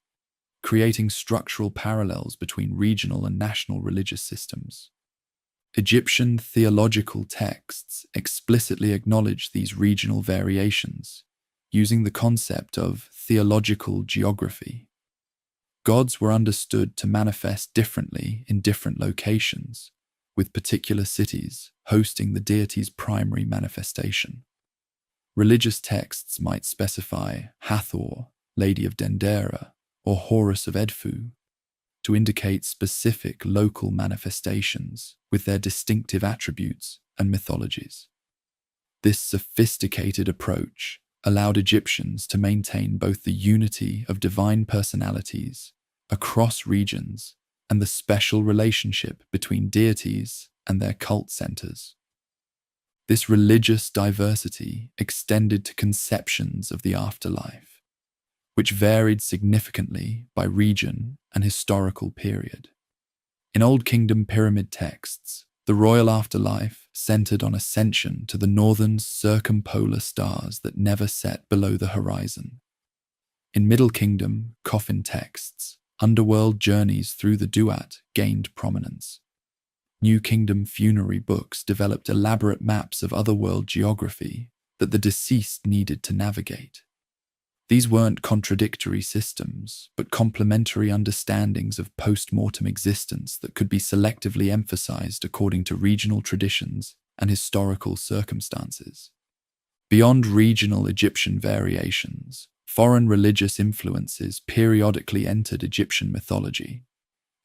creating structural parallels between regional and national religious systems. Egyptian theological texts explicitly acknowledge these regional variations, using the concept of theological geography. Gods were understood to manifest differently in different locations, with particular cities hosting the deity's primary manifestation. Religious texts might specify Hathor, Lady of Dendera, or Horus of Edfu, to indicate specific local manifestations with their distinctive attributes and mythologies. This sophisticated approach allowed Egyptians to maintain both the unity of divine personalities across regions and the special relationship between deities and their cult centers. This religious diversity extended to conceptions of the afterlife, which varied significantly by region and historical period. In Old Kingdom pyramid texts, the royal afterlife centered on ascension to the northern circumpolar stars that never set below the horizon. In Middle Kingdom coffin texts, underworld journeys through the Duat gained prominence. New Kingdom funerary books developed elaborate maps of otherworld geography that the deceased needed to navigate. These weren't contradictory systems, but complementary understandings of post-mortem existence that could be selectively emphasized according to regional traditions and historical circumstances. Beyond regional Egyptian variations, foreign religious influences periodically entered Egyptian mythology,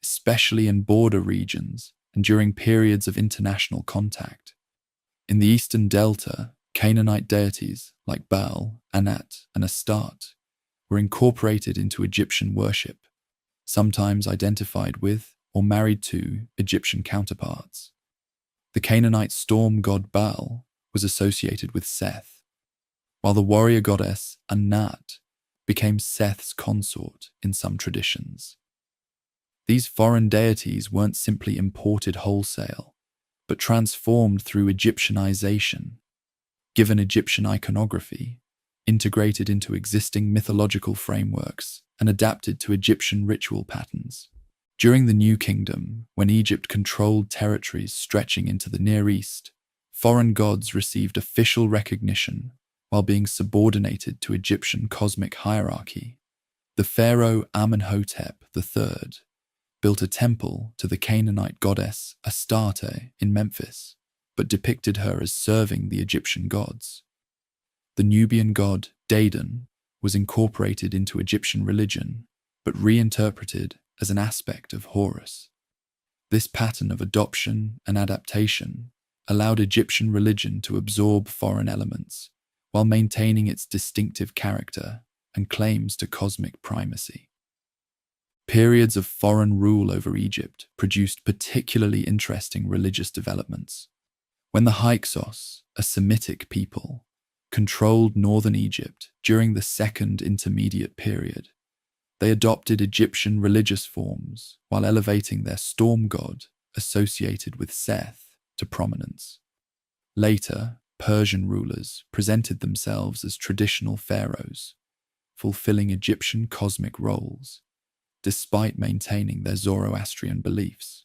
especially in border regions and during periods of international contact. In the Eastern Delta, Canaanite deities like Baal, Anat, and Astarte were incorporated into Egyptian worship, sometimes identified with or married to Egyptian counterparts. The Canaanite storm god Baal was associated with Seth, while the warrior goddess Anat became Seth's consort in some traditions. These foreign deities weren't simply imported wholesale, but transformed through Egyptianization, given Egyptian iconography, integrated into existing mythological frameworks, and adapted to Egyptian ritual patterns. During the New Kingdom, when Egypt controlled territories stretching into the Near East, foreign gods received official recognition while being subordinated to Egyptian cosmic hierarchy. The pharaoh Amenhotep III built a temple to the Canaanite goddess Astarte in Memphis, but depicted her as serving the Egyptian gods. The Nubian god Dadan was incorporated into Egyptian religion, but reinterpreted as an aspect of Horus. This pattern of adoption and adaptation allowed Egyptian religion to absorb foreign elements while maintaining its distinctive character and claims to cosmic primacy. Periods of foreign rule over Egypt produced particularly interesting religious developments. When the Hyksos, a Semitic people, controlled northern Egypt during the Second Intermediate Period, they adopted Egyptian religious forms while elevating their storm god, associated with Seth, to prominence. Later, Persian rulers presented themselves as traditional pharaohs, fulfilling Egyptian cosmic roles, despite maintaining their Zoroastrian beliefs.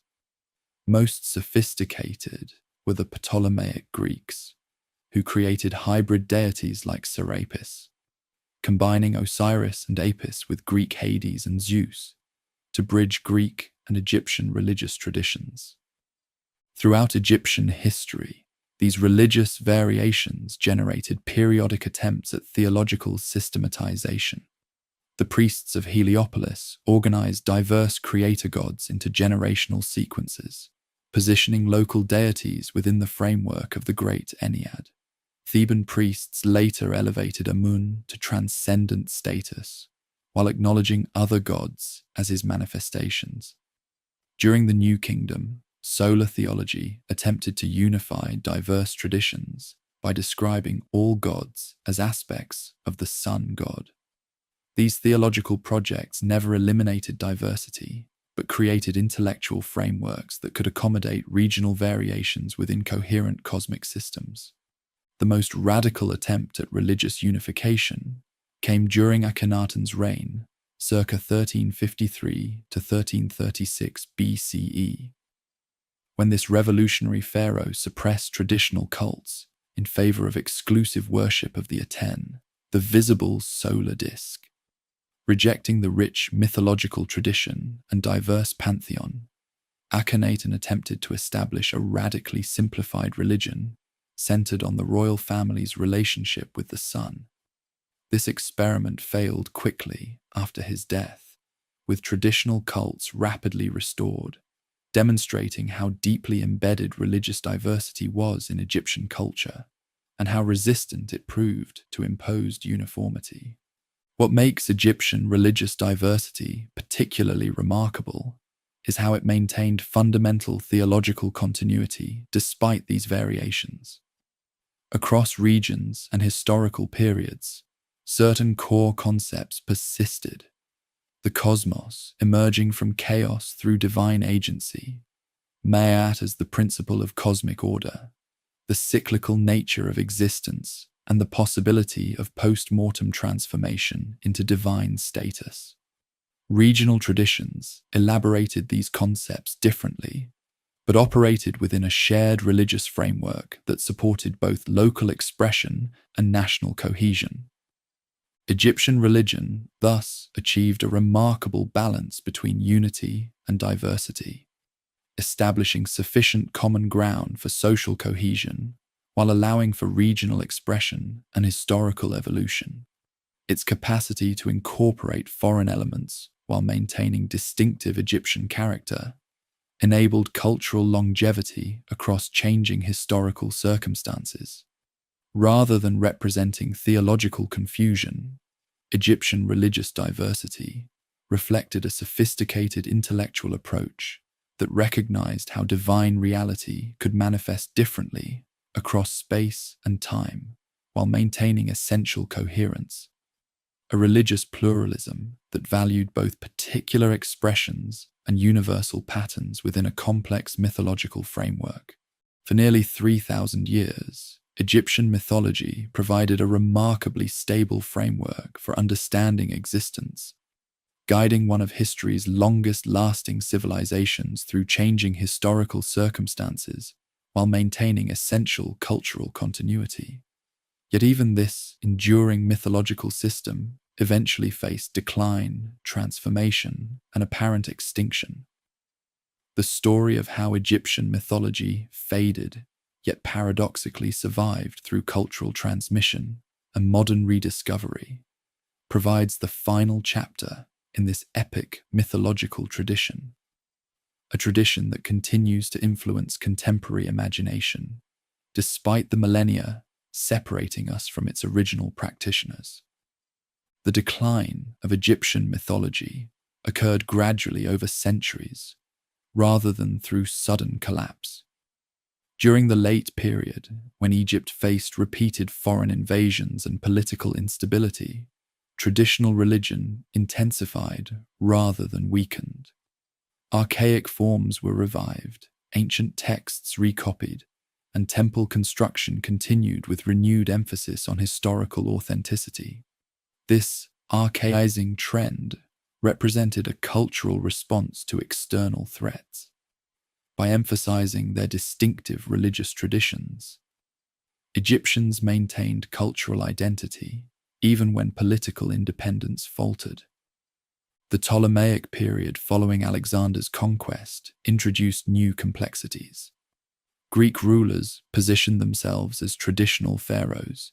Most sophisticated were the Ptolemaic Greeks, who created hybrid deities like Serapis, combining Osiris and Apis with Greek Hades and Zeus to bridge Greek and Egyptian religious traditions. Throughout Egyptian history, these religious variations generated periodic attempts at theological systematization. The priests of Heliopolis organized diverse creator gods into generational sequences, positioning local deities within the framework of the Great Ennead. Theban priests later elevated Amun to transcendent status, while acknowledging other gods as his manifestations. During the New Kingdom, solar theology attempted to unify diverse traditions by describing all gods as aspects of the sun god. These theological projects never eliminated diversity, but created intellectual frameworks that could accommodate regional variations within coherent cosmic systems. The most radical attempt at religious unification came during Akhenaten's reign, circa 1353 to 1336 BCE, when this revolutionary pharaoh suppressed traditional cults in favor of exclusive worship of the Aten, the visible solar disk. Rejecting the rich mythological tradition and diverse pantheon, Akhenaten attempted to establish a radically simplified religion centered on the royal family's relationship with the sun. This experiment failed quickly after his death, with traditional cults rapidly restored, demonstrating how deeply embedded religious diversity was in Egyptian culture and how resistant it proved to imposed uniformity. What makes Egyptian religious diversity particularly remarkable is how it maintained fundamental theological continuity despite these variations. Across regions and historical periods, certain core concepts persisted. The cosmos emerging from chaos through divine agency, Ma'at as the principle of cosmic order, the cyclical nature of existence, and the possibility of post-mortem transformation into divine status. Regional traditions elaborated these concepts differently, but operated within a shared religious framework that supported both local expression and national cohesion. Egyptian religion thus achieved a remarkable balance between unity and diversity, establishing sufficient common ground for social cohesion while allowing for regional expression and historical evolution. Its capacity to incorporate foreign elements while maintaining distinctive Egyptian character enabled cultural longevity across changing historical circumstances. Rather than representing theological confusion, Egyptian religious diversity reflected a sophisticated intellectual approach that recognized how divine reality could manifest differently across space and time while maintaining essential coherence. A religious pluralism that valued both particular expressions and universal patterns within a complex mythological framework. For nearly 3,000 years, Egyptian mythology provided a remarkably stable framework for understanding existence, guiding one of history's longest-lasting civilizations through changing historical circumstances while maintaining essential cultural continuity. Yet even this enduring mythological system eventually faced decline, transformation, and apparent extinction. The story of how Egyptian mythology faded, yet paradoxically survived through cultural transmission and modern rediscovery, provides the final chapter in this epic mythological tradition, a tradition that continues to influence contemporary imagination, despite the millennia separating us from its original practitioners. The decline of Egyptian mythology occurred gradually over centuries, rather than through sudden collapse. During the late period, when Egypt faced repeated foreign invasions and political instability, traditional religion intensified rather than weakened. Archaic forms were revived, ancient texts recopied, and temple construction continued with renewed emphasis on historical authenticity. This archaizing trend represented a cultural response to external threats. By emphasizing their distinctive religious traditions, Egyptians maintained cultural identity even when political independence faltered. The Ptolemaic period following Alexander's conquest introduced new complexities. Greek rulers positioned themselves as traditional pharaohs,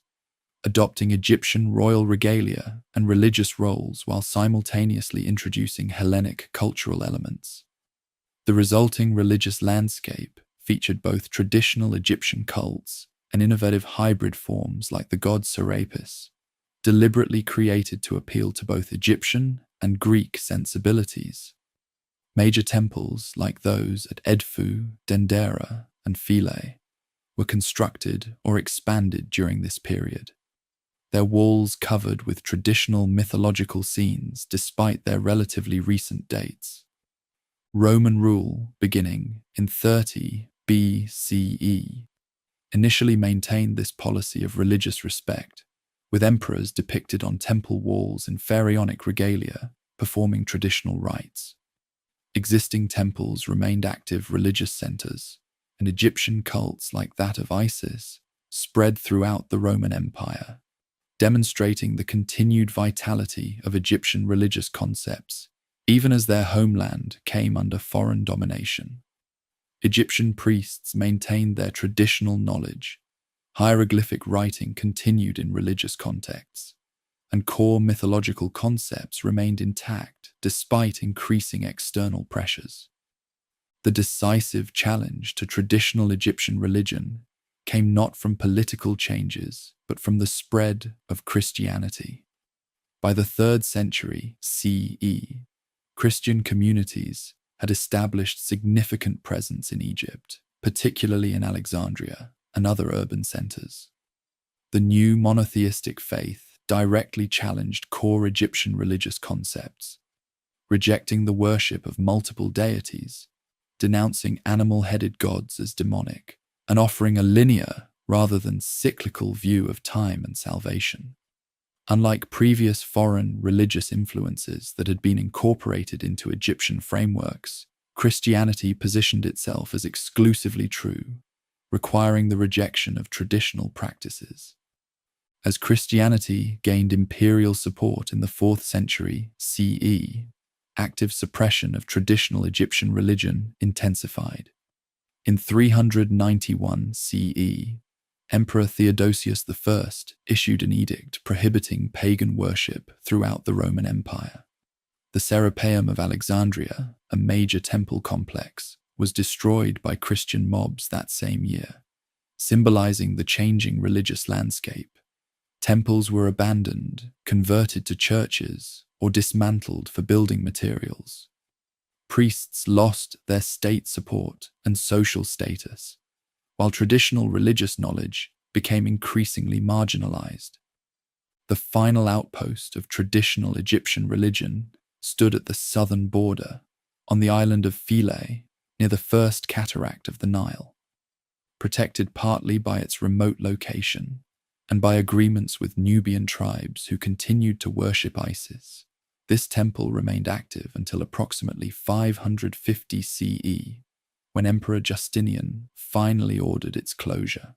adopting Egyptian royal regalia and religious roles while simultaneously introducing Hellenic cultural elements. The resulting religious landscape featured both traditional Egyptian cults and innovative hybrid forms like the god Serapis, deliberately created to appeal to both Egyptian and Greek sensibilities. Major temples like those at Edfu, Dendera, and Philae were constructed or expanded during this period, their walls covered with traditional mythological scenes despite their relatively recent dates. Roman rule, beginning in 30 BCE, initially maintained this policy of religious respect, with emperors depicted on temple walls in pharaonic regalia performing traditional rites. Existing temples remained active religious centers, and Egyptian cults like that of Isis spread throughout the Roman Empire, demonstrating the continued vitality of Egyptian religious concepts, even as their homeland came under foreign domination. Egyptian priests maintained their traditional knowledge, hieroglyphic writing continued in religious contexts, and core mythological concepts remained intact despite increasing external pressures. The decisive challenge to traditional Egyptian religion came not from political changes, but from the spread of Christianity. By the 3rd century CE, Christian communities had established significant presence in Egypt, particularly in Alexandria and other urban centers. The new monotheistic faith directly challenged core Egyptian religious concepts, rejecting the worship of multiple deities, denouncing animal-headed gods as demonic, and offering a linear rather than cyclical view of time and salvation. Unlike previous foreign religious influences that had been incorporated into Egyptian frameworks, Christianity positioned itself as exclusively true, requiring the rejection of traditional practices. As Christianity gained imperial support in the 4th century CE, active suppression of traditional Egyptian religion intensified. In 391 CE, Emperor Theodosius I issued an edict prohibiting pagan worship throughout the Roman Empire. The Serapeum of Alexandria, a major temple complex, was destroyed by Christian mobs that same year, symbolizing the changing religious landscape. Temples were abandoned, converted to churches, or dismantled for building materials. Priests lost their state support and social status, while traditional religious knowledge became increasingly marginalized. The final outpost of traditional Egyptian religion stood at the southern border, on the island of Philae, near the first cataract of the Nile. Protected partly by its remote location and by agreements with Nubian tribes who continued to worship Isis, this temple remained active until approximately 550 CE, when Emperor Justinian finally ordered its closure.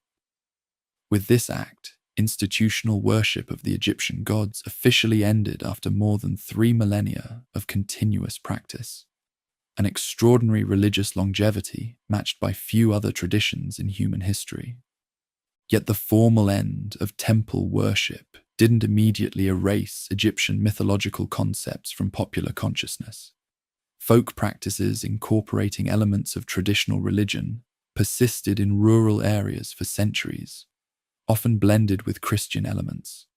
With this act, institutional worship of the Egyptian gods officially ended after more than 3 millennia of continuous practice, an extraordinary religious longevity matched by few other traditions in human history. Yet the formal end of temple worship didn't immediately erase Egyptian mythological concepts from popular consciousness. Folk practices incorporating elements of traditional religion persisted in rural areas for centuries, often blended with Christian elements.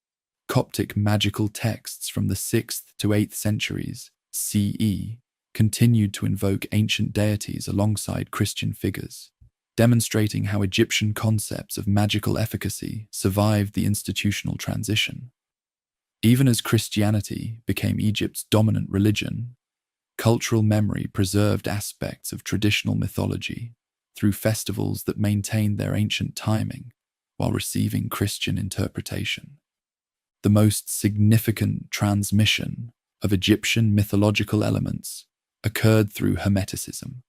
Coptic magical texts from the 6th to 8th centuries CE continued to invoke ancient deities alongside Christian figures, demonstrating how Egyptian concepts of magical efficacy survived the institutional transition. Even as Christianity became Egypt's dominant religion, cultural memory preserved aspects of traditional mythology through festivals that maintained their ancient timing while receiving Christian interpretation. The most significant transmission of Egyptian mythological elements occurred through Hermeticism,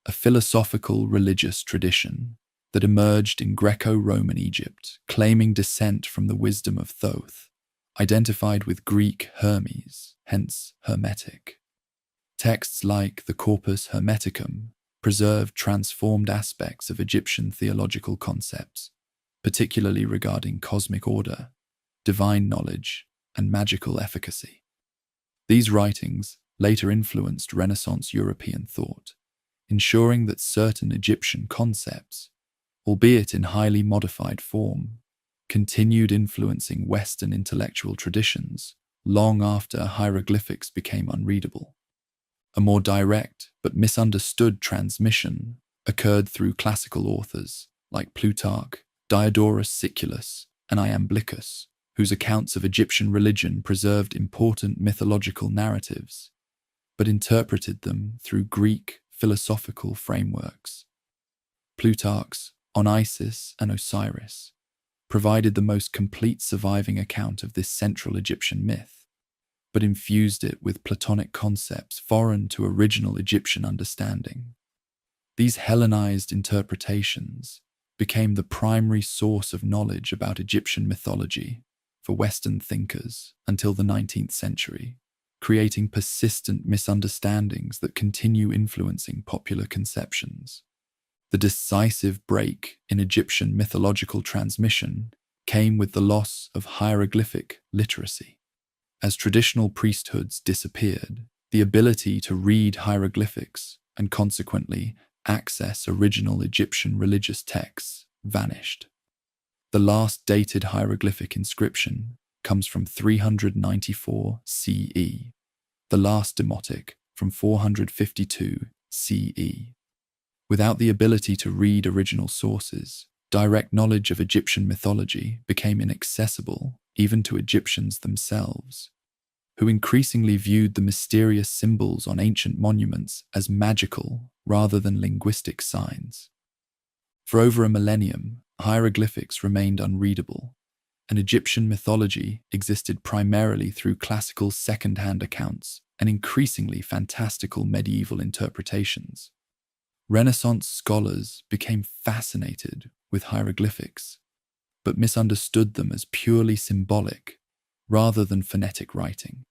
a philosophical religious tradition that emerged in Greco-Roman Egypt, claiming descent from the wisdom of Thoth, identified with Greek Hermes, hence Hermetic. Texts like the Corpus Hermeticum preserved transformed aspects of Egyptian theological concepts, particularly regarding cosmic order, divine knowledge, and magical efficacy. These writings later influenced Renaissance European thought, ensuring that certain Egyptian concepts, albeit in highly modified form, continued influencing Western intellectual traditions long after hieroglyphics became unreadable. A more direct but misunderstood transmission occurred through classical authors like Plutarch, Diodorus Siculus, and Iamblichus, whose accounts of Egyptian religion preserved important mythological narratives, but interpreted them through Greek philosophical frameworks. Plutarch's On Isis and Osiris provided the most complete surviving account of this central Egyptian myth, but infused it with Platonic concepts foreign to original Egyptian understanding. These Hellenized interpretations became the primary source of knowledge about Egyptian mythology for Western thinkers until the 19th century, creating persistent misunderstandings that continue influencing popular conceptions. The decisive break in Egyptian mythological transmission came with the loss of hieroglyphic literacy. As traditional priesthoods disappeared, the ability to read hieroglyphics and consequently access original Egyptian religious texts vanished. The last dated hieroglyphic inscription comes from 394 CE, the last demotic from 452 CE. Without the ability to read original sources, direct knowledge of Egyptian mythology became inaccessible even to Egyptians themselves, who increasingly viewed the mysterious symbols on ancient monuments as magical rather than linguistic signs. For over a millennium, hieroglyphics remained unreadable, and Egyptian mythology existed primarily through classical second-hand accounts and increasingly fantastical medieval interpretations. Renaissance scholars became fascinated with hieroglyphics, but misunderstood them as purely symbolic rather than phonetic writing,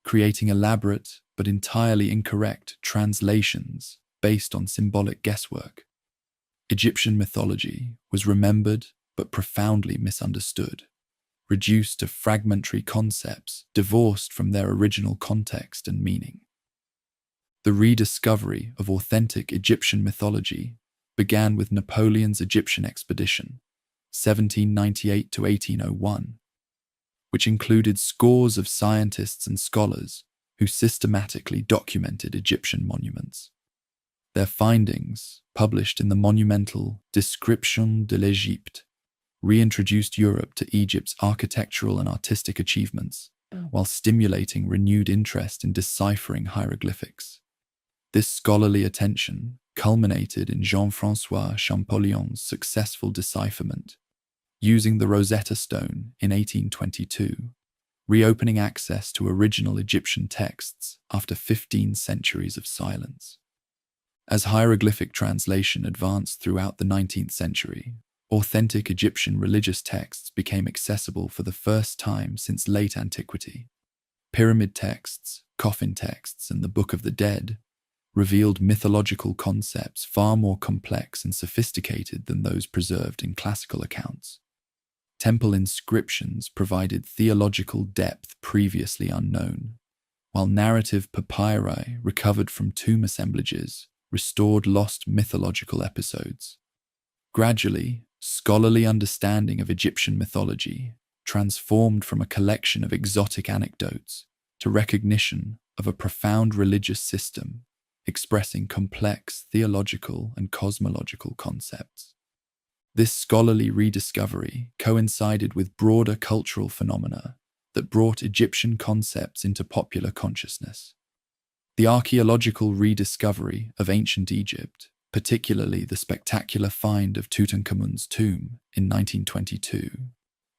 creating elaborate but entirely incorrect translations based on symbolic guesswork. Egyptian mythology was remembered but profoundly misunderstood, reduced to fragmentary concepts divorced from their original context and meaning. The rediscovery of authentic Egyptian mythology began with Napoleon's Egyptian expedition, 1798 to 1801, which included scores of scientists and scholars who systematically documented Egyptian monuments. Their findings, published in the monumental Description de l'Égypte, reintroduced Europe to Egypt's architectural and artistic achievements, while stimulating renewed interest in deciphering hieroglyphics. This scholarly attention culminated in Jean-François Champollion's successful decipherment, using the Rosetta Stone in 1822, reopening access to original Egyptian texts after 15 centuries of silence. As hieroglyphic translation advanced throughout the 19th century, authentic Egyptian religious texts became accessible for the first time since late antiquity. Pyramid texts, coffin texts, and the Book of the Dead revealed mythological concepts far more complex and sophisticated than those preserved in classical accounts. Temple inscriptions provided theological depth previously unknown, while narrative papyri recovered from tomb assemblages restored lost mythological episodes. Gradually, scholarly understanding of Egyptian mythology transformed from a collection of exotic anecdotes to recognition of a profound religious system expressing complex theological and cosmological concepts. This scholarly rediscovery coincided with broader cultural phenomena that brought Egyptian concepts into popular consciousness. The archaeological rediscovery of ancient Egypt, particularly the spectacular find of Tutankhamun's tomb in 1922,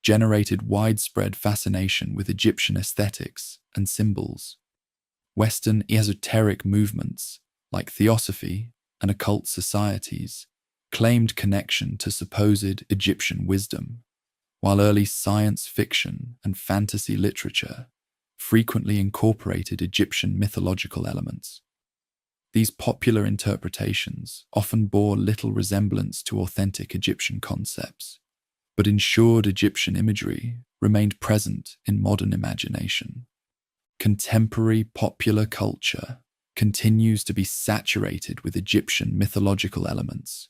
generated widespread fascination with Egyptian aesthetics and symbols. Western esoteric movements, like theosophy and occult societies, claimed connection to supposed Egyptian wisdom, while early science fiction and fantasy literature frequently incorporated Egyptian mythological elements. These popular interpretations often bore little resemblance to authentic Egyptian concepts, but ensured Egyptian imagery remained present in modern imagination. Contemporary popular culture continues to be saturated with Egyptian mythological elements,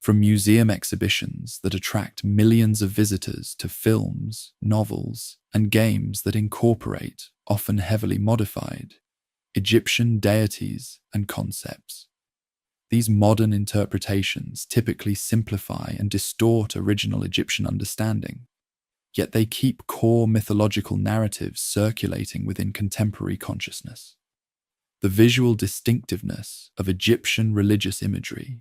from museum exhibitions that attract millions of visitors to films, novels, and games that incorporate, often heavily modified, Egyptian deities and concepts. These modern interpretations typically simplify and distort original Egyptian understanding, yet they keep core mythological narratives circulating within contemporary consciousness. The visual distinctiveness of Egyptian religious imagery,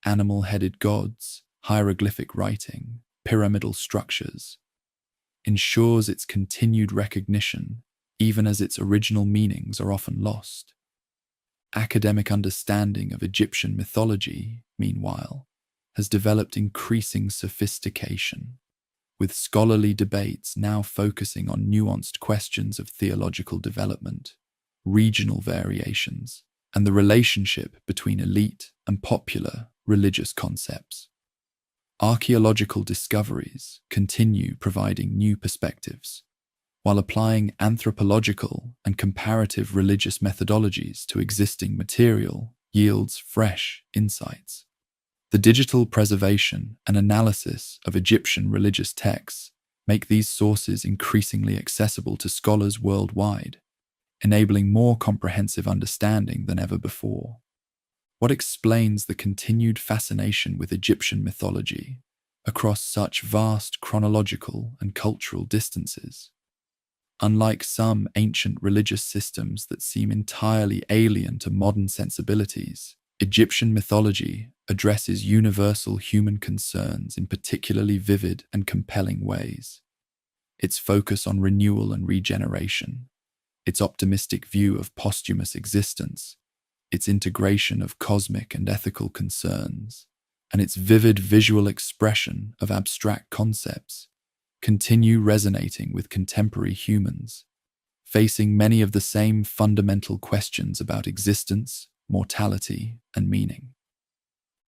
animal-headed gods, hieroglyphic writing, pyramidal structures, ensures its continued recognition even as its original meanings are often lost. Academic understanding of Egyptian mythology, meanwhile, has developed increasing sophistication, with scholarly debates now focusing on nuanced questions of theological development, regional variations, and the relationship between elite and popular religious concepts. Archaeological discoveries continue providing new perspectives, while applying anthropological and comparative religious methodologies to existing material yields fresh insights. The digital preservation and analysis of Egyptian religious texts make these sources increasingly accessible to scholars worldwide, enabling more comprehensive understanding than ever before. What explains the continued fascination with Egyptian mythology across such vast chronological and cultural distances? Unlike some ancient religious systems that seem entirely alien to modern sensibilities, Egyptian mythology addresses universal human concerns in particularly vivid and compelling ways. Its focus on renewal and regeneration, its optimistic view of posthumous existence, its integration of cosmic and ethical concerns, and its vivid visual expression of abstract concepts continue resonating with contemporary humans, facing many of the same fundamental questions about existence, mortality, and meaning.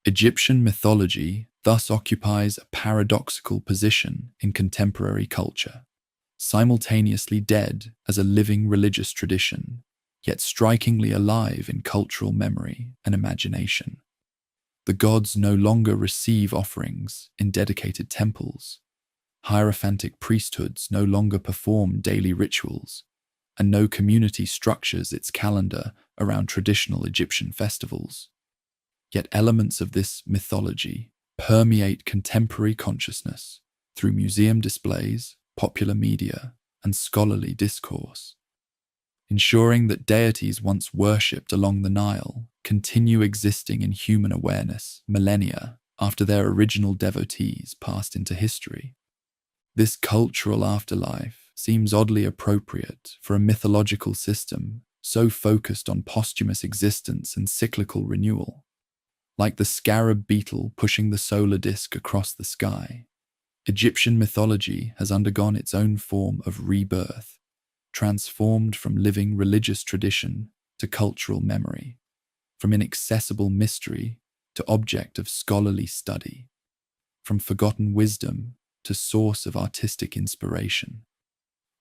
Egyptian mythology thus occupies a paradoxical position in contemporary culture, simultaneously dead as a living religious tradition, yet strikingly alive in cultural memory and imagination. The gods no longer receive offerings in dedicated temples. Hierophantic priesthoods no longer perform daily rituals, and no community structures its calendar around traditional Egyptian festivals. Yet elements of this mythology permeate contemporary consciousness through museum displays, popular media, and scholarly discourse, ensuring that deities once worshipped along the Nile continue existing in human awareness millennia after their original devotees passed into history. This cultural afterlife seems oddly appropriate for a mythological system so focused on posthumous existence and cyclical renewal. like the scarab beetle pushing the solar disk across the sky. Egyptian mythology has undergone its own form of rebirth, transformed from living religious tradition to cultural memory, from inaccessible mystery to object of scholarly study, from forgotten wisdom to source of artistic inspiration.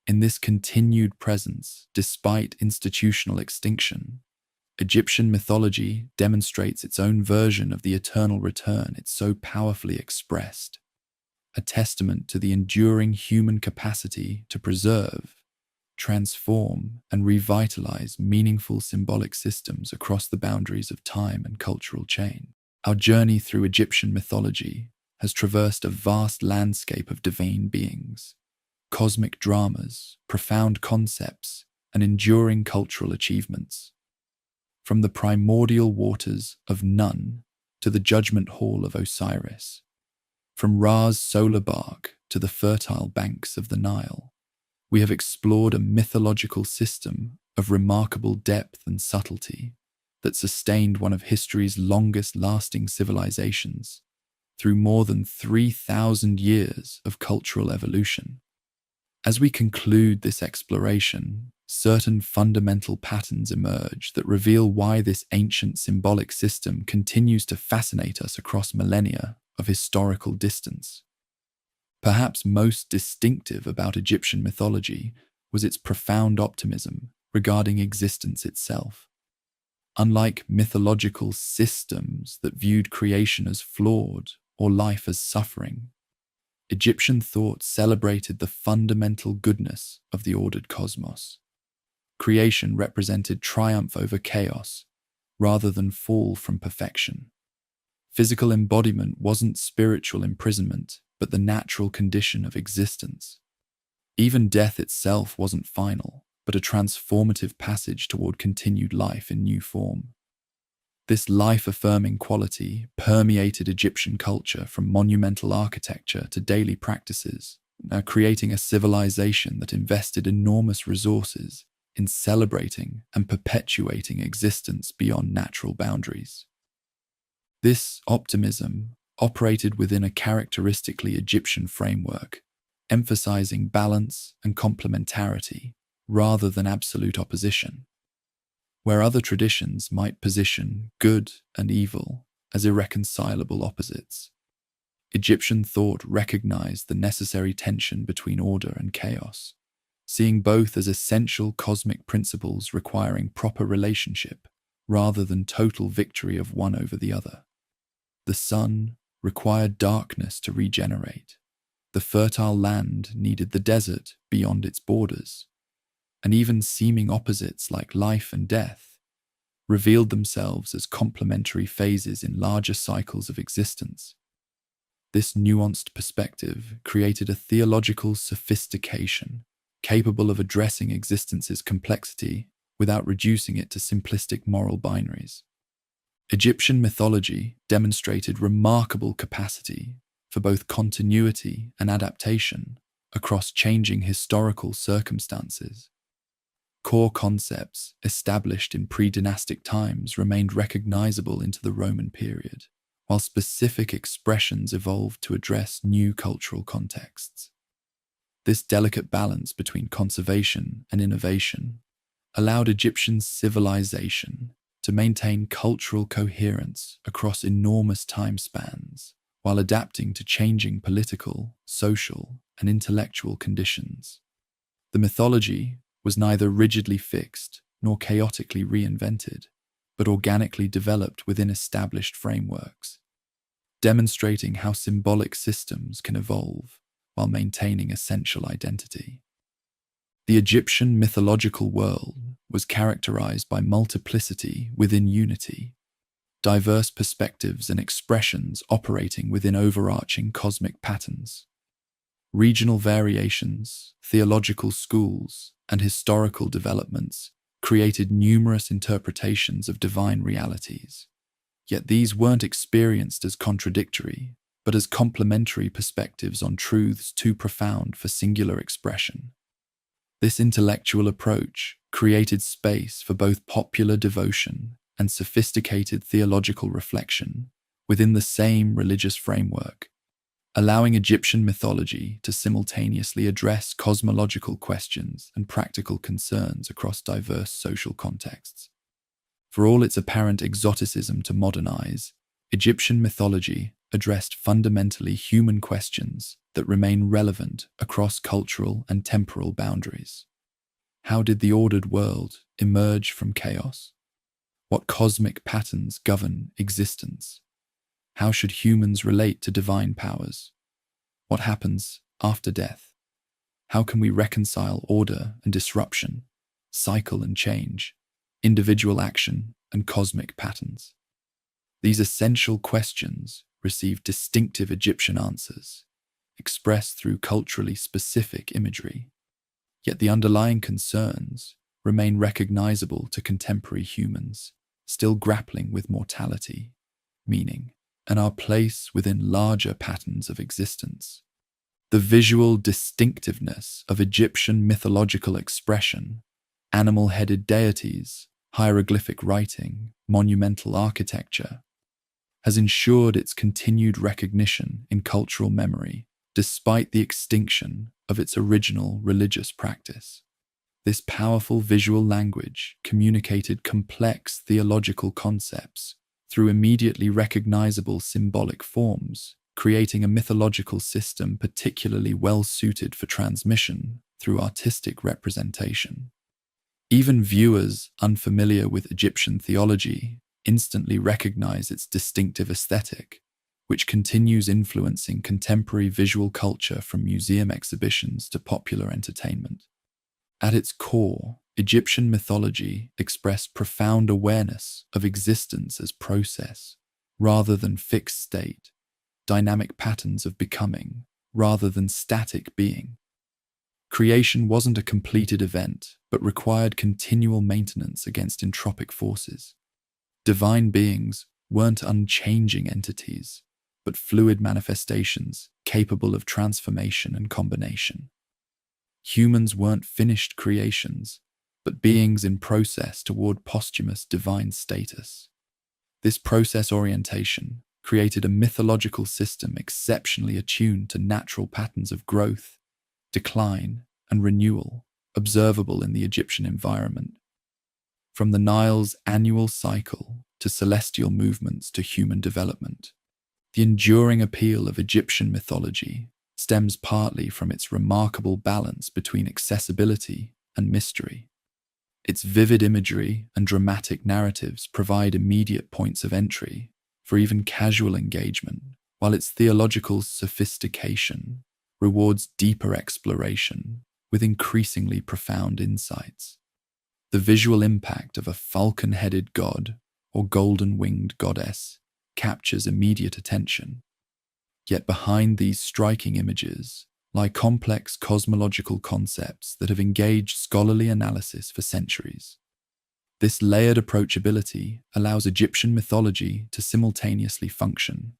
In this continued presence, despite institutional extinction, Egyptian mythology demonstrates its own version of the eternal return it so powerfully expressed, a testament to the enduring human capacity to preserve, transform, and revitalize meaningful symbolic systems across the boundaries of time and cultural change. Our journey through Egyptian mythology has traversed a vast landscape of divine beings, cosmic dramas, profound concepts, and enduring cultural achievements. From the primordial waters of Nun to the judgment hall of Osiris, from Ra's solar bark to the fertile banks of the Nile, we have explored a mythological system of remarkable depth and subtlety that sustained one of history's longest-lasting civilizations through more than 3,000 years of cultural evolution. As we conclude this exploration, certain fundamental patterns emerge that reveal why this ancient symbolic system continues to fascinate us across millennia of historical distance. Perhaps most distinctive about Egyptian mythology was its profound optimism regarding existence itself. Unlike mythological systems that viewed creation as flawed or life as suffering, Egyptian thought celebrated the fundamental goodness of the ordered cosmos. Creation represented triumph over chaos rather than fall from perfection. Physical embodiment wasn't spiritual imprisonment, but the natural condition of existence. Even death itself wasn't final, but a transformative passage toward continued life in new form. This life-affirming quality permeated Egyptian culture from monumental architecture to daily practices, creating a civilization that invested enormous resources in celebrating and perpetuating existence beyond natural boundaries. This optimism operated within a characteristically Egyptian framework, emphasizing balance and complementarity rather than absolute opposition. Where other traditions might position good and evil as irreconcilable opposites, Egyptian thought recognized the necessary tension between order and chaos, seeing both as essential cosmic principles requiring proper relationship rather than total victory of one over the other. The sun required darkness to regenerate. The fertile land needed the desert beyond its borders, and even seeming opposites like life and death revealed themselves as complementary phases in larger cycles of existence. This nuanced perspective created a theological sophistication capable of addressing existence's complexity without reducing it to simplistic moral binaries. Egyptian mythology demonstrated remarkable capacity for both continuity and adaptation across changing historical circumstances. Core concepts established in pre-dynastic times remained recognizable into the Roman period, while specific expressions evolved to address new cultural contexts. This delicate balance between conservation and innovation allowed Egyptian civilization to maintain cultural coherence across enormous time spans while adapting to changing political, social, and intellectual conditions. The mythology was neither rigidly fixed nor chaotically reinvented, but organically developed within established frameworks, demonstrating how symbolic systems can evolve while maintaining essential identity. The Egyptian mythological world was characterized by multiplicity within unity, diverse perspectives and expressions operating within overarching cosmic patterns. Regional variations, theological schools, and historical developments created numerous interpretations of divine realities. Yet these weren't experienced as contradictory, but as complementary perspectives on truths too profound for singular expression. This intellectual approach created space for both popular devotion and sophisticated theological reflection within the same religious framework, allowing Egyptian mythology to simultaneously address cosmological questions and practical concerns across diverse social contexts. For all its apparent exoticism to modernize, Egyptian mythology addressed fundamentally human questions that remain relevant across cultural and temporal boundaries. How did the ordered world emerge from chaos? What cosmic patterns govern existence? How should humans relate to divine powers? What happens after death? How can we reconcile order and disruption, cycle and change, individual action and cosmic patterns? These essential questions receive distinctive Egyptian answers, expressed through culturally specific imagery. Yet the underlying concerns remain recognizable to contemporary humans, still grappling with mortality, meaning, and our place within larger patterns of existence. The visual distinctiveness of Egyptian mythological expression, animal-headed deities, hieroglyphic writing, monumental architecture, has ensured its continued recognition in cultural memory despite the extinction of its original religious practice. This powerful visual language communicated complex theological concepts through immediately recognizable symbolic forms, creating a mythological system particularly well-suited for transmission through artistic representation. Even viewers unfamiliar with Egyptian theology instantly recognize its distinctive aesthetic, which continues influencing contemporary visual culture from museum exhibitions to popular entertainment. At its core, Egyptian mythology expressed profound awareness of existence as process, rather than fixed state, dynamic patterns of becoming, rather than static being. Creation wasn't a completed event, but required continual maintenance against entropic forces. Divine beings weren't unchanging entities, but fluid manifestations capable of transformation and combination. Humans weren't finished creations, but beings in process toward posthumous divine status. This process orientation created a mythological system exceptionally attuned to natural patterns of growth, decline, and renewal observable in the Egyptian environment. From the Nile's annual cycle to celestial movements to human development, the enduring appeal of Egyptian mythology stems partly from its remarkable balance between accessibility and mystery. Its vivid imagery and dramatic narratives provide immediate points of entry for even casual engagement, while its theological sophistication rewards deeper exploration with increasingly profound insights. The visual impact of a falcon-headed god or golden-winged goddess captures immediate attention. Yet behind these striking images lie complex cosmological concepts that have engaged scholarly analysis for centuries. This layered approachability allows Egyptian mythology to simultaneously function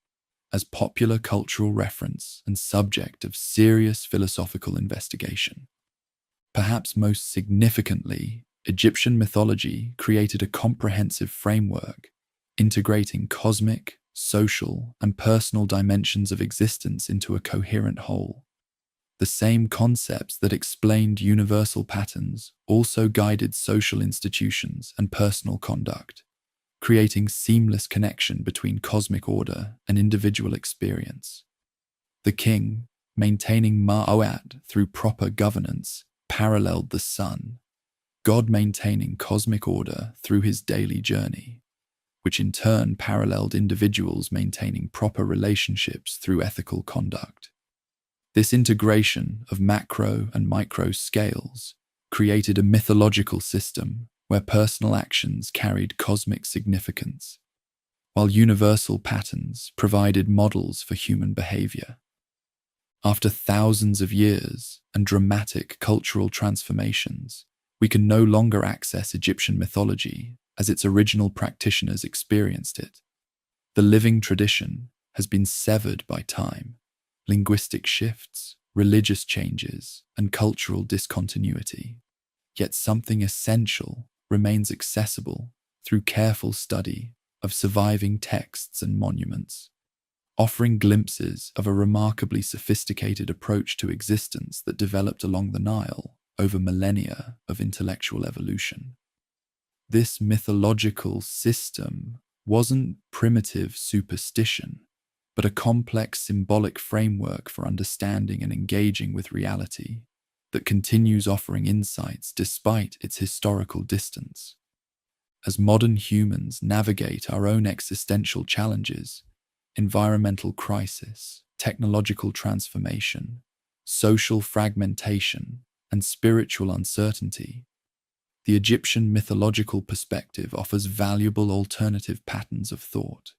as popular cultural reference and subject of serious philosophical investigation. Perhaps most significantly, Egyptian mythology created a comprehensive framework integrating cosmic, social, and personal dimensions of existence into a coherent whole. The same concepts that explained universal patterns also guided social institutions and personal conduct, creating seamless connection between cosmic order and individual experience. The king, maintaining Ma'at through proper governance, paralleled the sun, God maintaining cosmic order through his daily journey, which in turn paralleled individuals maintaining proper relationships through ethical conduct. This integration of macro and micro scales created a mythological system where personal actions carried cosmic significance, while universal patterns provided models for human behavior. After thousands of years and dramatic cultural transformations, we can no longer access Egyptian mythology as its original practitioners experienced it. The living tradition has been severed by time, linguistic shifts, religious changes, and cultural discontinuity. Yet something essential remains accessible through careful study of surviving texts and monuments, offering glimpses of a remarkably sophisticated approach to existence that developed along the Nile over millennia of intellectual evolution. This mythological system wasn't primitive superstition, but a complex symbolic framework for understanding and engaging with reality that continues offering insights despite its historical distance. As modern humans navigate our own existential challenges, environmental crisis, technological transformation, social fragmentation, and spiritual uncertainty, the Egyptian mythological perspective offers valuable alternative patterns of thought.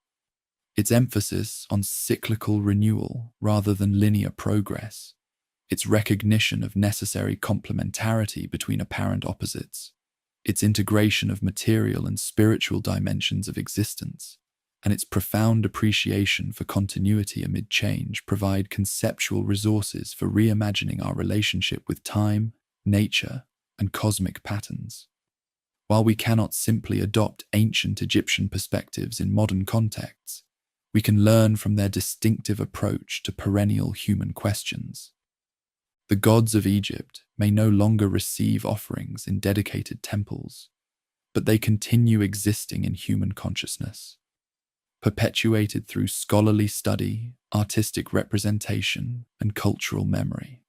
Its emphasis on cyclical renewal rather than linear progress, its recognition of necessary complementarity between apparent opposites, its integration of material and spiritual dimensions of existence, and its profound appreciation for continuity amid change provide conceptual resources for reimagining our relationship with time, nature, and cosmic patterns. While we cannot simply adopt ancient Egyptian perspectives in modern contexts, we can learn from their distinctive approach to perennial human questions. The gods of Egypt may no longer receive offerings in dedicated temples, but they continue existing in human consciousness, perpetuated through scholarly study, artistic representation, and cultural memory.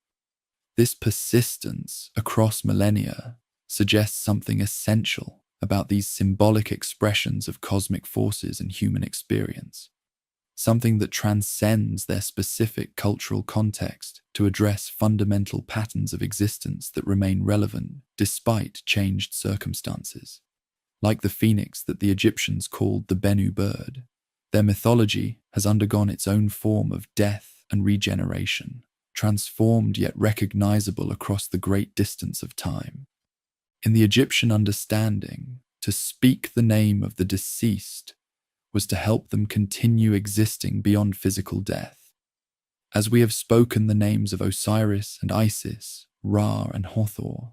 This persistence across millennia suggests something essential about these symbolic expressions of cosmic forces in human experience, something that transcends their specific cultural context to address fundamental patterns of existence that remain relevant despite changed circumstances. Like the phoenix that the Egyptians called the Bennu bird, their mythology has undergone its own form of death and regeneration, transformed yet recognizable across the great distance of time. In the Egyptian understanding, to speak the name of the deceased was to help them continue existing beyond physical death. As we have spoken the names of Osiris and Isis, Ra and Hathor,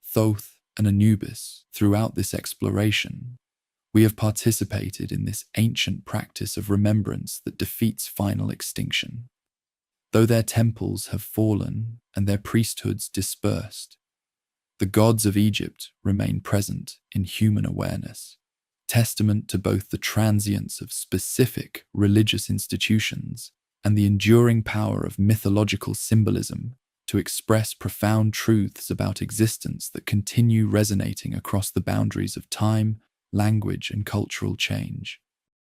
Thoth and Anubis throughout this exploration, we have participated in this ancient practice of remembrance that defeats final extinction. Though their temples have fallen and their priesthoods dispersed, the gods of Egypt remain present in human awareness, testament to both the transience of specific religious institutions and the enduring power of mythological symbolism to express profound truths about existence that continue resonating across the boundaries of time, language, and cultural change.